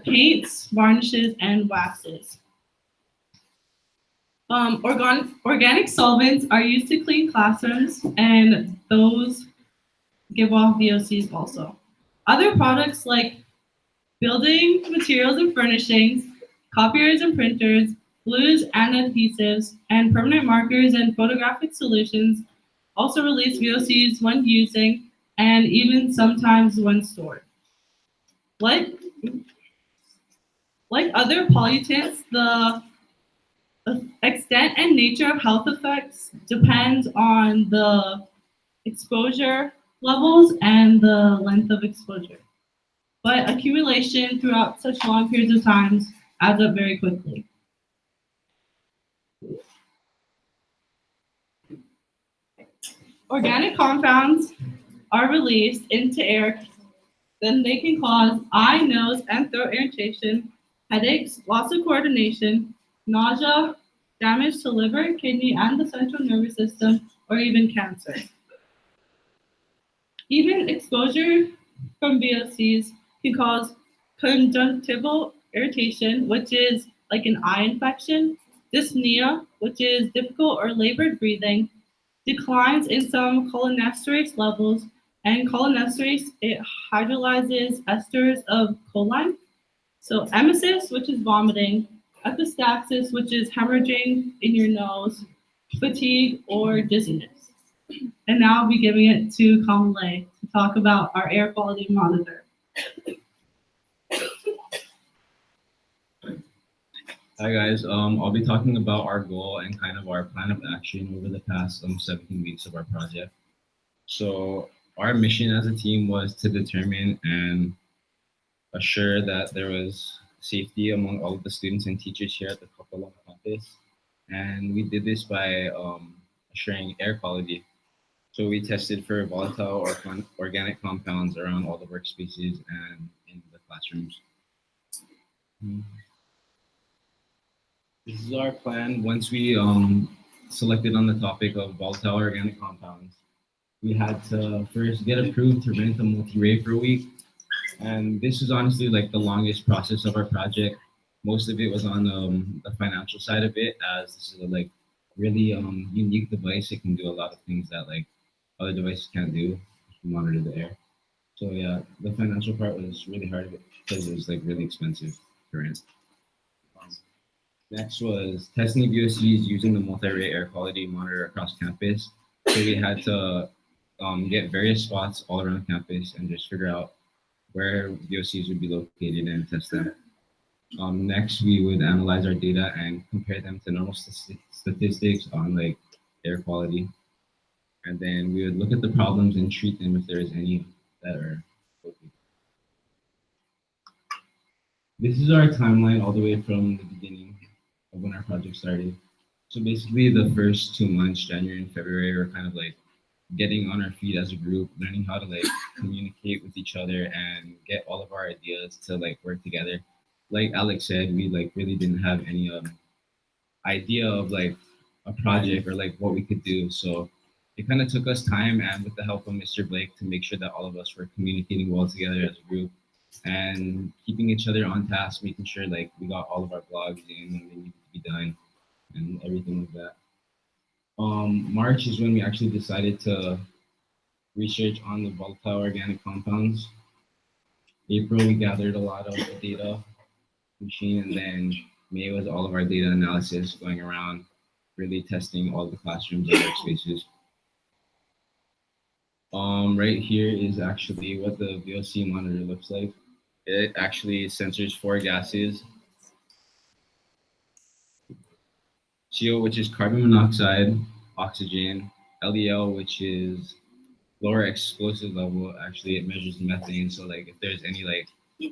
paints, varnishes, and waxes. Organic solvents are used to clean classrooms, and those give off VOCs also. Other products like building materials and furnishings, copiers and printers, glues and adhesives, and permanent markers and photographic solutions also release VOCs when using and even sometimes when stored. Like other pollutants, the extent and nature of health effects depends on the exposure levels and the length of exposure. But accumulation throughout such long periods of time adds up very quickly. Organic compounds are released into air, then they can cause eye, nose, and throat irritation, headaches, loss of coordination, nausea, damage to liver, kidney, and the central nervous system, or even cancer. Even exposure from VOCs can cause conjunctival irritation, which is like an eye infection, dyspnea, which is difficult or labored breathing, declines in some cholinesterase levels, and cholinesterase, it hydrolyzes esters of choline. So emesis, which is vomiting, epistaxis, which is hemorrhaging in your nose, fatigue, or dizziness. And now I'll be giving it to Kamale to talk about our air quality monitor. Hi guys, I'll be talking about our goal and kind of our plan of action over the past 17 weeks of our project. So our mission as a team was to determine and assure that there was safety among all of the students and teachers here at the Kapolong campus. And we did this by assuring air quality. So we tested for volatile or organic compounds around all the workspaces and in the classrooms. This is our plan. Once we selected on the topic of volatile organic compounds, we had to first get approved to rent a multi-ray for a week. And this was honestly like the longest process of our project. Most of it was on the financial side of it, as this is a like really unique device. It can do a lot of things that like other devices can't do to monitor the air. So yeah, the financial part was really hard because it was like really expensive to rent. Next was testing VOCs using the multi-ray air quality monitor across campus. So we had to get various spots all around campus and just figure out where VOCs would be located and test them. Next, we would analyze our data and compare them to normal statistics on like air quality. And then we would look at the problems and treat them if there is any that are located. This is our timeline all the way from the beginning of when our project started. So basically the first 2 months, January and February, were kind of like getting on our feet as a group, learning how to like communicate with each other and get all of our ideas to like work together. like Alex said, we like really didn't have any idea of like a project or like what we could do. So it kind of took us time and with the help of Mr. Blake to make sure that all of us were communicating well together as a group and keeping each other on task, making sure like we got all of our blogs in when they needed to be done and everything like that. March is when we actually decided to research on the volatile organic compounds. April, we gathered a lot of the data machine, and then May was all of our data analysis going around, really testing all the classrooms and workspaces. Right here is actually what the VOC monitor looks like. It actually sensors 4 gases. CO, which is carbon monoxide, oxygen, LEL, which is lower explosive level. Actually, it measures methane. So like if there's any like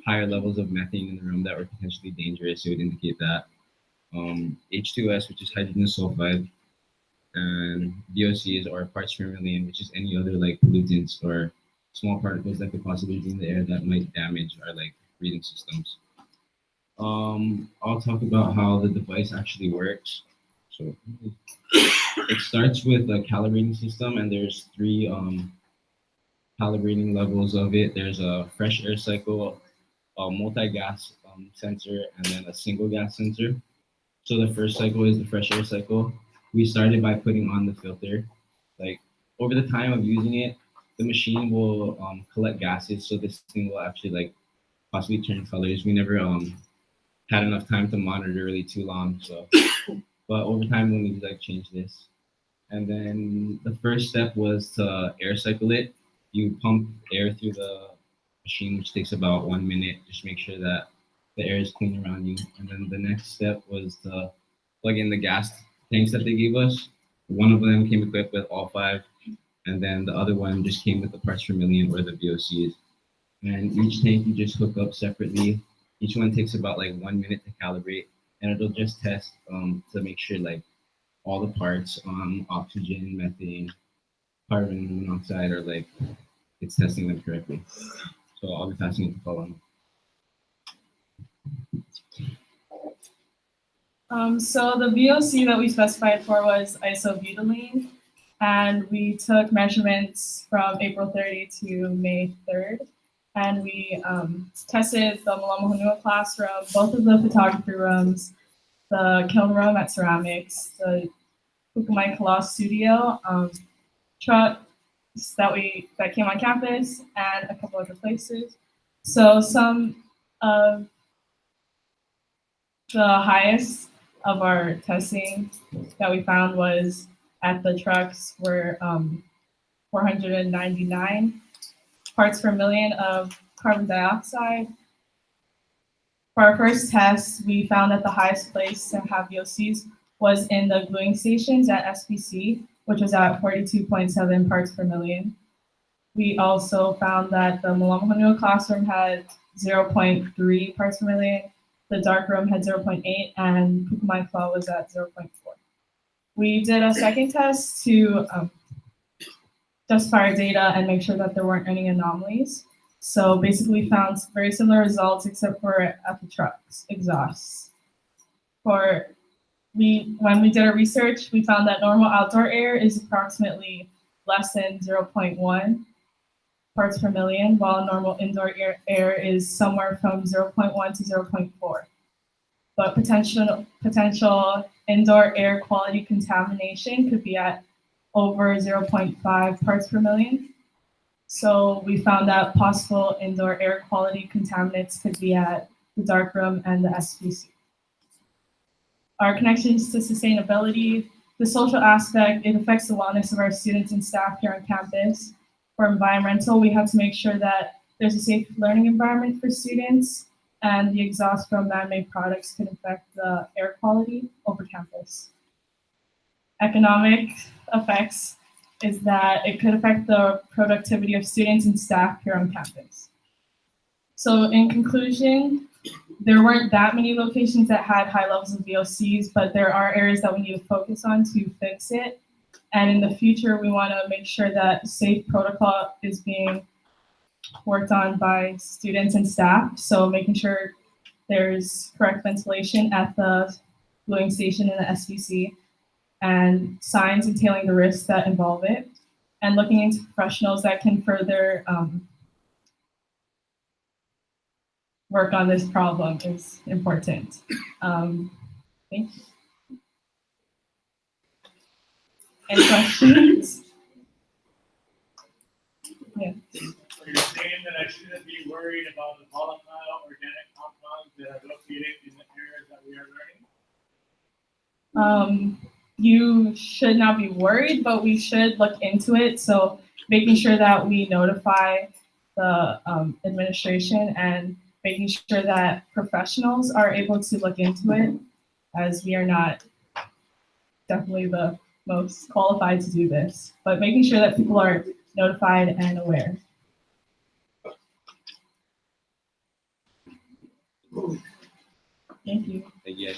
higher levels of methane in the room that were potentially dangerous, it would indicate that. H2S, which is hydrogen sulfide, and VOCs or parts per million, which is any other like pollutants or small particles that could possibly be in the air that might damage our like breathing systems. I'll talk about how the device actually works. So it starts with a calibrating system, and there's 3 calibrating levels of it. There's a fresh air cycle, a multi-gas sensor, and then a single gas sensor. So the first cycle is the fresh air cycle. We started by putting on the filter. Like over the time of using it, the machine will collect gases. So this thing will actually like possibly turn colors. We never had enough time to monitor really too long. So, but over time when we like change this, and then the first step was to air cycle it. You pump air through the machine, which takes about 1 minute. Just make sure that the air is clean around you. And then the next step was to plug in the gas tanks that they gave us. One of them came equipped with all 5, and then the other one just came with the parts per million or the VOCs. And each tank you just hook up separately. Each one takes about like 1 minute to calibrate, and it'll just test to make sure like all the parts, oxygen, methane, carbon monoxide, are like it's testing them correctly. So I'll be passing it to Paula. So the VOC that we specified for was isobutylene, and we took measurements from April 30 to May 3rd, and we tested the Mālama Honua classroom, both of the photography rooms, the kiln room at ceramics, the Pukamai Kala studio, trucks that came on campus, and a couple other places. So some of the highest of our testing that we found was at the trucks were 499 parts per million of carbon dioxide. For our first test, we found that the highest place to have VOCs was in the gluing stations at SPC, which was at 42.7 parts per million. We also found that the Mālama Honua classroom had 0.3 parts per million, the dark room had 0.8, and Pukamai Kala was at 0.4. We did a second test to justify our data and make sure that there weren't any anomalies. So basically we found very similar results except for at the trucks exhausts. When we did our research, we found that normal outdoor air is approximately less than 0.1 parts per million, while normal indoor air is somewhere from 0.1 to 0.4. But potential indoor air quality contamination could be at over 0.5 parts per million. So we found that possible indoor air quality contaminants could be at the dark room and the SPC. Our connections to sustainability, the social aspect, it affects the wellness of our students and staff here on campus. For environmental, we have to make sure that there's a safe learning environment for students, and the exhaust from man-made products can affect the air quality over campus. Economic effects is that it could affect the productivity of students and staff here on campus. So in conclusion, there weren't that many locations that had high levels of VOCs, but there are areas that we need to focus on to fix it. And in the future, we want to make sure that safe protocol is being worked on by students and staff. So making sure there's correct ventilation at the gluing station in the SVC, and signs detailing the risks that involve it, and looking into professionals that can further work on this problem is important. Thank you. Any questions? Yeah. So you're saying that I shouldn't be worried about the volatile organic compounds that are located in the areas that we are learning? You should not be worried, but we should look into it. So making sure that we notify the administration and making sure that professionals are able to look into it, as we are not definitely the most qualified to do this, but making sure that people are notified and aware. Thank you. Thank you.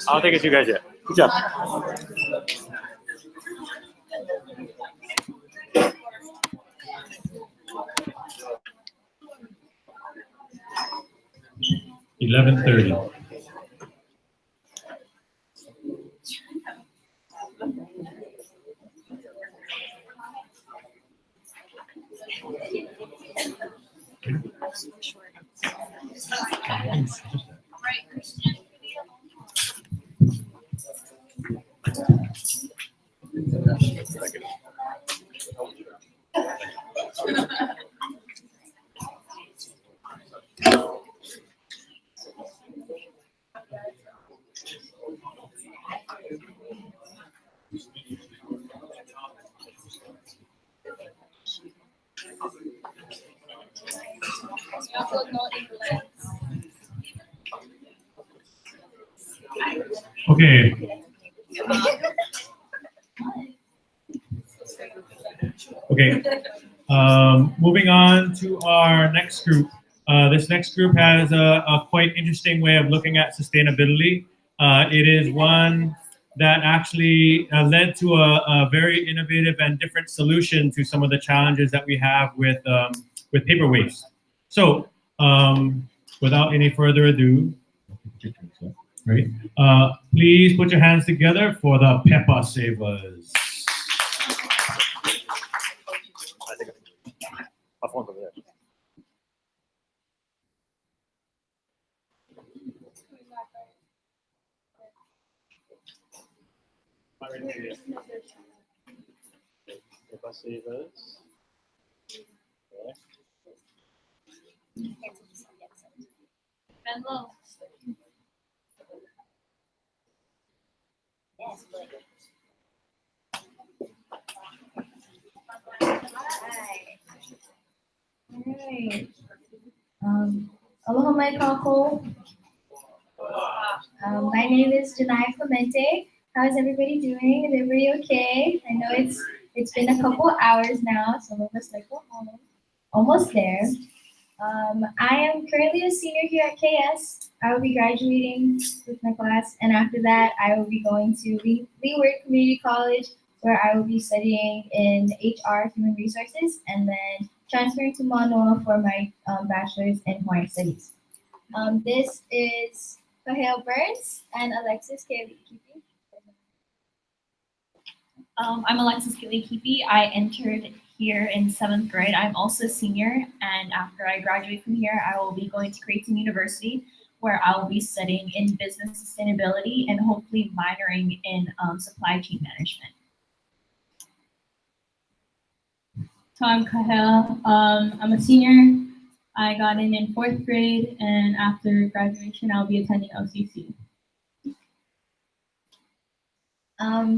I don't think it's you guys yet. Good job. $11:30. Okay. Okay. Moving on to our next group. This next group has a quite interesting way of looking at sustainability. It is one that actually led to a very innovative and different solution to some of the challenges that we have with paper waste. So, without any further ado, right? Please put your hands together for the Peppa Savers. My phone's over there. Peppa Savers. Hello. Alright. Aloha mai kako. My name is Janai Clemente. How is everybody doing? Is everybody okay? I know it's been a couple hours now. Some of us like go home. Almost there. I am currently a senior here at KS. I will be graduating with my class, and after that, I will be going to Leeward Community College, where I will be studying in HR, Human Resources, and then transferring to Manoa for my bachelor's in Hawaiian Studies. This is Kahale Burns and Alexis Kealikipi. I'm Alexis Kealikipi. I entered here in 7th grade. I'm also a senior, and after I graduate from here, I will be going to Creighton University, where I will be studying in business sustainability and hopefully minoring in supply chain management. So I'm Kahel. I'm a senior. I got in 4th grade, and after graduation, I'll be attending OCC.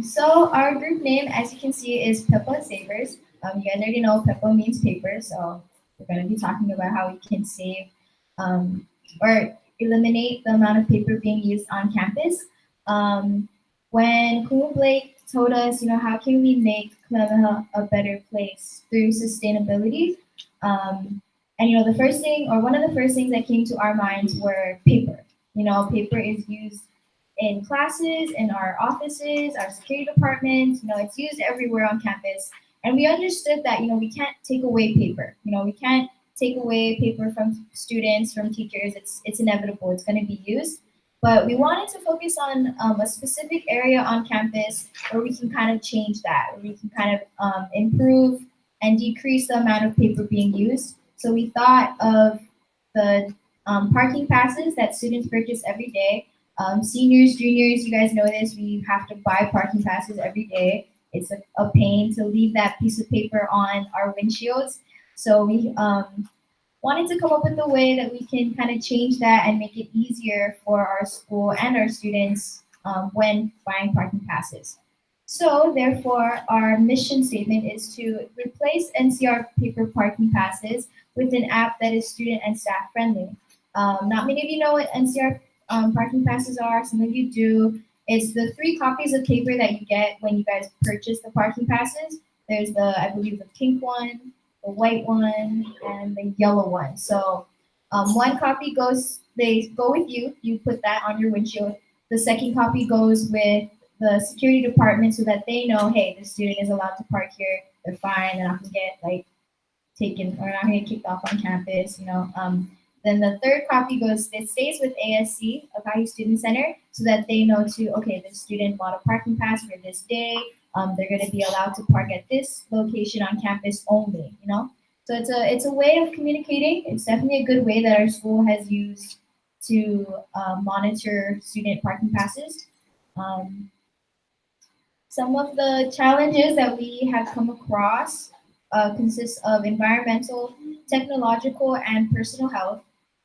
So our group name, as you can see, is Peppa Savers. You guys already know Peppa means paper, so we're going to be talking about how we can save, or eliminate the amount of paper being used on campus. When Kumu Blake told us, how can we make Kamehameha a better place through sustainability? And the first thing, or one of the first things that came to our minds were paper. Paper is used in classes, in our offices, our security departments. It's used everywhere on campus. And we understood that, we can't take away paper. We can't take away paper from students, from teachers. It's inevitable. It's going to be used. But we wanted to focus on a specific area on campus where we can kind of change that, where we can kind of improve and decrease the amount of paper being used. So we thought of the parking passes that students purchase every day. Seniors, juniors, you guys know this, we have to buy parking passes every day. It's a pain to leave that piece of paper on our windshields. So we wanted to come up with a way that we can kind of change that and make it easier for our school and our students when buying parking passes. So therefore, our mission statement is to replace NCR paper parking passes with an app that is student and staff friendly. Not many of you know what NCR parking passes are. Some of you do. It's the 3 copies of paper that you get when you guys purchase the parking passes. There's I believe the pink one, the white one, and the yellow one. So 1 copy they go with you. You put that on your windshield. The second copy goes with the security department so that they know, hey, the student is allowed to park here. They're fine. They're not gonna get taken or not gonna get kicked off on campus. Then the 3rd copy it stays with ASC, Akahi Student Center, so that they know okay, the student bought a parking pass for this day. They're going to be allowed to park at this location on campus only, So it's a way of communicating. It's definitely a good way that our school has used to monitor student parking passes. Some of the challenges that we have come across consist of environmental, technological, and personal health.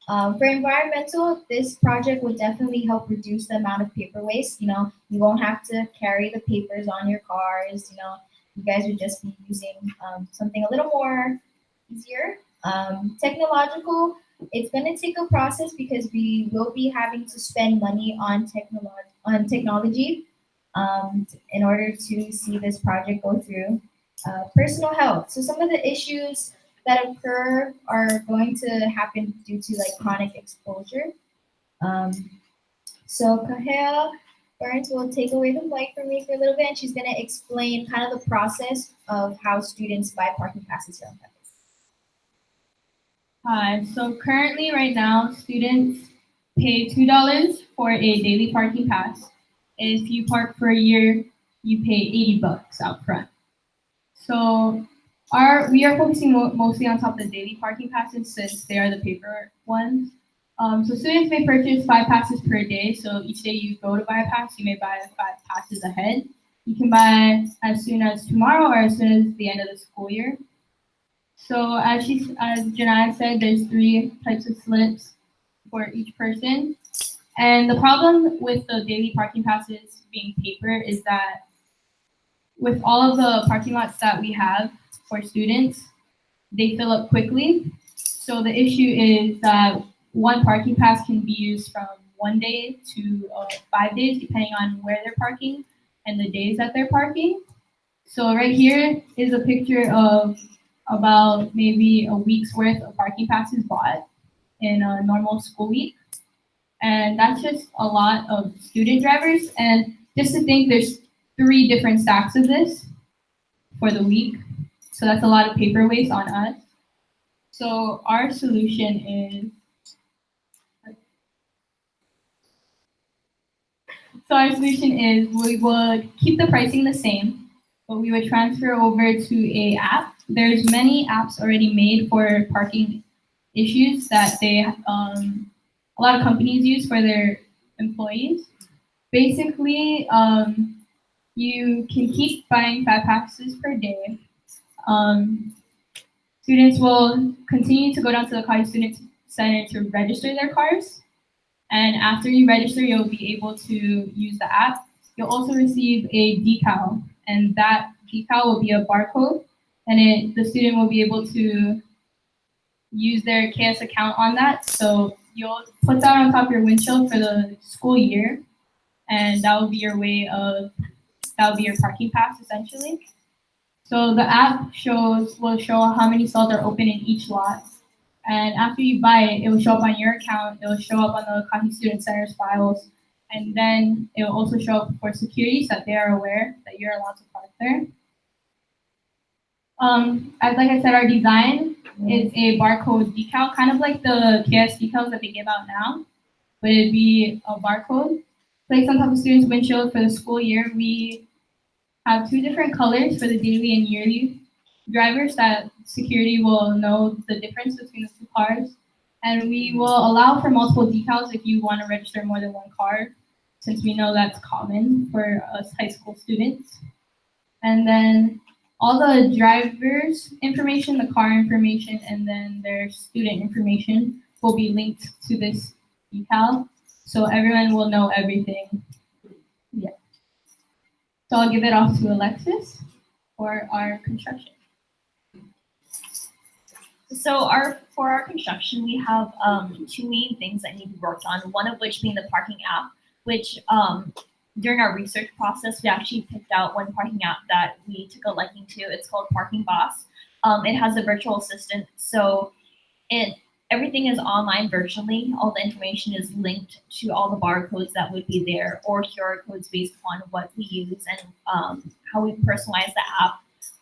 For environmental, this project would definitely help reduce the amount of paper waste. You won't have to carry the papers on your cars. You guys would just be using something a little more easier. Technological, it's going to take a process because we will be having to spend money on technology in order to see this project go through. Personal health. So some of the issues that occur are going to happen due to chronic exposure. So Kahea Burns will take away the mic from me for a little bit, and she's going to explain kind of the process of how students buy parking passes here on campus. Hi, so currently right now, students pay $2 for a daily parking pass. If you park for a year, you pay $80 out front. So we are focusing mostly on top of the daily parking passes since they are the paper ones. So students may purchase 5 passes per day. So each day you go to buy a pass, you may buy 5 passes ahead. You can buy as soon as tomorrow or as soon as the end of the school year. So as Janai said, there's 3 types of slips for each person. And the problem with the daily parking passes being paper is that with all of the parking lots that we have for students, they fill up quickly. So the issue is that 1 parking pass can be used from 1 day to 5 days, depending on where they're parking and the days that they're parking. So right here is a picture of about maybe a week's worth of parking passes bought in a normal school week. And that's just a lot of student drivers. And just to think, there's 3 different stacks of this for the week. So that's a lot of paper waste on us. So our solution is, we would keep the pricing the same, but we would transfer over to a app. There's many apps already made for parking issues that a lot of companies use for their employees. Basically, you can keep buying 5 passes per day. Students will continue to go down to the College Student Center to register their cars. And after you register, you'll be able to use the app. You'll also receive a decal, and that decal will be a barcode, and the student will be able to use their KS account on that. So you'll put that on top of your windshield for the school year, and that will be your parking pass essentially. So the app will show how many stalls are open in each lot. And after you buy it, it will show up on your account. It will show up on the Kahi Student Center's files. And then it will also show up for security so that they are aware that you're allowed to park there. As like I said, our design is a barcode decal, kind of like the KS decals that they give out now, but it'd be a barcode placed on top of students' windshield for the school year. We have 2 different colors for the daily and yearly drivers that security will know the difference between the 2 cars. And we will allow for multiple decals if you want to register more than 1 car, since we know that's common for us high school students. And then all the drivers' information, the car information, and then their student information will be linked to this decal, so everyone will know everything. Yeah. So I'll give it off to Alexis for our construction. So for our construction, we have 2 main things that need to be worked on. One of which being the parking app, which during our research process, we actually picked out one parking app that we took a liking to. It's called Parking Boss. It has a virtual assistant, so everything is online virtually. All the information is linked to all the barcodes that would be there, or QR codes based on what we use and how we personalize the app.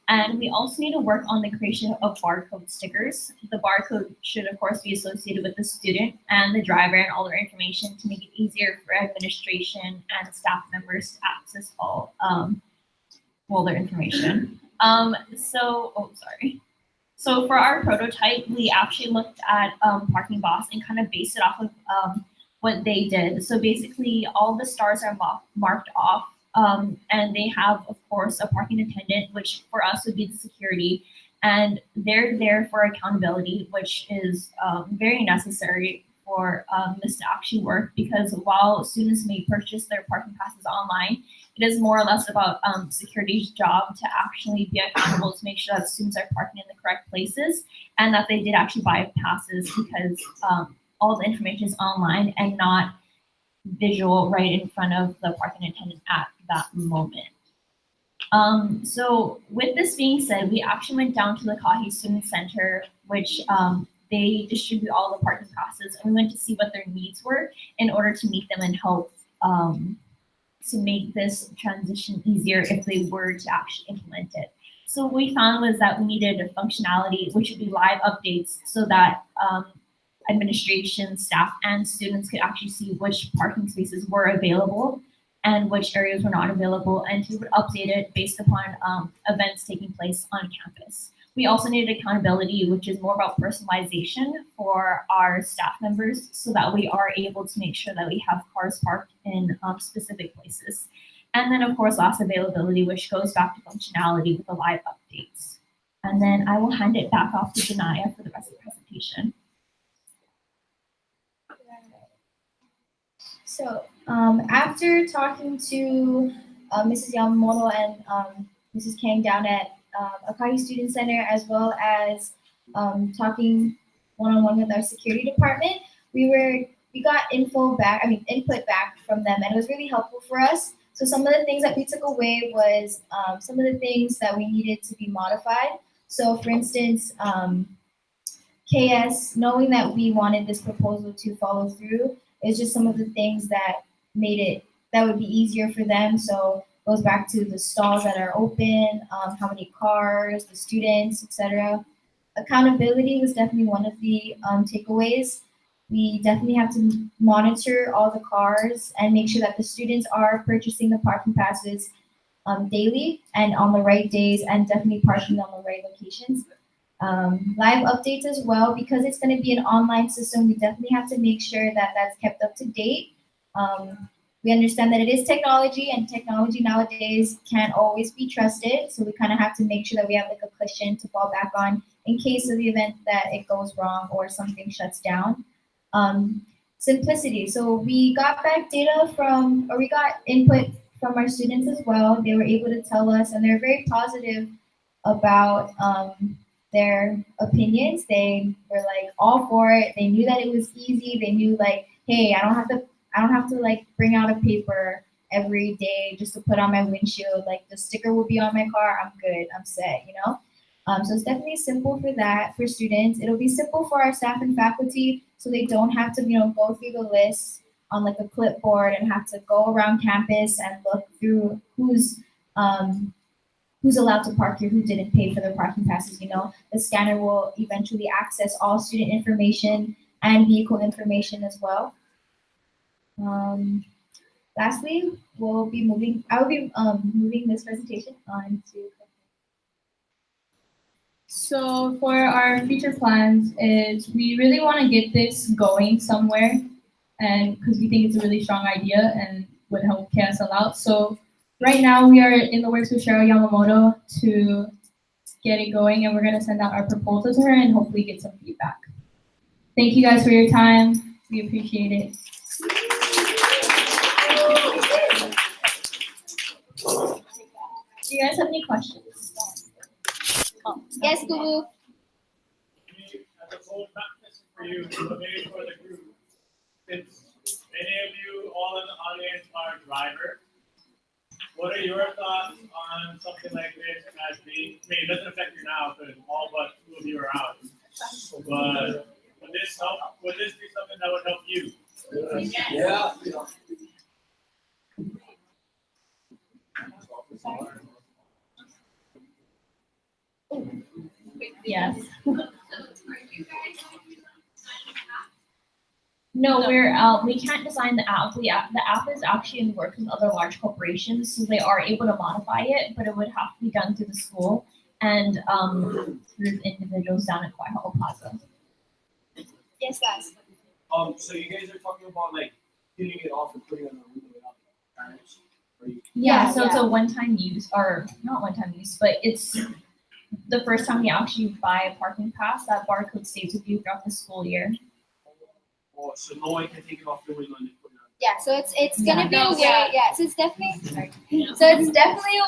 And we also need to work on the creation of barcode stickers. The barcode should, of course, be associated with the student and the driver and all their information to make it easier for administration and staff members to access all their information. So for our prototype, we actually looked at Parking Boss and kind of based it off of what they did. So basically, all the stars are marked off. And they have, of course, a parking attendant, which for us would be the security, and they're there for accountability, which is very necessary for this to actually work, because while students may purchase their parking passes online, it is more or less about security's job to actually be accountable to make sure that students are parking in the correct places and that they did actually buy passes, because all the information is online and not visual right in front of the parking attendant at that moment. So with this being said, we actually went down to the Kahi Student Center, which they distribute all the parking passes, and we went to see what their needs were in order to meet them and help to make this transition easier if they were to actually implement it. So what we found was that we needed a functionality, which would be live updates, so that administration, staff, and students could actually see which parking spaces were available and which areas were not available, and we would update it based upon events taking place on campus. We also needed accountability, which is more about personalization for our staff members, so that we are able to make sure that we have cars parked in specific places. And then, of course, last, availability, which goes back to functionality with the live updates. And then I will hand it back off to Janaya for the rest of the presentation. So after talking to Mrs. Yamamoto and Mrs. Kang down at Akahi Student Center, as well as talking one-on-one with our security department, we got input back from them, and it was really helpful for us. So some of the things that we took away was some of the things that we needed to be modified. So for instance, KS, knowing that we wanted this proposal to follow through, it's just some of the things that made it, that would be easier for them. So it goes back to the stalls that are open, how many cars, the students, etc. Accountability was definitely one of the takeaways. We definitely have to monitor all the cars and make sure that the students are purchasing the parking passes daily and on the right days, and definitely parking on the right locations. Live updates as well, because it's going to be an online system. We definitely have to make sure that that's kept up to date. We understand that it is technology, and technology nowadays can't always be trusted. So we kind of have to make sure that we have like a cushion to fall back on in case of the event that it goes wrong or something shuts down. Simplicity. So we got back data we got input from our students as well. They were able to tell us, and they're very positive about their opinions. They were like all for it. They knew that it was easy. They knew like, hey, I don't have to like bring out a paper every day just to put on my windshield. Like the sticker will be on my car. I'm good. I'm set, you know? So it's definitely simple for that, for students. It'll be simple for our staff and faculty, so they don't have to, you know, go through the list on like a clipboard and have to go around campus and look through who's allowed to park here, who didn't pay for their parking passes, you know. The scanner will eventually access all student information and vehicle information as well. Lastly, I will be moving this presentation on to. So for our future plans is we really want to get this going somewhere, and because we think it's a really strong idea and would help KSL out. So right now we are in the works with Cheryl Yamamoto to get it going, and we're going to send out our proposal to her and hopefully get some feedback. Thank you guys for your time. We appreciate it. Do you guys have any questions? Yes, Guru. For you, so maybe for the group, since many of you all in the audience are drivers, what are your thoughts on something like this as being, I mean, it doesn't affect you now because all but 2 of you are out. But would this be something that would help you? Yeah. Yes. No, we can't design the app. The app is actually in the works with other large corporations, so they are able to modify it, but it would have to be done through the school and through individuals down at Kamehameha Plaza. Yes, guys. So you guys are talking about like getting it off and putting it on the roof without parents? Yeah, so it's a one-time use, or not one-time use, but it's the first time you actually buy a parking pass, that barcode stays with you throughout the school year. Oh, so no one can take it off the window and put it on. Yeah, so it's gonna be a way. Yeah, so it's definitely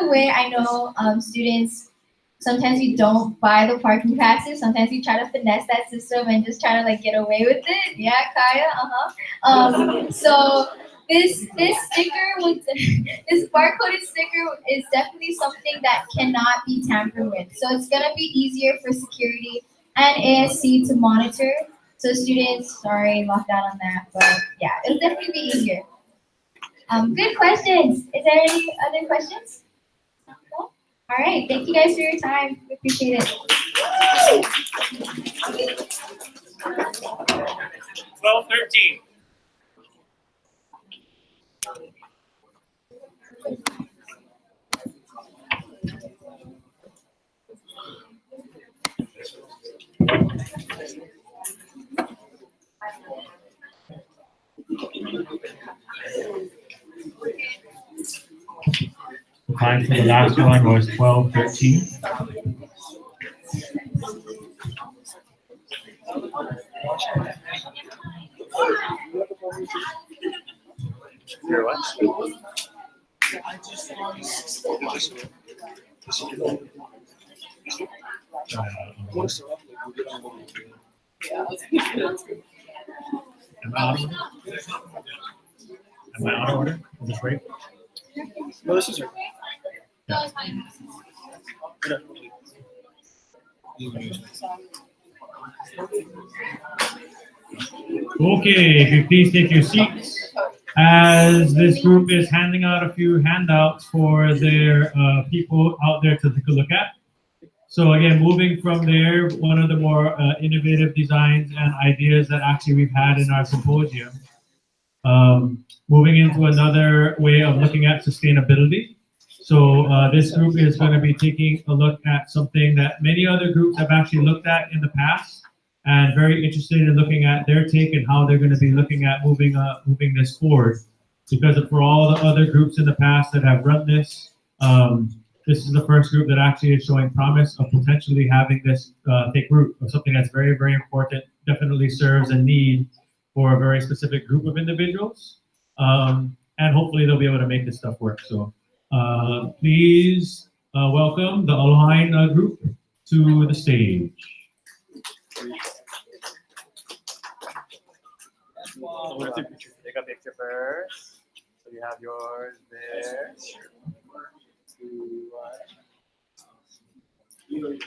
a way. I know students. Sometimes you don't buy the parking passes. Sometimes you try to finesse that system and just try to like get away with it. Yeah, Kaya. So this sticker with this barcoded sticker is definitely something that cannot be tampered with. So it's gonna be easier for security and ASC to monitor. So students, sorry, locked out on that, but yeah, it'll definitely be easier. Good questions. Is there any other questions? No? All right, thank you guys for your time. We appreciate it. 12:13. The time for the last one was 12:13. Am I out of order? Am I out of order? Is this right? No, this is right. Yeah. Okay, if you please take your seats, as this group is handing out a few handouts for their people out there to take a look at. So again, moving from there, one of the more innovative designs and ideas that actually we've had in our symposium, moving into another way of looking at sustainability. So this group is going to be taking a look at something that many other groups have actually looked at in the past, and very interested in looking at their take and how they're going to be looking at moving this forward. Because for all the other groups in the past that have run this, this is the first group that actually is showing promise of potentially having this take root of something that's very, very important, definitely serves a need for a very specific group of individuals. And hopefully they'll be able to make this stuff work. So please welcome the Alohain group to the stage. So we'll take a picture first. So you have yours there. 2, 1.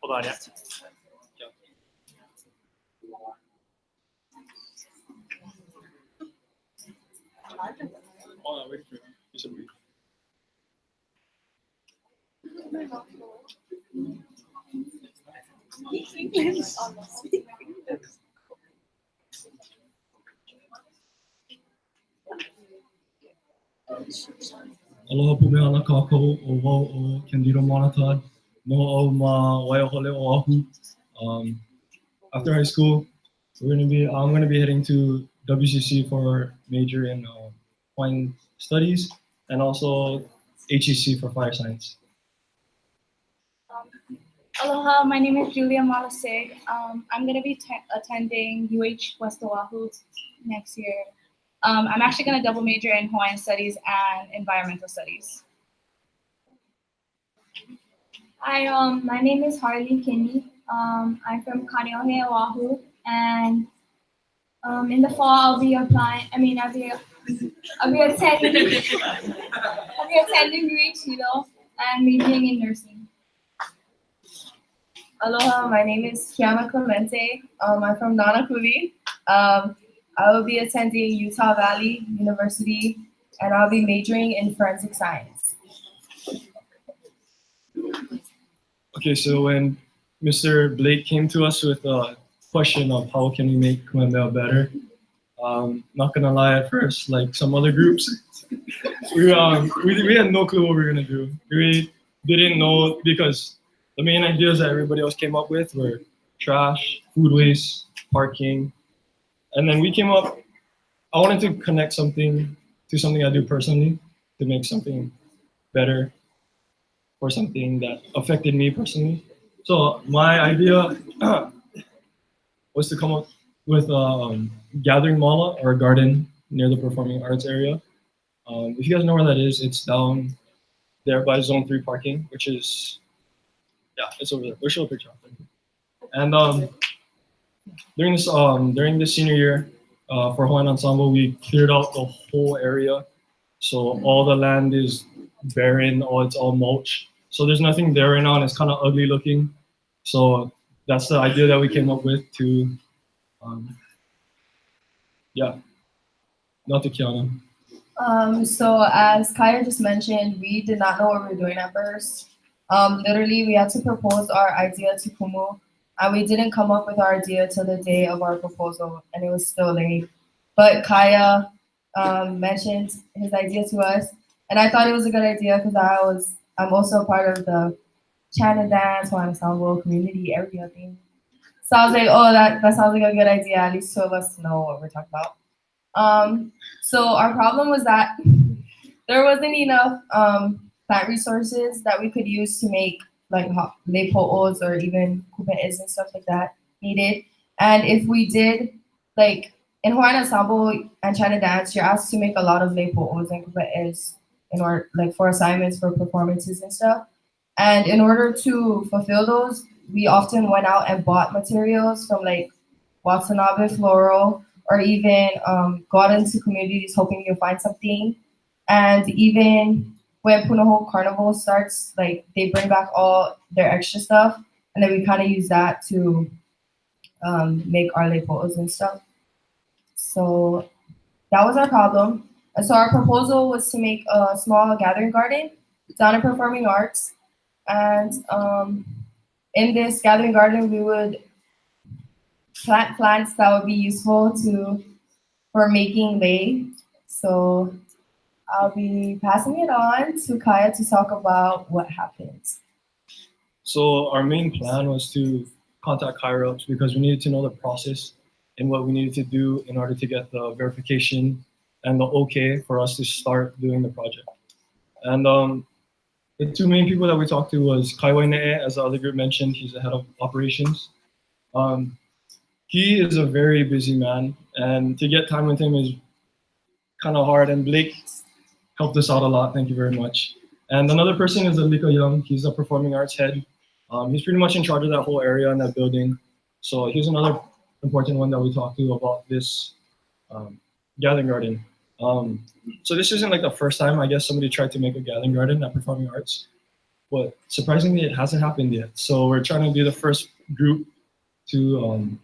Hold on, yeah. Hold on, wait for it. You should wait. Aloha pumeana kākou o wau o Candido Monatad, no o ma waiahole o Ahu. After high school, I'm gonna be heading to WCC for major in wine studies and also HEC for fire science. Aloha, my name is Julia Malasig. I'm going to be attending UH West Oahu next year. I'm actually going to double major in Hawaiian Studies and Environmental Studies. Hi, my name is Harley Kinney. I'm from Kamehameha Oahu, and in the fall I'll be attending UH and majoring in nursing. Aloha, my name is Kiana Clemente. I'm from Nanakuli. I will be attending Utah Valley University, and I'll be majoring in forensic science. Okay, so when Mr. Blake came to us with a question of how can we make Kamehameha better, not gonna lie, at first, like some other groups, we had no clue what we were gonna do. We didn't know because the main ideas that everybody else came up with were trash, food waste, parking, and then we came up. I wanted to connect something to something I do personally to make something better or something that affected me personally. So my idea was to come up with a gathering mala or a garden near the performing arts area. If you guys know where that is, it's down there by Zone 3 parking, which is, yeah, it's over there. We'll show a picture of it. And during this senior year for Hawaiian Ensemble, we cleared out the whole area. So all the land is barren, it's all mulch. So there's nothing there right now, and it's kind of ugly looking. So that's the idea that we came up with to, yeah, not to Kiana. So as Kaya just mentioned, we did not know what we were doing at first. Literally, we had to propose our idea to Kumu, and we didn't come up with our idea till the day of our proposal, and it was still late. But Kaya mentioned his idea to us, and I thought it was a good idea because I'm also a part of the chant and dance, Hawaiian Ensemble, community, everything. So I was like, oh, that sounds like a good idea. At least two of us know what we're talking about. So our problem was that there wasn't enough plant resources that we could use to make like lepo'os or even kupe'es and stuff like that needed. And if we did, like in Hawaiian Ensemble and China Dance, you're asked to make a lot of lepo'os and kupe'es in order, like for assignments, for performances and stuff. And in order to fulfill those, we often went out and bought materials from like Watanabe Floral, or even go out into communities hoping you'll find something. And even when Punahou Carnival starts, like they bring back all their extra stuff, and then we kind of use that to make our lepo'os and stuff. So that was our problem. And so our proposal was to make a small gathering garden down in Performing Arts. And in this gathering garden, we would plant plants that would be useful for making lei. So I'll be passing it on to Kaya to talk about what happens. So our main plan was to contact higher ups because we needed to know the process and what we needed to do in order to get the verification and the okay for us to start doing the project. And the two main people that we talked to was Kaiwai Ne'e, as the other group mentioned. He's the head of operations. He is a very busy man, and to get time with him is kind of hard, and Blake helped us out a lot. Thank you very much. And another person is Alika Young. He's a performing arts head. He's pretty much in charge of that whole area in that building. So he's another important one that we talked to about this gathering garden. So this isn't like the first time, I guess, somebody tried to make a gathering garden at Performing Arts, but surprisingly, it hasn't happened yet. So we're trying to be the first group to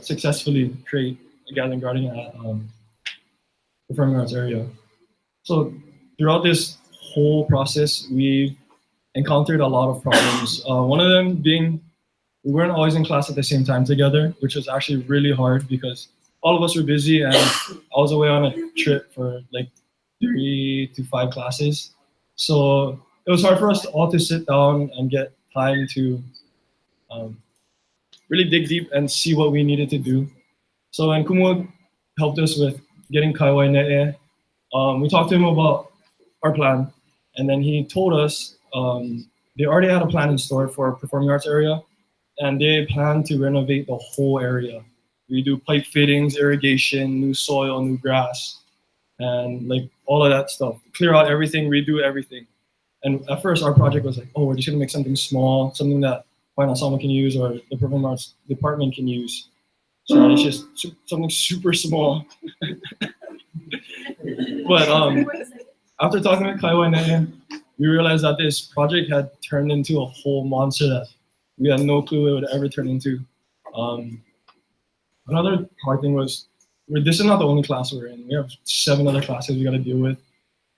successfully create a gathering garden at Performing Arts area. So throughout this whole process, we've encountered a lot of problems. One of them being we weren't always in class at the same time together, which was actually really hard because all of us were busy and I was away on a trip for like 3 to 5 classes. So it was hard for us all to sit down and get time to really dig deep and see what we needed to do. So when Kumu helped us with getting Kaiwai Ne'e, we talked to him about our plan, and then he told us they already had a plan in store for performing arts area, and they plan to renovate the whole area. We do pipe fittings, irrigation, new soil, new grass, and like all of that stuff. Clear out everything, redo everything. And at first, our project was like, oh, we're just gonna make something small, something that Fine Ensemble can use or the performing arts department can use. So it's just something super small. But after talking with Kaiwai Ne'e, we realized that this project had turned into a whole monster that we had no clue it would ever turn into. Another hard thing was, this is not the only class we're in. We have 7 other classes we got to deal with.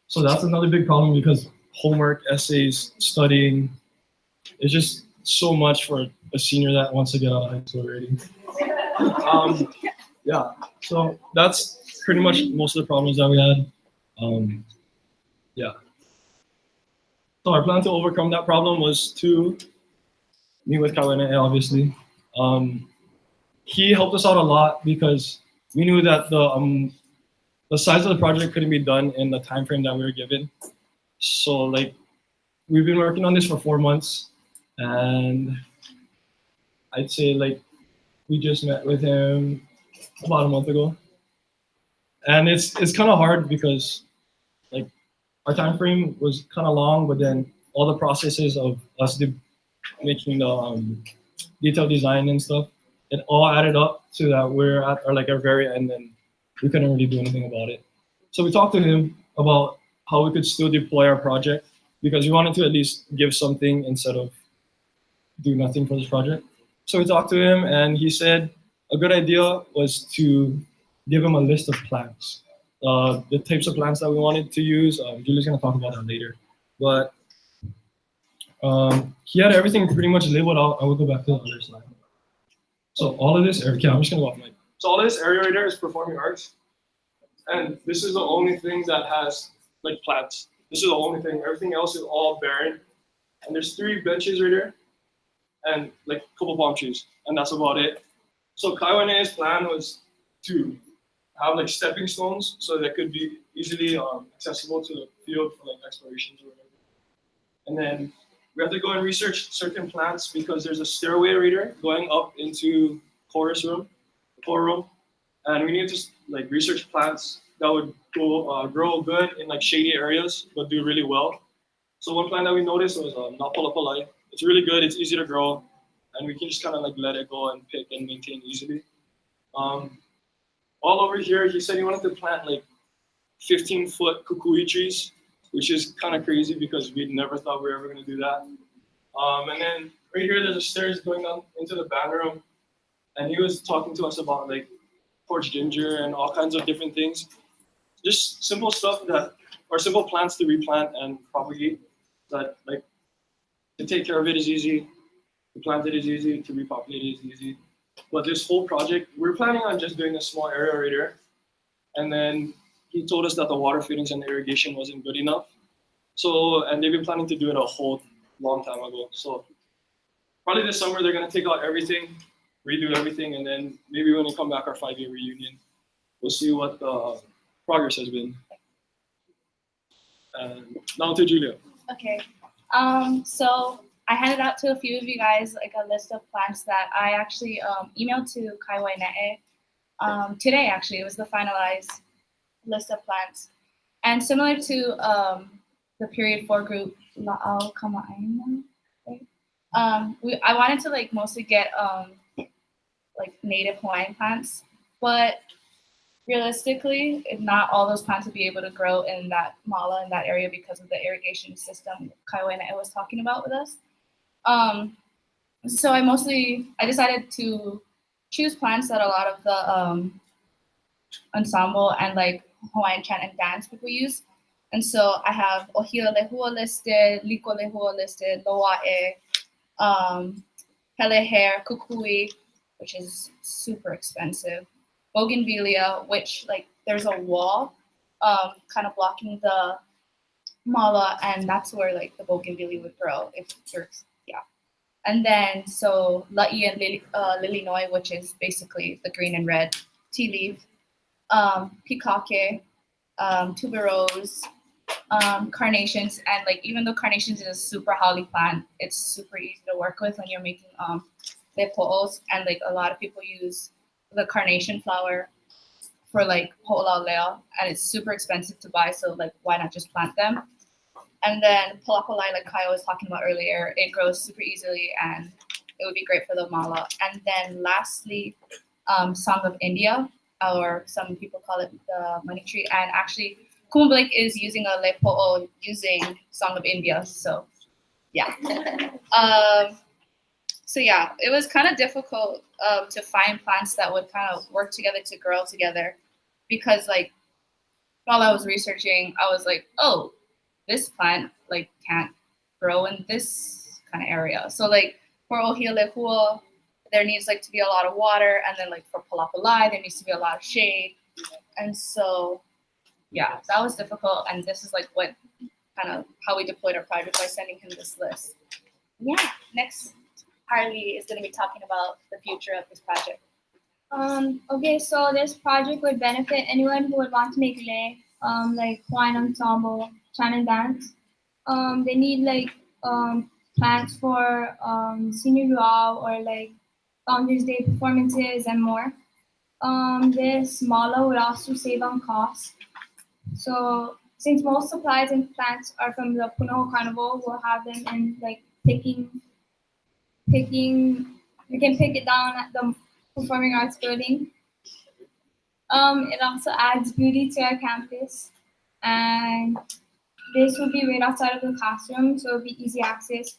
So that's another big problem because homework, essays, studying, it's just so much for a senior that wants to get out of high school already. Yeah, so that's pretty much most of the problems that we had. Yeah. So our plan to overcome that problem was to meet with Kaiwai, obviously. He helped us out a lot because we knew that the size of the project couldn't be done in the time frame that we were given. So like we've been working on this for 4 months, and I'd say like we just met with him about a month ago. And it's kind of hard because like our time frame was kind of long, but then all the processes of us making the detailed design and stuff, it all added up to that we're at our very end and we couldn't really do anything about it. So we talked to him about how we could still deploy our project because we wanted to at least give something instead of do nothing for this project. So we talked to him and he said a good idea was to give him a list of plants. The types of plants that we wanted to use, Julie's gonna talk about that later. But he had everything pretty much labeled out. I will go back to the other slide. So all of this area, okay, I'm just gonna go off mic. So all of this area right there is performing arts. And this is the only thing that has like plants. This is the only thing, everything else is all barren. And there's 3 benches right there and like a couple palm trees, and that's about it. So Kaiwai Ne'e's plan was to have like stepping stones so that could be easily accessible to the field for like explorations or whatever. And then we have to go and research certain plants because there's a stairway right there going up into chorus room, the core room, and we need to like research plants that would grow good in like shady areas but do really well. So one plant that we noticed was Napalapalai. It's really good. It's easy to grow, and we can just kind of like let it go and pick and maintain easily. All over here, he said he wanted to plant like 15-foot kukui trees, which is kind of crazy because we never thought we were ever going to do that. And then right here, there's a stairs going down into the band room, and he was talking to us about like porch ginger and all kinds of different things. Just simple stuff that are simple plants to replant and propagate. That like to take care of it is easy, to plant it is easy, to repopulate it is easy. But this whole project, we're planning on just doing a small area right here. And then he told us that the water fittings and the irrigation wasn't good enough. So, and they've been planning to do it a whole long time ago. So probably this summer, they're gonna take out everything, redo everything, and then maybe when we come back our 5-year reunion, we'll see what the progress has been. And now to Julia. Okay. So I handed out to a few of you guys like a list of plants that I actually emailed to Kaiwai Ne'e today. Actually, it was the finalized list of plants. And similar to the period 4 group La'au Kama'aina, right? I wanted to like mostly get like native Hawaiian plants, but realistically, if not all those plants would be able to grow in that mala in that area because of the irrigation system Kaiwena was talking about with us. So I decided to choose plants that a lot of the ensemble and like Hawaiian chant and dance people use. And so I have Ohia Lehua listed, Liko Lehua listed, Loa'e, Hele hair, Kukui, which is super expensive, Bougainvillea, which like there's a wall kind of blocking the mala, and that's where like the Bougainvillea would grow if there's, yeah. And then so La'i and Lilinoy, which is basically the green and red tea leaf, Pikake, tuberose, carnations, and like even though carnations is a super holly plant, it's super easy to work with when you're making lepo'os, and like a lot of people use the carnation flower for like ho'olau, and it's super expensive to buy, so like why not just plant them? And then palapalai, like Kaya was talking about earlier, it grows super easily and it would be great for the mala. And then lastly, Song of India, or some people call it the money tree, and actually Kumblake is using a lepo'o using Song of India, so yeah. So yeah, it was kind of difficult to find plants that would kind of work together to grow together, because like while I was researching, I was like, oh, this plant like can't grow in this kind of area. So like for Ohia Lehua, there needs like to be a lot of water, and then like for Palapalai, there needs to be a lot of shade. And so yeah, that was difficult, and this is like what kind of how we deployed our project by sending him this list. Yeah, next Harley is going to be talking about the future of this project. Okay, so this project would benefit anyone who would want to make lei, like Hawaiian ensemble, chant and dance. They need like plants for senior luau or like Founders Day performances and more. This mala would also save on cost. So since most supplies and plants are from the Punahou Carnival, we'll have them in like picking. We can pick it down at the Performing Arts Building. It also adds beauty to our campus, and this would be right outside of the classroom, so it would be easy access.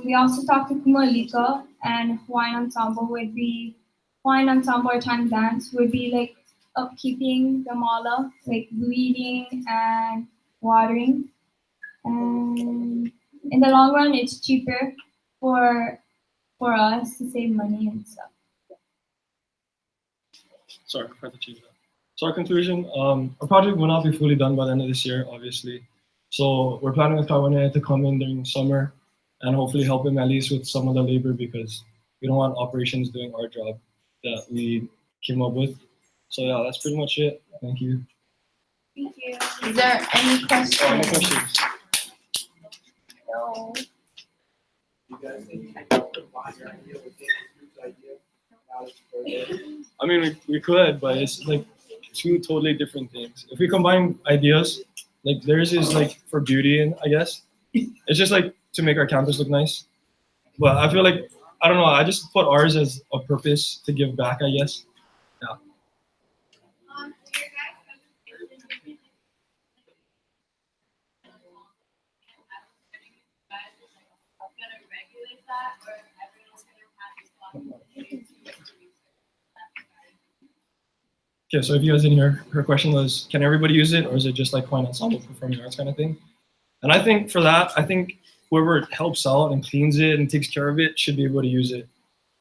We also talked to Kumalika, and Hawaiian ensemble or chant dance would be like upkeeping the mala, like weeding and watering. And in the long run, it's cheaper for us to save money and stuff. Sorry, I forgot to change that. So our conclusion, our project will not be fully done by the end of this year, obviously. So we're planning with Kawane to come in during summer and hopefully help him at least with some of the labor, because we don't want operations doing our job that we came up with. So yeah, that's pretty much it. Thank you. Thank you. Is there any questions? Any questions? No. I mean, we could, but it's like two totally different things. If we combine ideas, like theirs is like for beauty, and I guess it's just like to make our campus look nice. But I feel like, I don't know, I just put ours as a purpose to give back, I guess. Yeah. Okay, so if you guys didn't hear, her question was, can everybody use it, or is it just like Hawaiian ensemble performing arts kind of thing? And I think for that, I think whoever helps out and cleans it and takes care of it should be able to use it.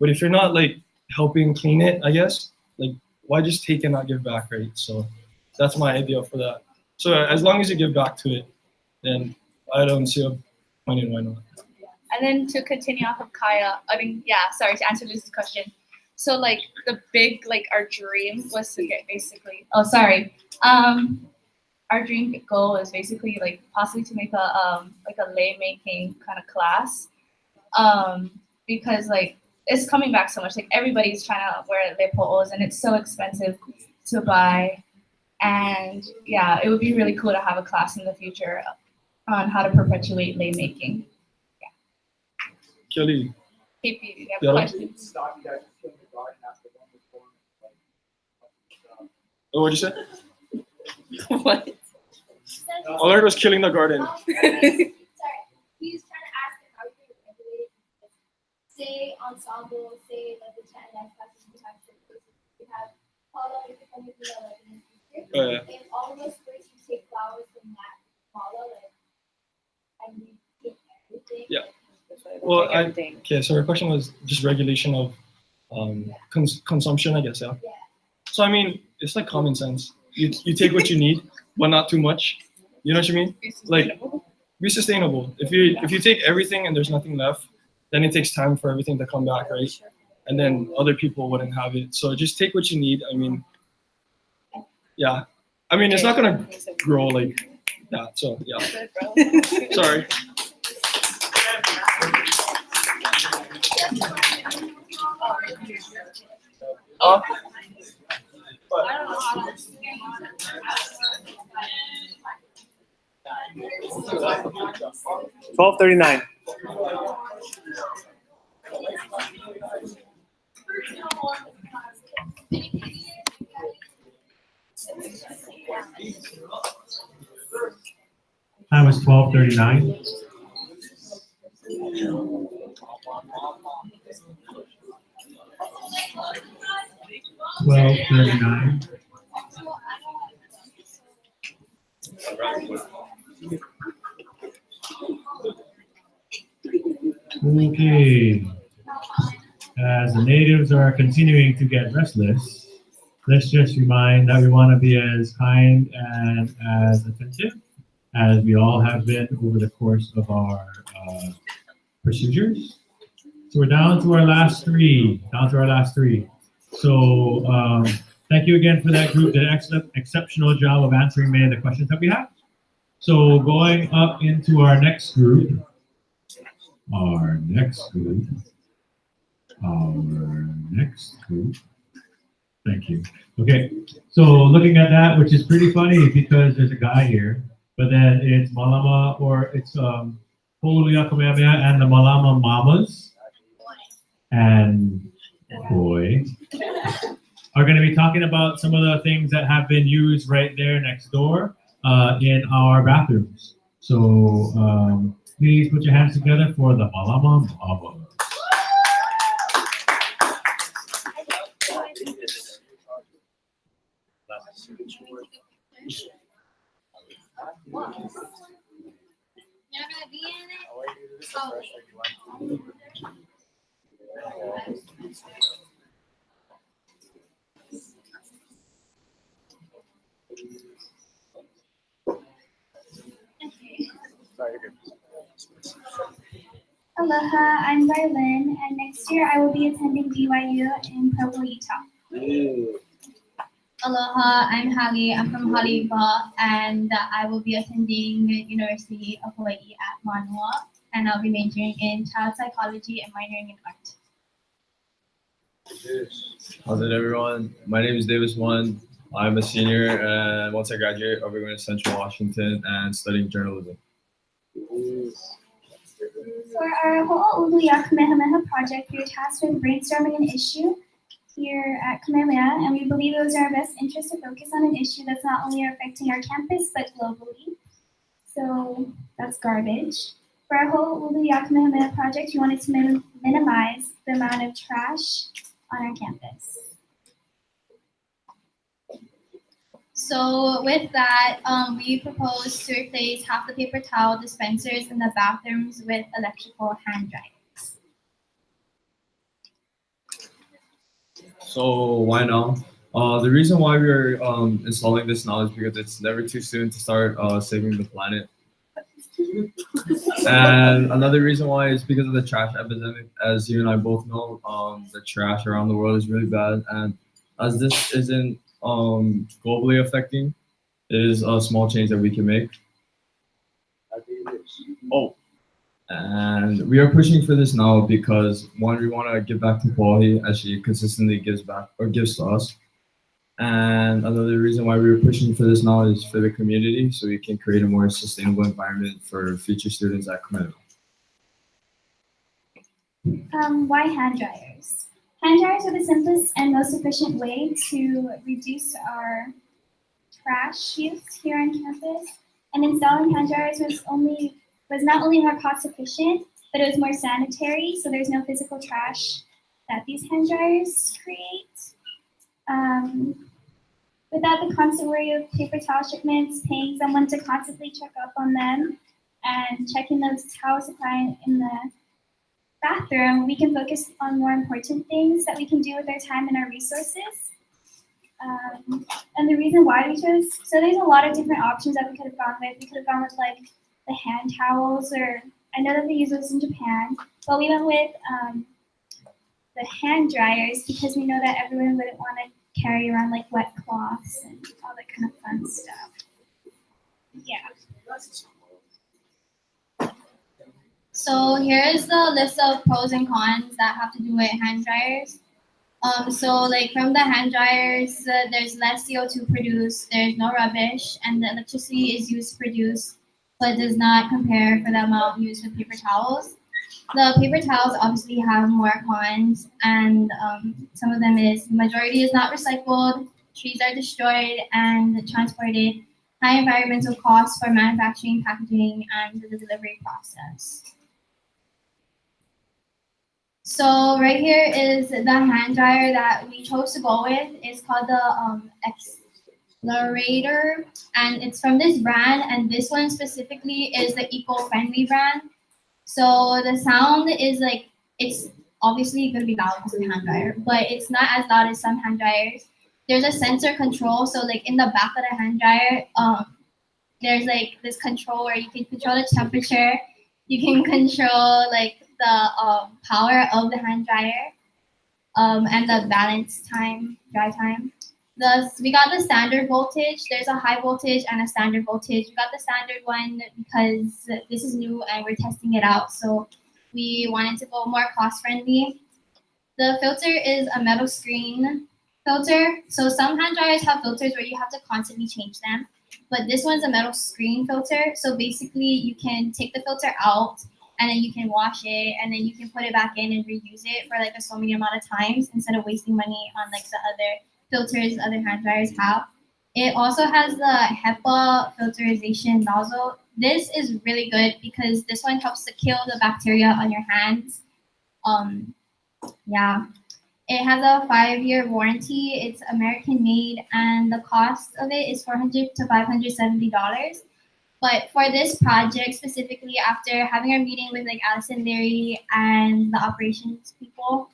But if you're not like helping clean it, I guess, like why just take and not give back, right? So that's my idea for that. So as long as you give back to it, then I don't see a point in why not. And then to continue off of Kaya, sorry, to answer this question. So like the big, like our dream was to get basically, our dream goal is basically like possibly to make a lei making kind of class, because like it's coming back so much. Like everybody's trying to wear lepo'os, and it's so expensive to buy. And yeah, it would be really cool to have a class in the future on how to perpetuate lei making. Kelly, KP, do you have Yeah. questions? Stop you guys from killing the garden after one reform. oh, what'd you say? What? All I heard was killing the garden. Sorry, he's trying to ask how you can regulate. Say ensemble, say like the 10 next classes we have we have Paula, if you're coming to like in the future. If all of us first you take flowers from that Paula, like and we take everything. Yeah. Well, okay. So her question was just regulation of consumption, I guess. Yeah. So I mean, it's like common sense. You take what you need, but not too much. You know what I mean? Like, be sustainable. If you take everything and there's nothing left, then it takes time for everything to come back, right? And then other people wouldn't have it. So just take what you need. I mean, yeah. I mean, it's not gonna grow like that. So yeah. Sorry. Oh. 12:39. Time was 12:39. Okay. As the natives are continuing to get restless, let's just remind that we want to be as kind and as attentive as we all have been over the course of our procedures. So we're down to our last three. So thank you again for that group. Did an exceptional job of answering many of the questions that we have. So going up into our next group. Thank you. Okay, so looking at that, which is pretty funny because there's a guy here, but then it's Mālama, or it's Hoʻoulu Kamehameha and the Mālama mamas and boy are going to be talking about some of the things that have been used right there next door in our bathrooms. So please put your hands together for the Mālama mamas. Aloha, I'm Garlin, and next year I will be attending BYU in Provo, Utah. Aloha, I'm Hali. I'm from Haleiwa, and I will be attending University of Hawaii at Manoa, and I'll be majoring in child psychology and minoring in art. How's it, everyone? My name is Davis One. I'm a senior, and once I graduate, I'll be going to Central Washington and studying journalism. For our Ho'oulu Kamehameha project, we are tasked with brainstorming an issue here at Kamehameha, and we believe it was in our best interest to focus on an issue that's not only affecting our campus, but globally. So that's garbage. For our Ho'oulu Kamehameha project, we wanted to minimize the amount of trash on our campus. So with that, we propose to replace half the paper towel dispensers in the bathrooms with electrical hand dryers. So why now? The reason why we're installing this now is because it's never too soon to start saving the planet. And another reason why is because of the trash epidemic. As you and I both know, the trash around the world is really bad. And as this isn't globally affecting, it is a small change that we can make. Oh, and we are pushing for this now because one, we want to give back to Paulie as she consistently gives back or gives to us. And another reason why we were pushing for this knowledge is for the community, so we can create a more sustainable environment for future students at Kamehameha. Why hand dryers? Hand dryers are the simplest and most efficient way to reduce our trash use here on campus. And installing hand dryers was not only more cost efficient, but it was more sanitary, so there's no physical trash that these hand dryers create. Without the constant worry of paper towel shipments, paying someone to constantly check up on them, and checking those towel supply in the bathroom, we can focus on more important things that we can do with our time and our resources. And the reason why we chose, so there's a lot of different options that we could have gone with. We could have gone with like the hand towels, or I know that they use those in Japan, but we went with the hand dryers because we know that everyone wouldn't want to carry around like wet cloths and all that kind of fun stuff. Yeah. So here is the list of pros and cons that have to do with hand dryers. So like from the hand dryers, there's less CO2 produced, there's no rubbish, and the electricity is used to produce, but does not compare for the amount used with paper towels. The paper towels obviously have more cons, and some of them is majority is not recycled, trees are destroyed and transported, high environmental costs for manufacturing, packaging, and the delivery process. So right here is the hand dryer that we chose to go with. It's called the Accelerator, and it's from this brand, and this one specifically is the eco-friendly brand. So the sound is like, it's obviously going to be loud because of the hand dryer, but it's not as loud as some hand dryers. There's a sensor control, so like in the back of the hand dryer, there's like this control where you can control the temperature, you can control like the power of the hand dryer, and the balance time, dry time. We got the standard voltage. There's a high voltage and a standard voltage. We got the standard one because this is new and we're testing it out, so we wanted to go more cost friendly. The filter is a metal screen filter. So some hand dryers have filters where you have to constantly change them, but this one's a metal screen filter. So basically you can take the filter out and then you can wash it and then you can put it back in and reuse it for like a so many amount of times instead of wasting money on like the other filters other hand dryers have. It also has the HEPA filterization nozzle. This is really good because this one helps to kill the bacteria on your hands. Yeah. It has a 5-year warranty. It's American made, and the cost of it is $400 to $570. But for this project specifically, after having our meeting with like Allison, Larry, and the operations people,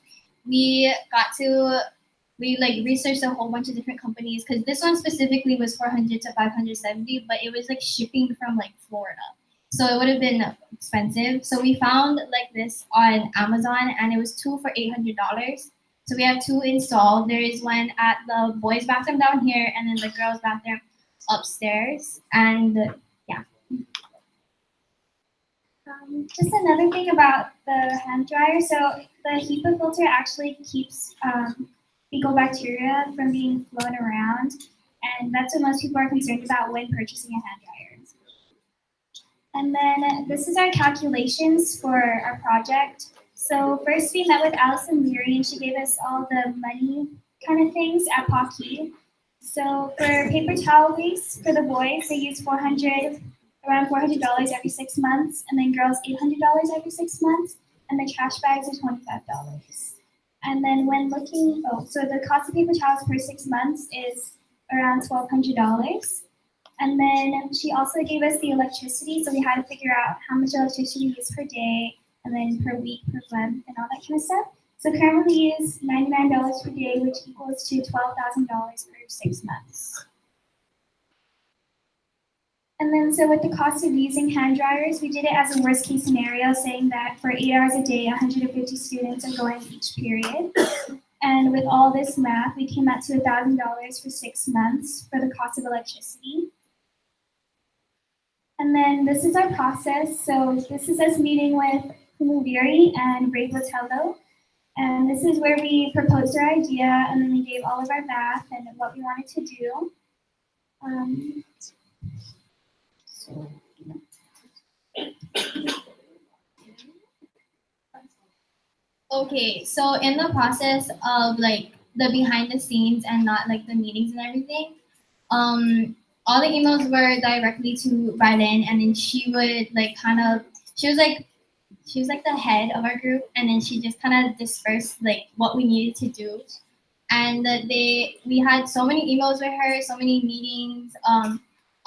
we like researched a whole bunch of different companies because this one specifically was $400 to $570, but it was like shipping from like Florida, so it would have been expensive. So we found like this on Amazon, and it was 2 for $800. So we have 2 installed. There is one at the boys' bathroom down here, and then the girls' bathroom upstairs. And yeah. Just another thing about the hand dryer. So the HEPA filter actually keeps fecal bacteria from being flown around, and that's what most people are concerned about when purchasing a hand dryer. And then this is our calculations for our project. So first we met with Allison Leary, and she gave us all the money kind of things at Paki. So for paper towel waste for the boys, they use around $400 every 6 months, and then girls $800 every 6 months, and the trash bags are $25. And then when looking, so the cost of paper towels per 6 months is around $1,200. And then she also gave us the electricity, so we had to figure out how much electricity we use per day, and then per week, per month, and all that kind of stuff. So currently we use $99 per day, which equals to $12,000 per 6 months. And then so with the cost of using hand dryers, we did it as a worst case scenario, saying that for 8 hours a day, 150 students are going each period. And with all this math, we came out to $1,000 for 6 months for the cost of electricity. And then this is our process. So this is us meeting with Kumuviri and Ray Botello. And this is where we proposed our idea, and then we gave all of our math and what we wanted to do. Okay, so in the process of like the behind the scenes and not like the meetings and everything, all the emails were directly to Rylan, and then she would like she was like the head of our group, and then she just kind of dispersed like what we needed to do. And we had so many emails with her, so many meetings.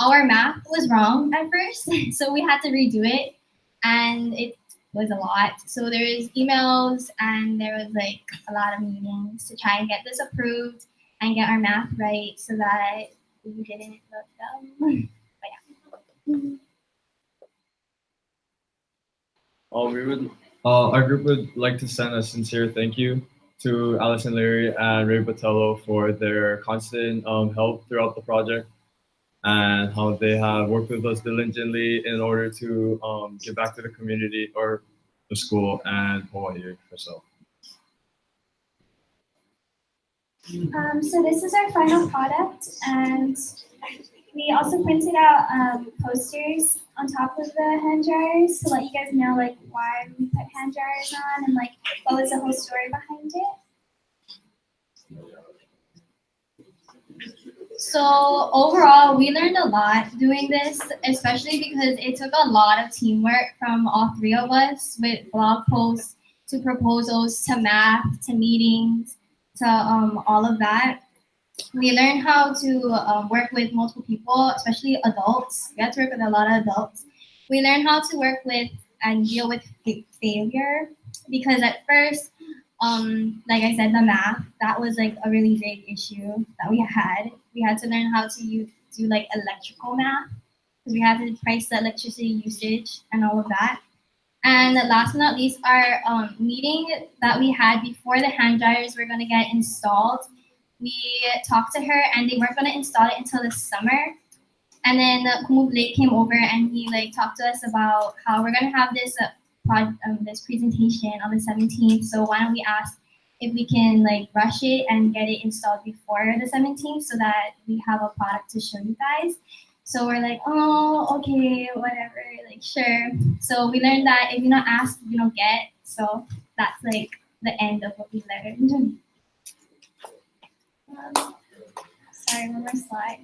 Our math was wrong at first, so we had to redo it, and it was a lot. So there was emails and there was like a lot of meetings to try and get this approved and get our math right so that we didn't look dumb. But yeah. Our group would like to send a sincere thank you to Allison Leary and Ray Botello for their constant help throughout the project, and how they have worked with us diligently in order to give back to the community or the school and Hawaii herself. So this is our final product, and we also printed out posters on top of the hand dryers to let you guys know like why we put hand dryers on and like what was the whole story behind it. So overall, we learned a lot doing this, especially because it took a lot of teamwork from all three of us, with blog posts to proposals to math to meetings to all of that. We learned how to work with multiple people, especially adults. We had to work with a lot of adults. We learned how to work with and deal with failure, because at first, like I said, the math, that was like a really big issue that we had. We had to learn how to do like electrical math, because we had to price the electricity usage and all of that. And last but not least, our meeting that we had before the hand dryers were gonna get installed, we talked to her and they weren't gonna install it until the summer. And then Kumu Blake came over and he like talked to us about how we're gonna have this this presentation on the 17th. So why don't we ask if we can like rush it and get it installed before the 17th so that we have a product to show you guys. So we're like, oh, okay, whatever, like sure. So we learned that if you don't ask, you don't get. So that's like the end of what we learned. Sorry, one more slide.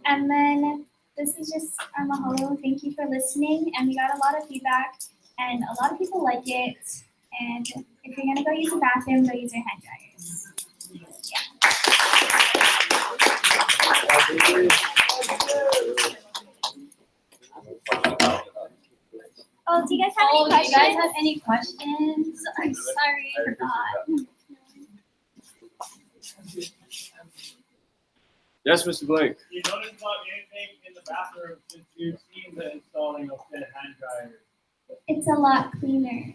And then this is just our mahalo. Thank you for listening. And we got a lot of feedback and a lot of people like it. And if you're gonna go use the bathroom, go use your hand dryers. Oh, do you guys have any questions? Do you guys have any questions? I'm sorry, I forgot. Yes, Mr. Blake. Do you notice about anything in the bathroom since you've seen the installing of the hand dryer? It's a lot cleaner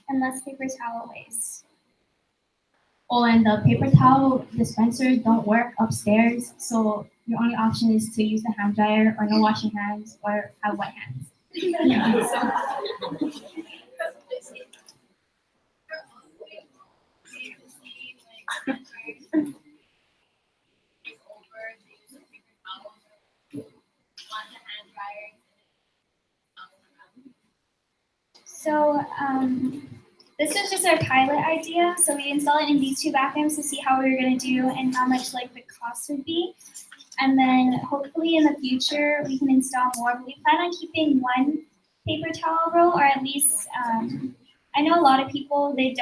and less paper towel waste. Oh, and the paper towel dispensers don't work upstairs, so your only option is to use the hand dryer or no washing hands or have wet hands. So this was just our pilot idea. So we installed it in these two bathrooms to see how we were going to do and how much like the cost would be. And then hopefully in the future we can install more. But we plan on keeping one paper towel roll, or at least I know a lot of people, they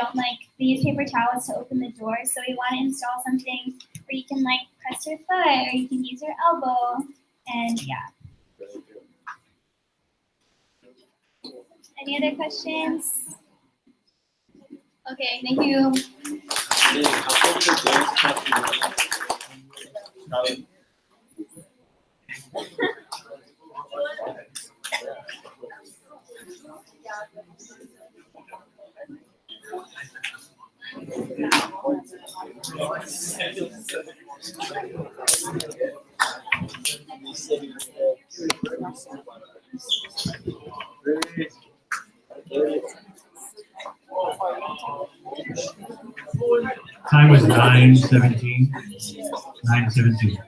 use paper towels to open the door. So we want to install something where you can like press your foot or you can use your elbow. And yeah. Any other questions? Okay, thank you. Time was 9:17. 9:17.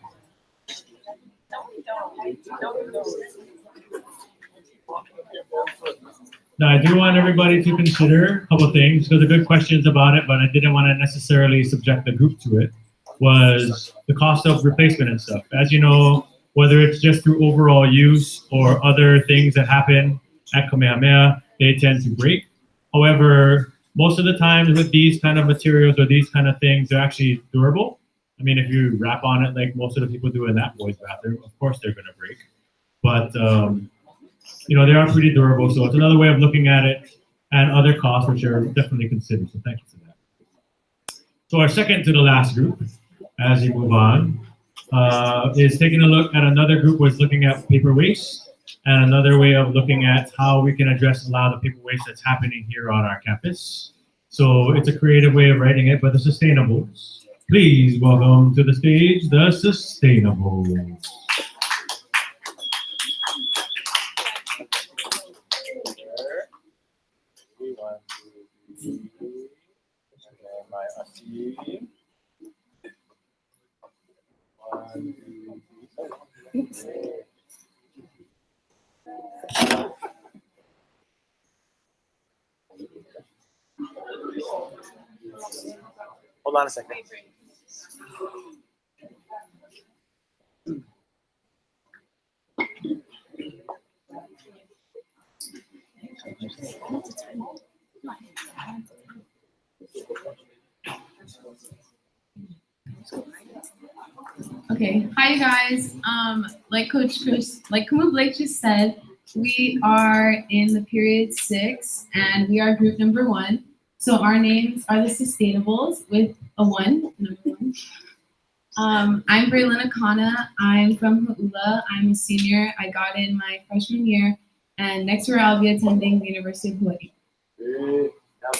Now, I do want everybody to consider a couple of things, because the good questions about it, but I didn't want to necessarily subject the group to it, was the cost of replacement and stuff. As you know, whether it's just through overall use or other things that happen at Kamehameha, they tend to break. However, most of the times with these kind of materials or these kind of things, they're actually durable. I mean, if you wrap on it like most of the people do in that boys' bathroom, of course they're going to break. But you know, they are pretty durable, so it's another way of looking at it, and other costs which are definitely considered. So thank you for that. So our second to the last group, as you move on, is taking a look at another group was looking at paper waste, and another way of looking at how we can address a lot of the paper waste that's happening here on our campus. So it's a creative way of writing it, but the sustainables. Please welcome to the stage the sustainables. Hold on a second. Okay, hi guys. Like Kuma Blake just said, we are in the period 6 and we are group number 1. So our names are the Sustainables with a 1, number 1. I'm Braylon Akana. I'm from Hoʻoulu. I'm a senior. I got in my freshman year, and next year I'll be attending the University of Hawaii.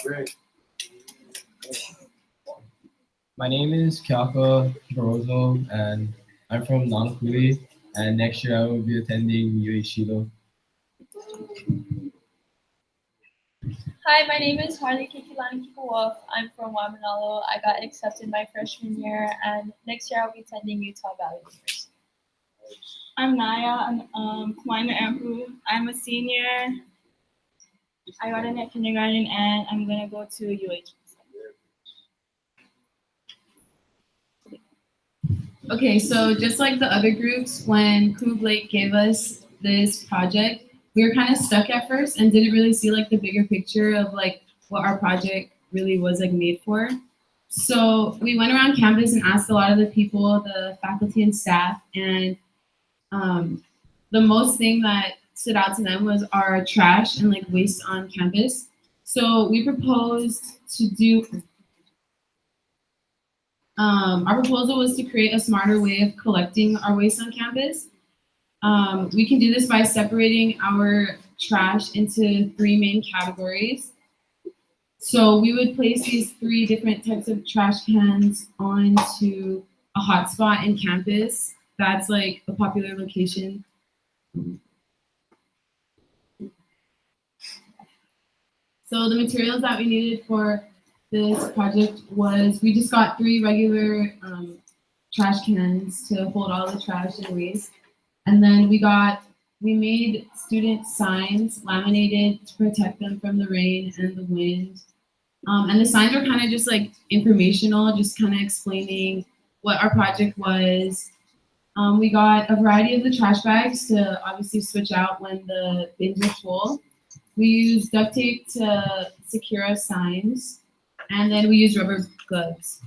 Great. My name is Kiaka Barroso, and I'm from Nanakuli, and next year I will be attending UH. Hi, my name is Harley Kikilani Kika-Wolf. I'm from Waimanalo. I got accepted my freshman year, and next year I'll be attending Utah Valley University. I'm Naya. I'm Kawaina Ampu. I'm a senior. I got in at kindergarten, and I'm gonna go to UH. Okay, so just like the other groups, when Kuma Blake gave us this project, we were kind of stuck at first and didn't really see like the bigger picture of like what our project really was like made for. So we went around campus and asked a lot of the people, the faculty and staff, and the most thing that stood out to them was our trash and like waste on campus. So we proposed to do, our proposal was to create a smarter way of collecting our waste on campus. We can do this by separating our trash into 3 main categories. So we would place these 3 different types of trash cans onto a hotspot in campus. That's like a popular location. So the materials that we needed for this project was, we just got 3 regular trash cans to hold all the trash and waste. And then we made student signs laminated to protect them from the rain and the wind. And the signs were kind of just like informational, just kind of explaining what our project was. We got a variety of the trash bags to obviously switch out when the bins are full. We used duct tape to secure our signs, and then we used rubber gloves.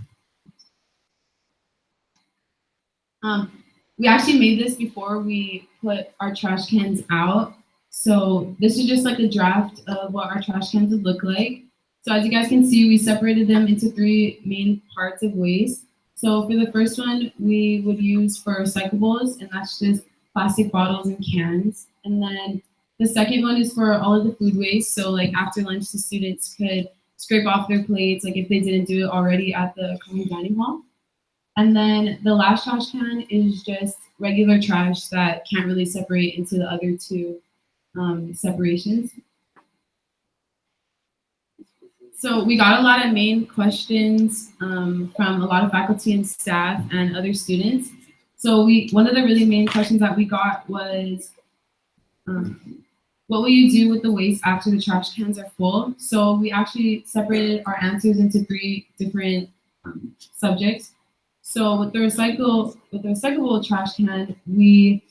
We actually made this before we put our trash cans out. So this is just like a draft of what our trash cans would look like. So as you guys can see, we separated them into 3 main parts of waste. So for the first one, we would use for recyclables, and that's just plastic bottles and cans. And then the second one is for all of the food waste. So like after lunch, the students could scrape off their plates, like if they didn't do it already at the common dining hall. And then the last trash can is just regular trash that can't really separate into the other 2 separations. So we got a lot of main questions from a lot of faculty and staff and other students. So one of the really main questions that we got was, what will you do with the waste after the trash cans are full? So we actually separated our answers into 3 different subjects. So with the recyclable trash can, we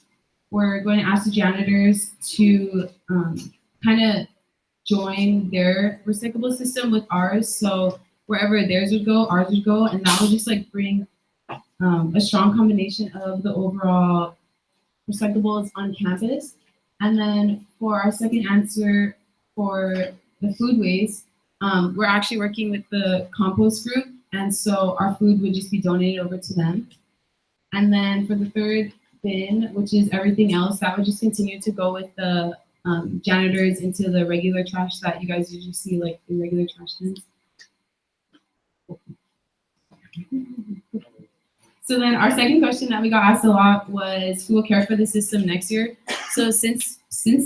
were going to ask the janitors to kind of join their recyclable system with ours. So wherever theirs would go, ours would go, and that would just like bring a strong combination of the overall recyclables on campus. And then for our second answer for the food waste, we're actually working with the compost group, and so our food would just be donated over to them. And then for the third bin, which is everything else, that would just continue to go with the janitors into the regular trash that you guys usually see like in regular trash cans. So then our second question that we got asked a lot was, who will care for the system next year? So since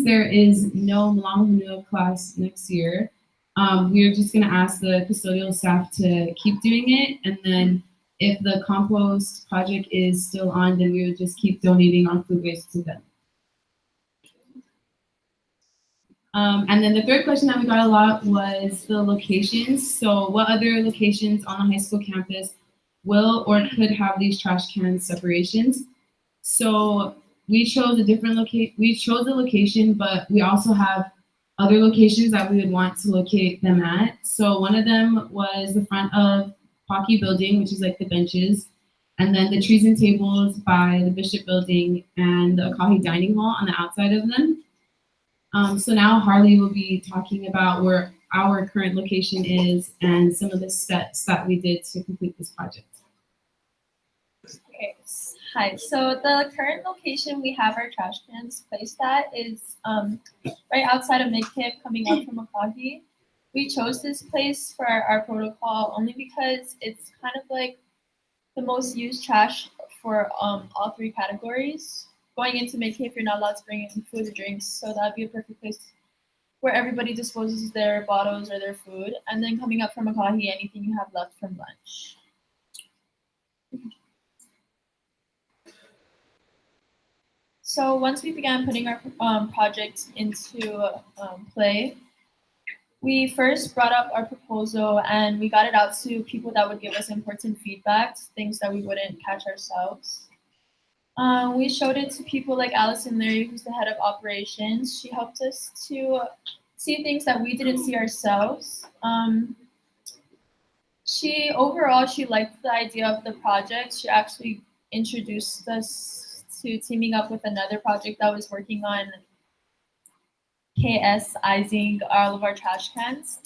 there is no Mālama Honua class next year, we're just gonna ask the custodial staff to keep doing it, and then if the compost project is still on, then we would just keep donating our food waste to them. And then the third question that we got a lot was the locations. So what other locations on the high school campus will or could have these trash can separations? So we chose a different we chose a location, but we also have other locations that we would want to locate them at. So one of them was the front of Hockey Building, which is like the benches, and then the trees and tables by the Bishop Building and the Akahi Dining Hall on the outside of them. So now Harley will be talking about where our current location is and some of the steps that we did to complete this project. Okay. Hi. So the current location we have our trash cans placed at is right outside of Midkiff, coming up from Akahi. We chose this place for our protocol only because it's kind of like the most used trash for all 3 categories. Going into Midkiff, you're not allowed to bring in food or drinks, so that'd be a perfect place where everybody disposes their bottles or their food. And then coming up from Akahi, anything you have left from lunch. So once we began putting our project into play, we first brought up our proposal and we got it out to people that would give us important feedback, things that we wouldn't catch ourselves. We showed it to people like Allison Leary, who's the head of operations. She helped us to see things that we didn't see ourselves. She liked the idea of the project. She actually introduced us to teaming up with another project that was working on KSizing all of our trash cans.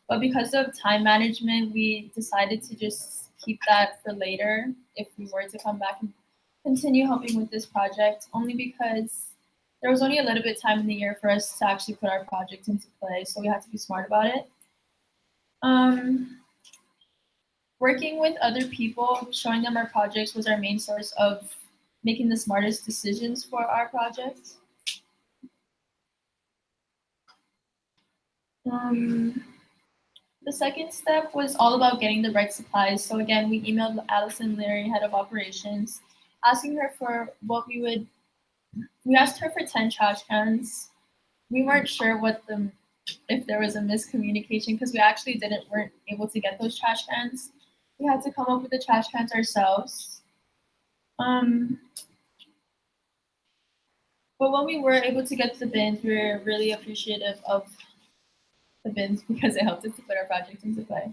But because of time management, we decided to just keep that for later if we were to come back and continue helping with this project, only because there was only a little bit time in the year for us to actually put our project into play, so we had to be smart about it. Working with other people, showing them our projects was our main source of making the smartest decisions for our project. The second step was all about getting the right supplies. So again, we emailed Allison Leary, head of operations, asking her for what we asked her for 10 trash cans. We weren't sure if there was a miscommunication because we actually weren't able to get those trash cans. We had to come up with the trash cans ourselves. But when we were able to get the bins, we were really appreciative of the bins because it helped us to put our project into play.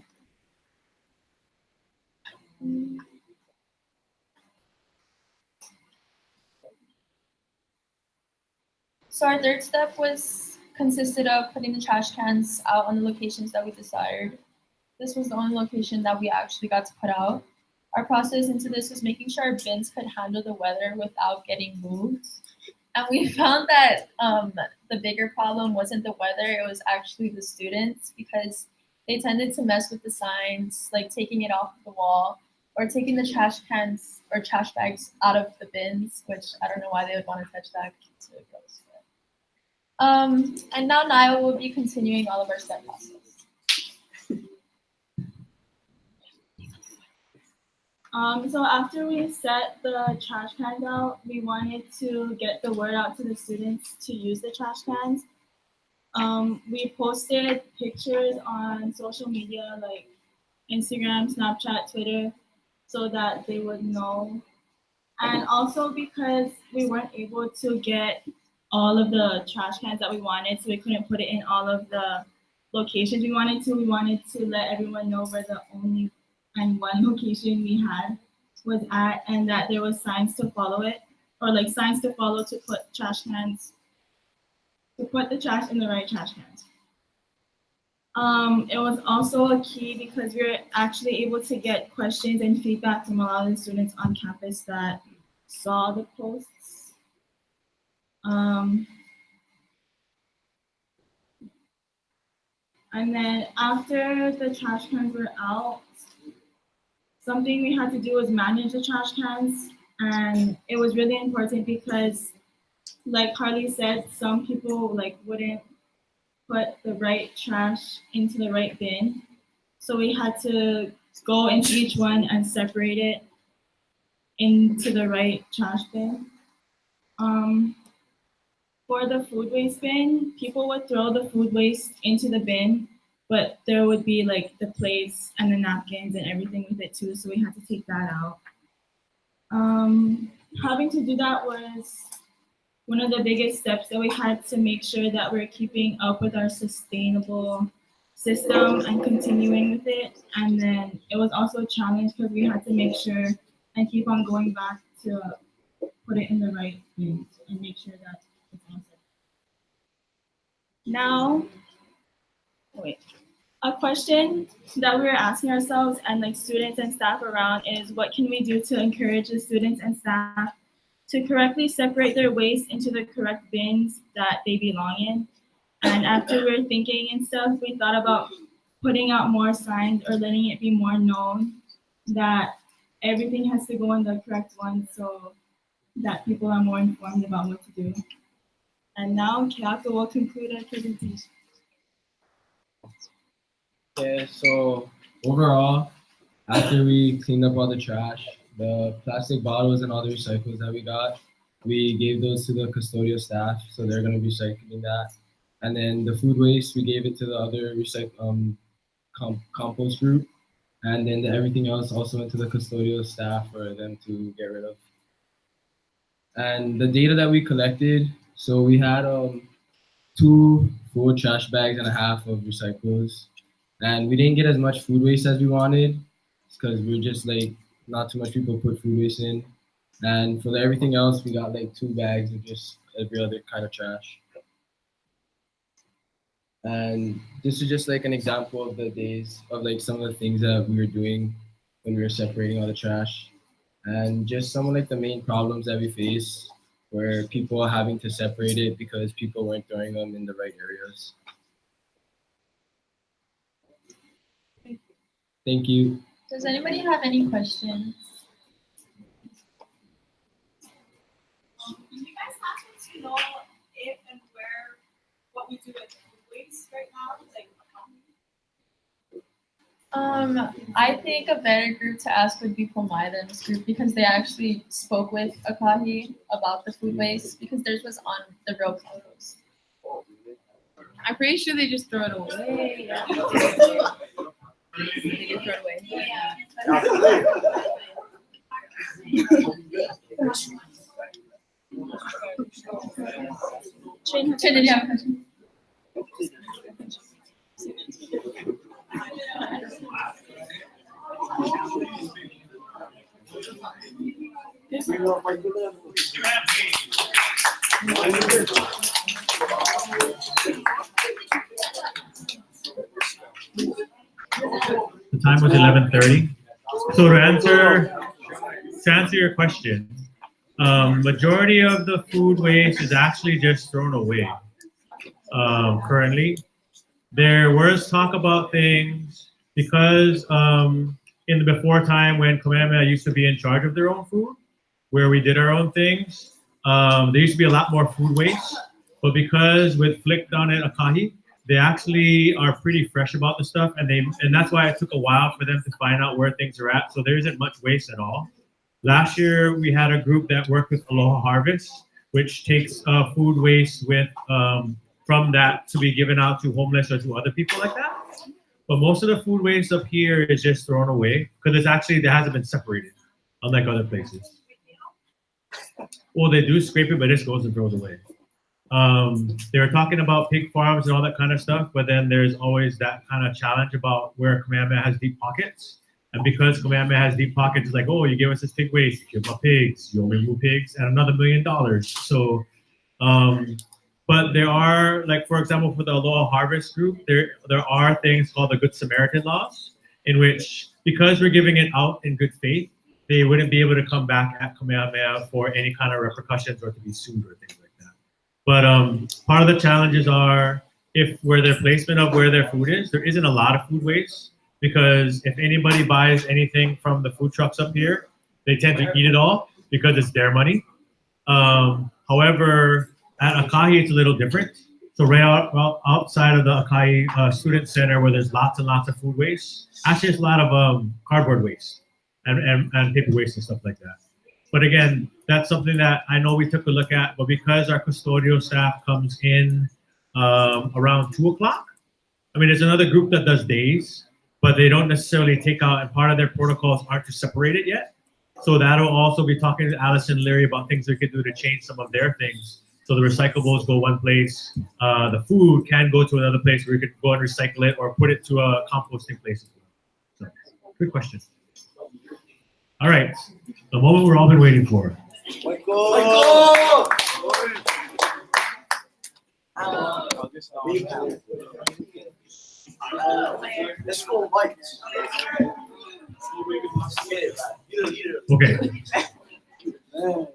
So our third step consisted of putting the trash cans out on the locations that we desired. This was the only location that we actually got to put out. Our process into this was making sure our bins could handle the weather without getting moved. And we found that the bigger problem wasn't the weather, it was actually the students, because they tended to mess with the signs, like taking it off the wall or taking the trash cans or trash bags out of the bins, which I don't know why they would want to touch that. It's really gross. And now Niall will be continuing all of our step process. So after we set the trash cans out, we wanted to get the word out to the students to use the trash cans. We posted pictures on social media like Instagram, Snapchat, Twitter, so that they would know. And also because we weren't able to get all of the trash cans that we wanted, so we couldn't put it in all of the locations we wanted to let everyone know where the only and one location we had was at, and that there was signs to follow it, or like signs to follow to put the trash in the right trash cans. It was also a key because we were actually able to get questions and feedback from a lot of the students on campus that saw the posts. And then after the trash cans were out, something we had to do was manage the trash cans. And it was really important because, like Harley said, some people wouldn't put the right trash into the right bin. So we had to go into each one and separate it into the right trash bin. For the food waste bin, people would throw the food waste into the bin, but there would be like the plates and the napkins and everything with it too, so we had to take that out. Having to do that was one of the biggest steps that we had to make sure that we're keeping up with our sustainable system and continuing with it. And then it was also a challenge because we had to make sure and keep on going back to put it in the right bins and make sure that it's on set. Now, a question that we were asking ourselves and like students and staff around is, what can we do to encourage the students and staff to correctly separate their waste into the correct bins that they belong in? And after we were thinking and stuff, we thought about putting out more signs or letting it be more known that everything has to go in the correct one so that people are more informed about what to do. And now Keako will conclude our presentation. Okay, so overall, after we cleaned up all the trash, the plastic bottles and all the recyclables that we got, we gave those to the custodial staff, so they're gonna be recycling that. And then the food waste, we gave it to the other compost group. And then everything else also went to the custodial staff for them to get rid of. And the data that we collected, so we had 2 full trash bags and a half of recyclables. And we didn't get as much food waste as we wanted because we're just like, not too much people put food waste in. And for everything else, we got like 2 bags of just every other kind of trash. And this is just like an example of the days of like some of the things that we were doing when we were separating all the trash. And just some of like the main problems that we face were people having to separate it because people weren't throwing them in the right areas. Thank you. Does anybody have any questions? Do you guys happen to know if and where what we do with food waste right now? Like, I think a better group to ask would be Pomaida's group because they actually spoke with Akahi about the food waste because theirs was on the real compost. I'm pretty sure they just throw it away. Yeah. They just throw it away. Chin, did you have a question? The time was 11:30. So to answer your question, majority of the food waste is actually just thrown away. Currently, there was talk about things because in the before time when Kamehameha used to be in charge of their own food, where we did our own things, there used to be a lot more food waste. But because with Flick down at Akahi, they actually are pretty fresh about the stuff, and that's why it took a while for them to find out where things are at. So there isn't much waste at all. Last year we had a group that worked with Aloha Harvest, which takes food waste with from that to be given out to homeless or to other people like that. But most of the food waste up here is just thrown away because it hasn't been separated, unlike other places. Well, they do scrape it, but it just goes and throws away. They were talking about pig farms and all that kind of stuff, but then there's always that kind of challenge about where Kamehameha has deep pockets. And because Kamehameha has deep pockets, it's like, oh, you give us this pig waste, you give us pigs, you'll remove pigs, and another $1 million. So, but there are, like, for example, for the Aloha Harvest group, there are things called the Good Samaritan laws, in which, because we're giving it out in good faith, they wouldn't be able to come back at Kamehameha for any kind of repercussions or to be sued or things like that. But part of the challenges are where their placement of where their food is, there isn't a lot of food waste, because if anybody buys anything from the food trucks up here, they tend to eat it all because it's their money. However, at Akahi, it's a little different. So outside of the Akahi Student Center, where there's lots and lots of food waste, actually there's a lot of cardboard waste and paper waste and stuff like that. But again, that's something that I know we took a look at, but because our custodial staff comes in around 2 o'clock, I mean, there's another group that does days, but they don't necessarily take out, and part of their protocols aren't to separate it yet. So that'll also be talking to Allison and Larry about things they could do to change some of their things. So the recyclables go one place, the food can go to another place where you could go and recycle it or put it to a composting place as well. So, good question. All right, the moment we've all been waiting for. Michael! Let's go, Mike. Okay. No.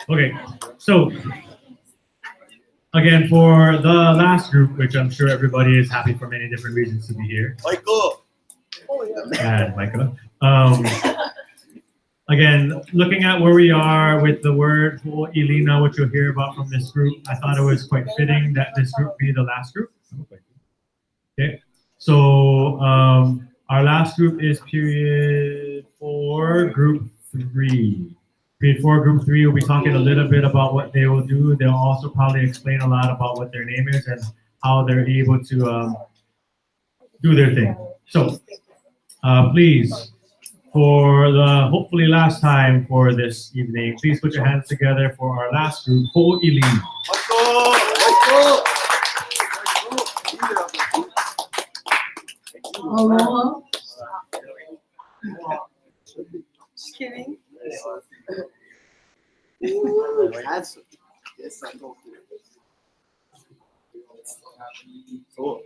Okay, so again, for the last group, which I'm sure everybody is happy for many different reasons to be here. Michael. And Micah. Again, looking at where we are with the word Ho'oilina, which you'll hear about from this group, I thought it was quite fitting that this group be the last group. Okay, so our last group is period 4, group 3. Period 4, group 3 will be talking a little bit about what they will do. They'll also probably explain a lot about what their name is and how they're able to do their thing. So please, for the hopefully last time for this evening, please put your hands together for our last group, Ho'oilina. Aloha. Just kidding. That's yes, I know. Oh.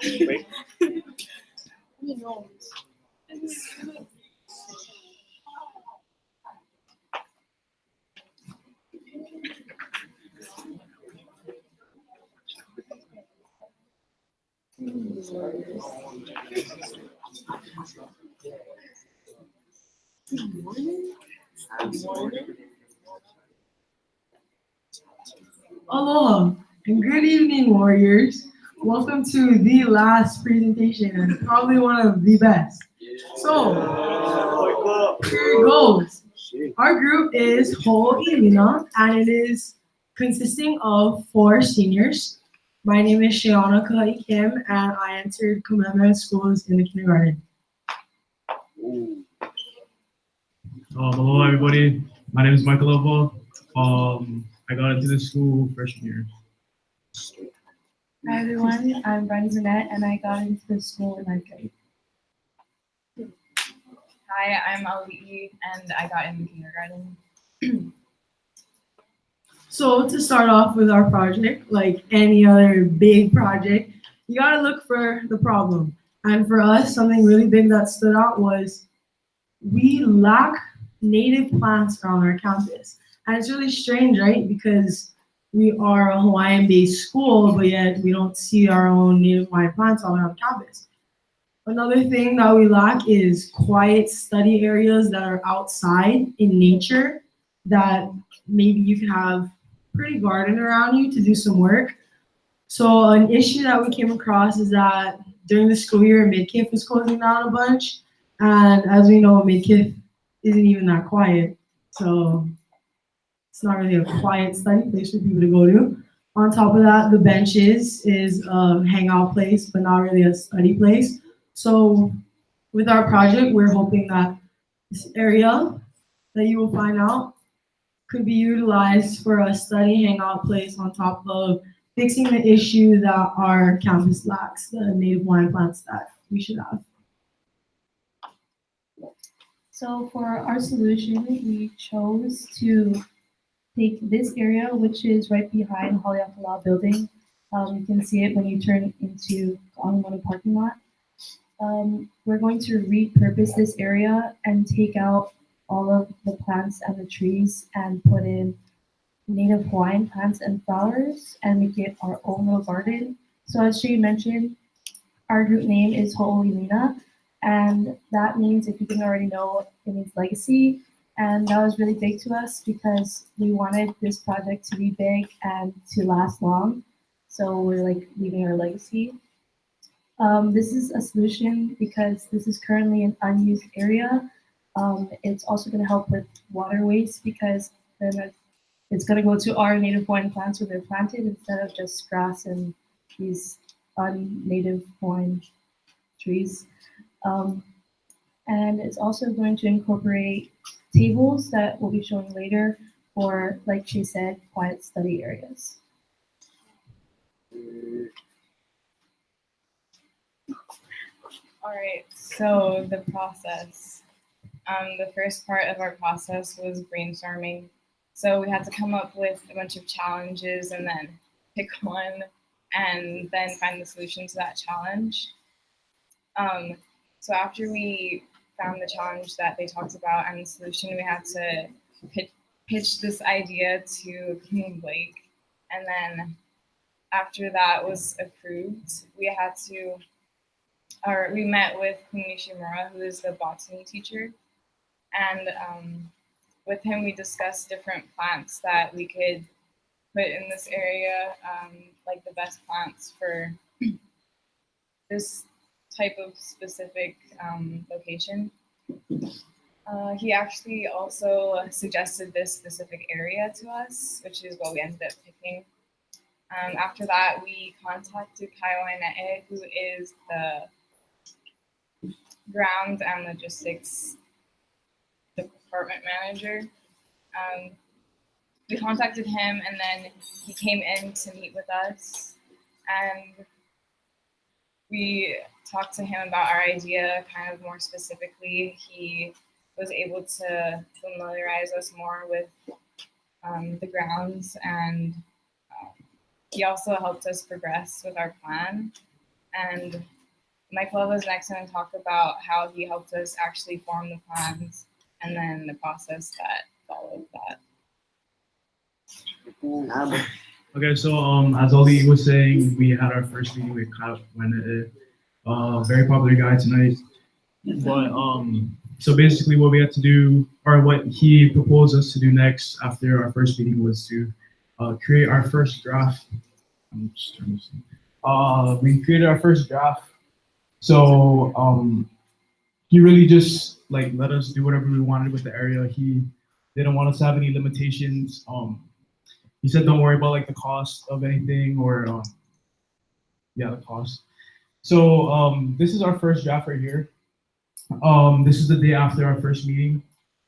Wait. Aloha and good evening, warriors. Welcome to the last presentation and probably one of the best. So, here it goes. Our group is Ho'oilina and it is consisting of 4 seniors. My name is Shiana Kahi Kim and I entered Kamehameha schools in the kindergarten. Hello everybody, my name is Michael Lovo. I got into this school freshman year. Hi everyone, I'm Brian Burnett and I got into the school in 9th grade. Hi, I'm Ali and I got in kindergarten. So to start off with our project, like any other big project, you gotta look for the problem. And for us, something really big that stood out was we lack native plants around our campus. And it's really strange, right? Because we are a Hawaiian-based school, but yet we don't see our own native Hawaiian plants all around campus. Another thing that we lack is quiet study areas that are outside in nature, that maybe you can have pretty garden around you to do some work. So an issue that we came across is that during the school year, Midkiff was closing down a bunch. And as we know, Midkiff isn't even that quiet. So it's not really a quiet study place for people to go to. On top of that, the benches is a hangout place, but not really a study place. So with our project, we're hoping that this area that you will find out could be utilized for a study hangout place on top of fixing the issue that our campus lacks, the native Hawaiian plants that we should have. So for our solution, we chose to take this area, which is right behind Haleakala building. You can see it when you turn into Haumana parking lot. We're going to repurpose this area and take out all of the plants and the trees and put in native Hawaiian plants and flowers and make it our own little garden. So as Shay mentioned, our group name is Ho'oulu, and that means, if you didn't already know, it means legacy. And that was really big to us because we wanted this project to be big and to last long. So we're like leaving our legacy. This is a solution because this is currently an unused area. It's also going to help with water waste because then it's going to go to our native Hawaiian plants where they're planted instead of just grass and these un-native Hawaiian trees. And it's also going to incorporate tables that we'll be showing later for, like she said, quiet study areas. All right, so the process. The first part of our process was brainstorming. So we had to come up with a bunch of challenges and then pick one and then find the solution to that challenge. So after we found the challenge that they talked about and the solution, we had to pitch this idea to King Blake. And then after that was approved, we met with Queen Nishimura, who is the botany teacher. And with him, we discussed different plants that we could put in this area, like the best plants for this type of specific location. He actually also suggested this specific area to us, which is what we ended up picking. After that, we contacted Kaiwainee, who is the ground and logistics department manager. We contacted him and then he came in to meet with us and we talked to him about our idea kind of more specifically. He was able to familiarize us more with the grounds, and he also helped us progress with our plan. And Michael was next and talked about how he helped us actually form the plans and then the process that followed that. Okay, so as Ali was saying, we had our first meeting with Kamehameha, very popular guy tonight. But so basically, what we had to do, or what he proposed us to do next after our first meeting, was to create our first draft. I'm just trying to see. We created our first draft. So he really just like let us do whatever we wanted with the area. He didn't want us to have any limitations. He said, don't worry about like the cost of anything or the cost. So this is our first draft right here. This is the day after our first meeting.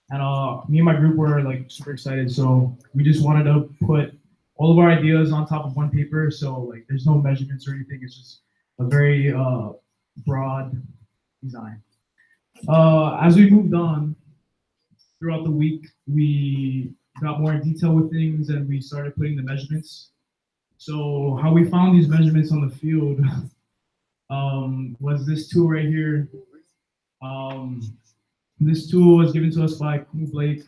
And me and my group were like super excited. So we just wanted to put all of our ideas on top of one paper. So like there's no measurements or anything. It's just a very broad design. As we moved on throughout the week, we got more in detail with things and we started putting the measurements. So how we found these measurements on the field was this tool right here. This tool was given to us by Kung Blake,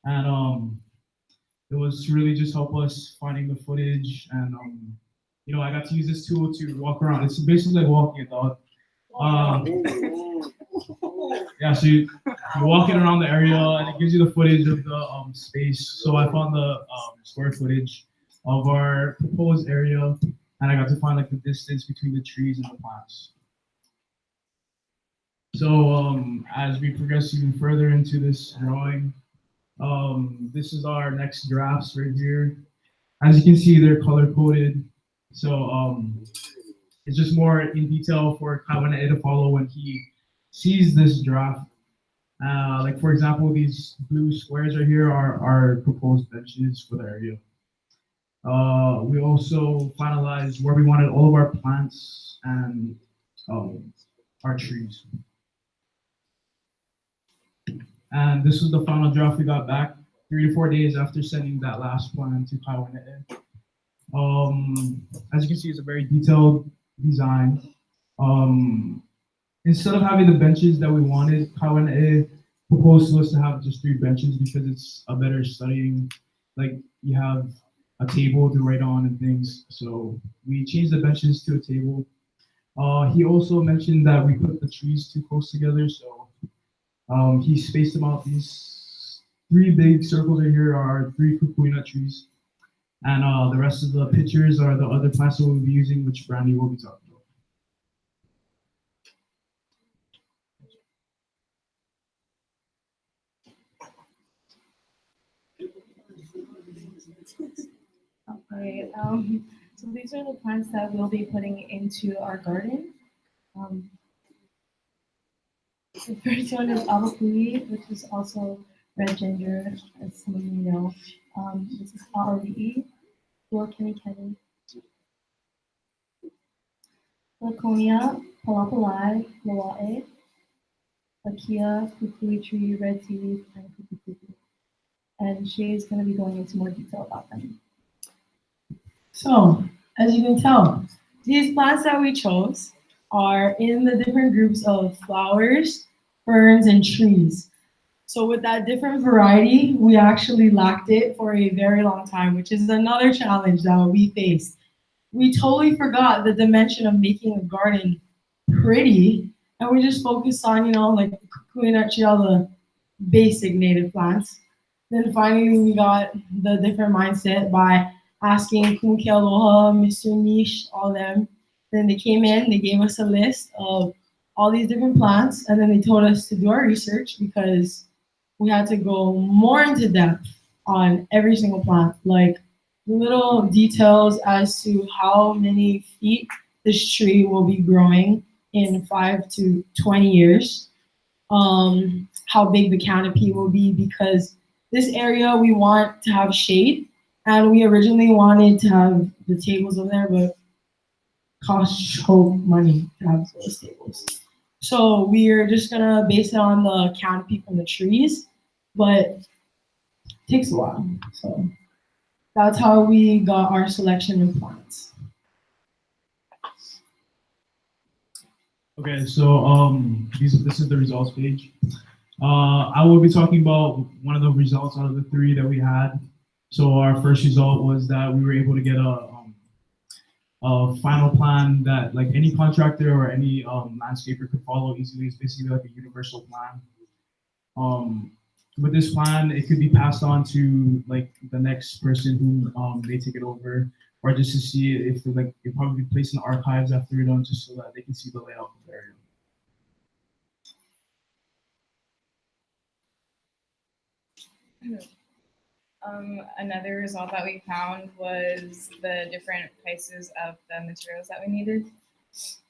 and it was to really just help us finding the footage. And you know, I got to use this tool to walk around. It's basically like walking a dog. Yeah, so you're walking around the area, and it gives you the footage of the space. So I found the square footage of our proposed area, and I got to find like the distance between the trees and the plants. So as we progress even further into this drawing, this is our next drafts right here. As you can see, they're color coded. So it's just more in detail for Kamehameha to follow when he sees this draft. Like for example, these blue squares right here are our proposed benches for the area. We also finalized where we wanted all of our plants and our trees. And this was the final draft we got back 3 to 4 days after sending that last plan to Kamehameha. As you can see, it's a very detailed design. Instead of having the benches that we wanted, Kamehameha proposed to us to have just 3 benches because it's a better studying. Like you have a table to write on and things. So we changed the benches to a table. He also mentioned that we put the trees too close together, so he spaced them out. These 3 big circles right here are 3 kukui nut trees. And the rest of the pictures are the other plants that we'll be using, which Brandy will be talking about. Okay, so these are the plants that we'll be putting into our garden. The first one is awakui, which is also red ginger, as some of you know. This is a'ali'i, kenny, laconia, palapalai, loa'e, akia, kukui tree, red tea leaf, and kukukuku. And she is going to be going into more detail about them. So, as you can tell, these plants that we chose are in the different groups of flowers, ferns, and trees. So with that different variety, we actually lacked it for a very long time, which is another challenge that we faced. We totally forgot the dimension of making a garden pretty, and we just focused on, you know, like kukui nut tree, all the basic native plants. Then finally, we got the different mindset by asking Kumke Aloha, Mr. Nish, all them. Then they came in, they gave us a list of all these different plants, and then they told us to do our research because we had to go more into depth on every single plant, like little details as to how many feet this tree will be growing in 5 to 20 years, how big the canopy will be, because this area we want to have shade, and we originally wanted to have the tables over there, but cost choke money to have those tables. So we're just gonna base it on the canopy from the trees, but it takes a while. So that's how we got our selection of plants. Okay, so this is the results page. I will be talking about one of the results out of the 3 that we had. So our first result was that we were able to get a final plan that like any contractor or any landscaper could follow easily. It's basically like a universal plan. With this plan, it could be passed on to like the next person who they take it over, or just to see if like it'll probably be placed in archives after you're done, just so that they can see the layout of the area. Another result that we found was the different prices of the materials that we needed.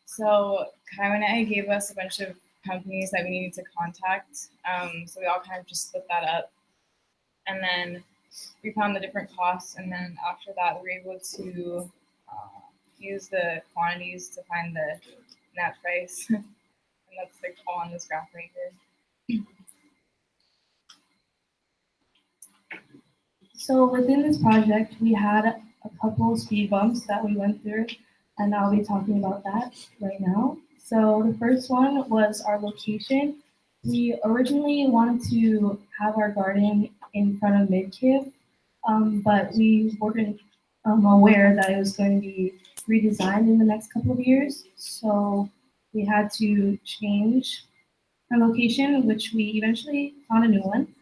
So Kamehameha gave us a bunch of companies that we needed to contact. So we all kind of just split that up. And then we found the different costs. And then after that, we were able to use the quantities to find the net price. And that's like all on this graph right here. So within this project, we had a couple speed bumps that we went through, and I'll be talking about that right now. So the first one was our location. We originally wanted to have our garden in front of mid-cave, but we weren't aware that it was going to be redesigned in the next couple of years. So we had to change our location, which we eventually found a new one.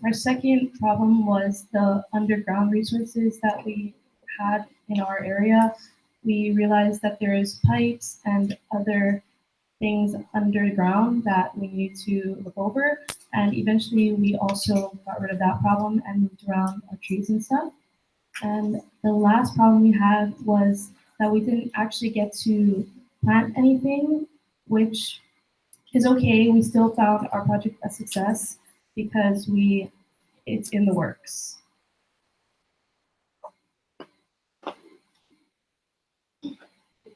Our second problem was the underground resources that we had in our area. We realized that there is pipes and other things underground that we need to look over. And eventually we also got rid of that problem and moved around our trees and stuff. And the last problem we had was that we didn't actually get to plant anything, which is okay. We still found our project a success because it's in the works.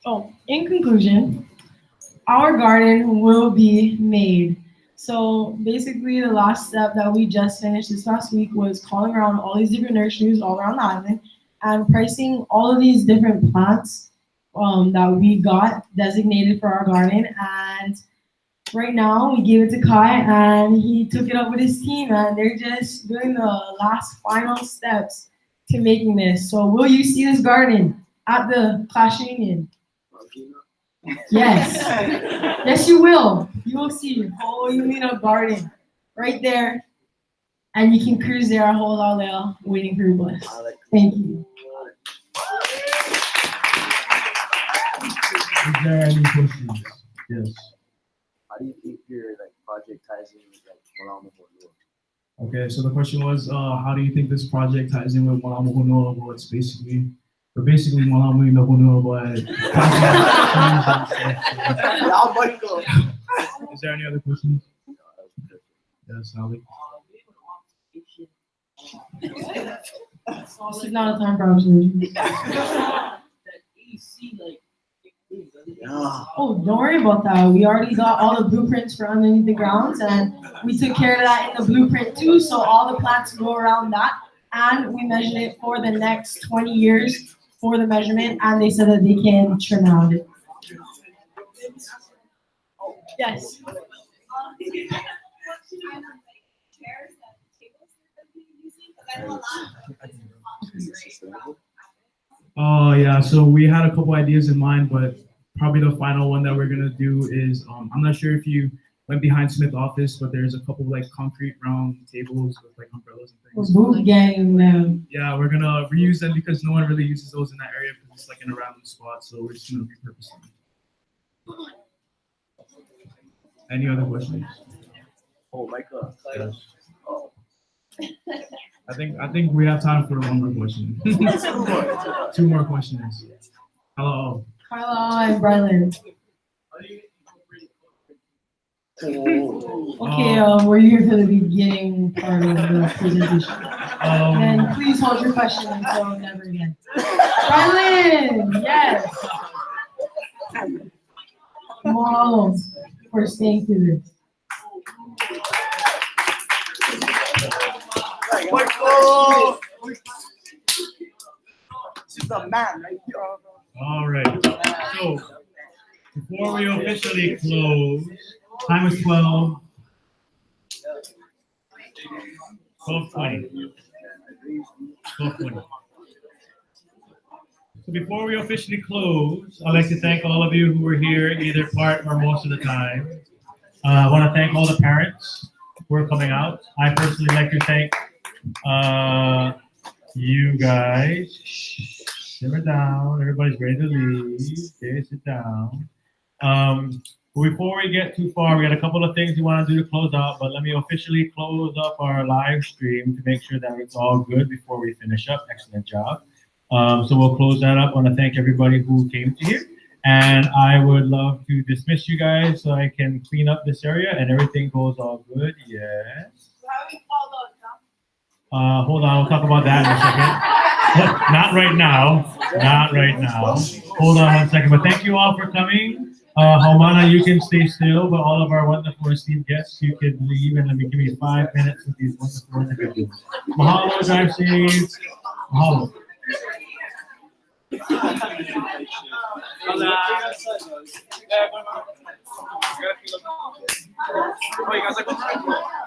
Oh, in conclusion, our garden will be made. So basically the last step that we just finished this last week was calling around all these different nurseries all around the island and pricing all of these different plants that we got designated for our garden. And right now we gave it to Kai and he took it up with his team and they're just doing the last final steps to making this. So will you see this garden at the class reunion? Yes. Yes, you will. You will see a whole Umina garden right there. And you can cruise there a whole lot there waiting for your bus. Thank you. Is there any questions? Yes. How do you think your project ties in with Mālama Honua? Okay, so the question was, how do you think this project ties in with Mālama Honua? Well, it's basically Mālama Honua, but is there any other questions? Yes, Ali. This is not a time for observation. Oh, don't worry about that. We already got all the blueprints for underneath the grounds, and we took care of that in the blueprint too. So all the plants go around that, and we measured it for the next 20 years for the measurement, and they said that they can trim around it. Yes. Oh yeah, so we had a couple ideas in mind, but probably the final one that we're gonna do is I'm not sure if you went behind Smith's office, but there's a couple of concrete round tables with umbrellas and things. Boot gang them. Yeah, we're gonna reuse them because no one really uses those in that area because it's in a random spot. So we're just gonna repurpose them. Any other questions? Oh, Michael. Yes. Oh. I think we have time for one more question. Two more questions. Hello. Carla and Brylan. Okay, were you here for the beginning part of the presentation? Then please hold your question until never again. Brylan, yes. Wow, for staying through this. Michael! This is the man right here. All right. So before we officially close, time is 12:20. So before we officially close, I'd like to thank all of you who were here either part or most of the time. I want to thank all the parents who are coming out. I personally like to thank you guys. Simmer down. Everybody's ready to leave. Okay, sit down. Before we get too far, we got a couple of things we want to do to close out, but let me officially close up our live stream to make sure that it's all good before we finish up. Excellent job. So we'll close that up. I want to thank everybody who came to here. And I would love to dismiss you guys so I can clean up this area and everything goes all good. Yes. Hold on, we'll talk about that in a second. Not right now. Not right now. Hold on 1 second. But thank you all for coming. Haumana, you can stay still, but all of our wonderful esteemed guests, you can leave and let me give you 5 minutes with these wonderful individuals. Mahalo, drive safe. Mahalo. Hola. Oh, you guys are good.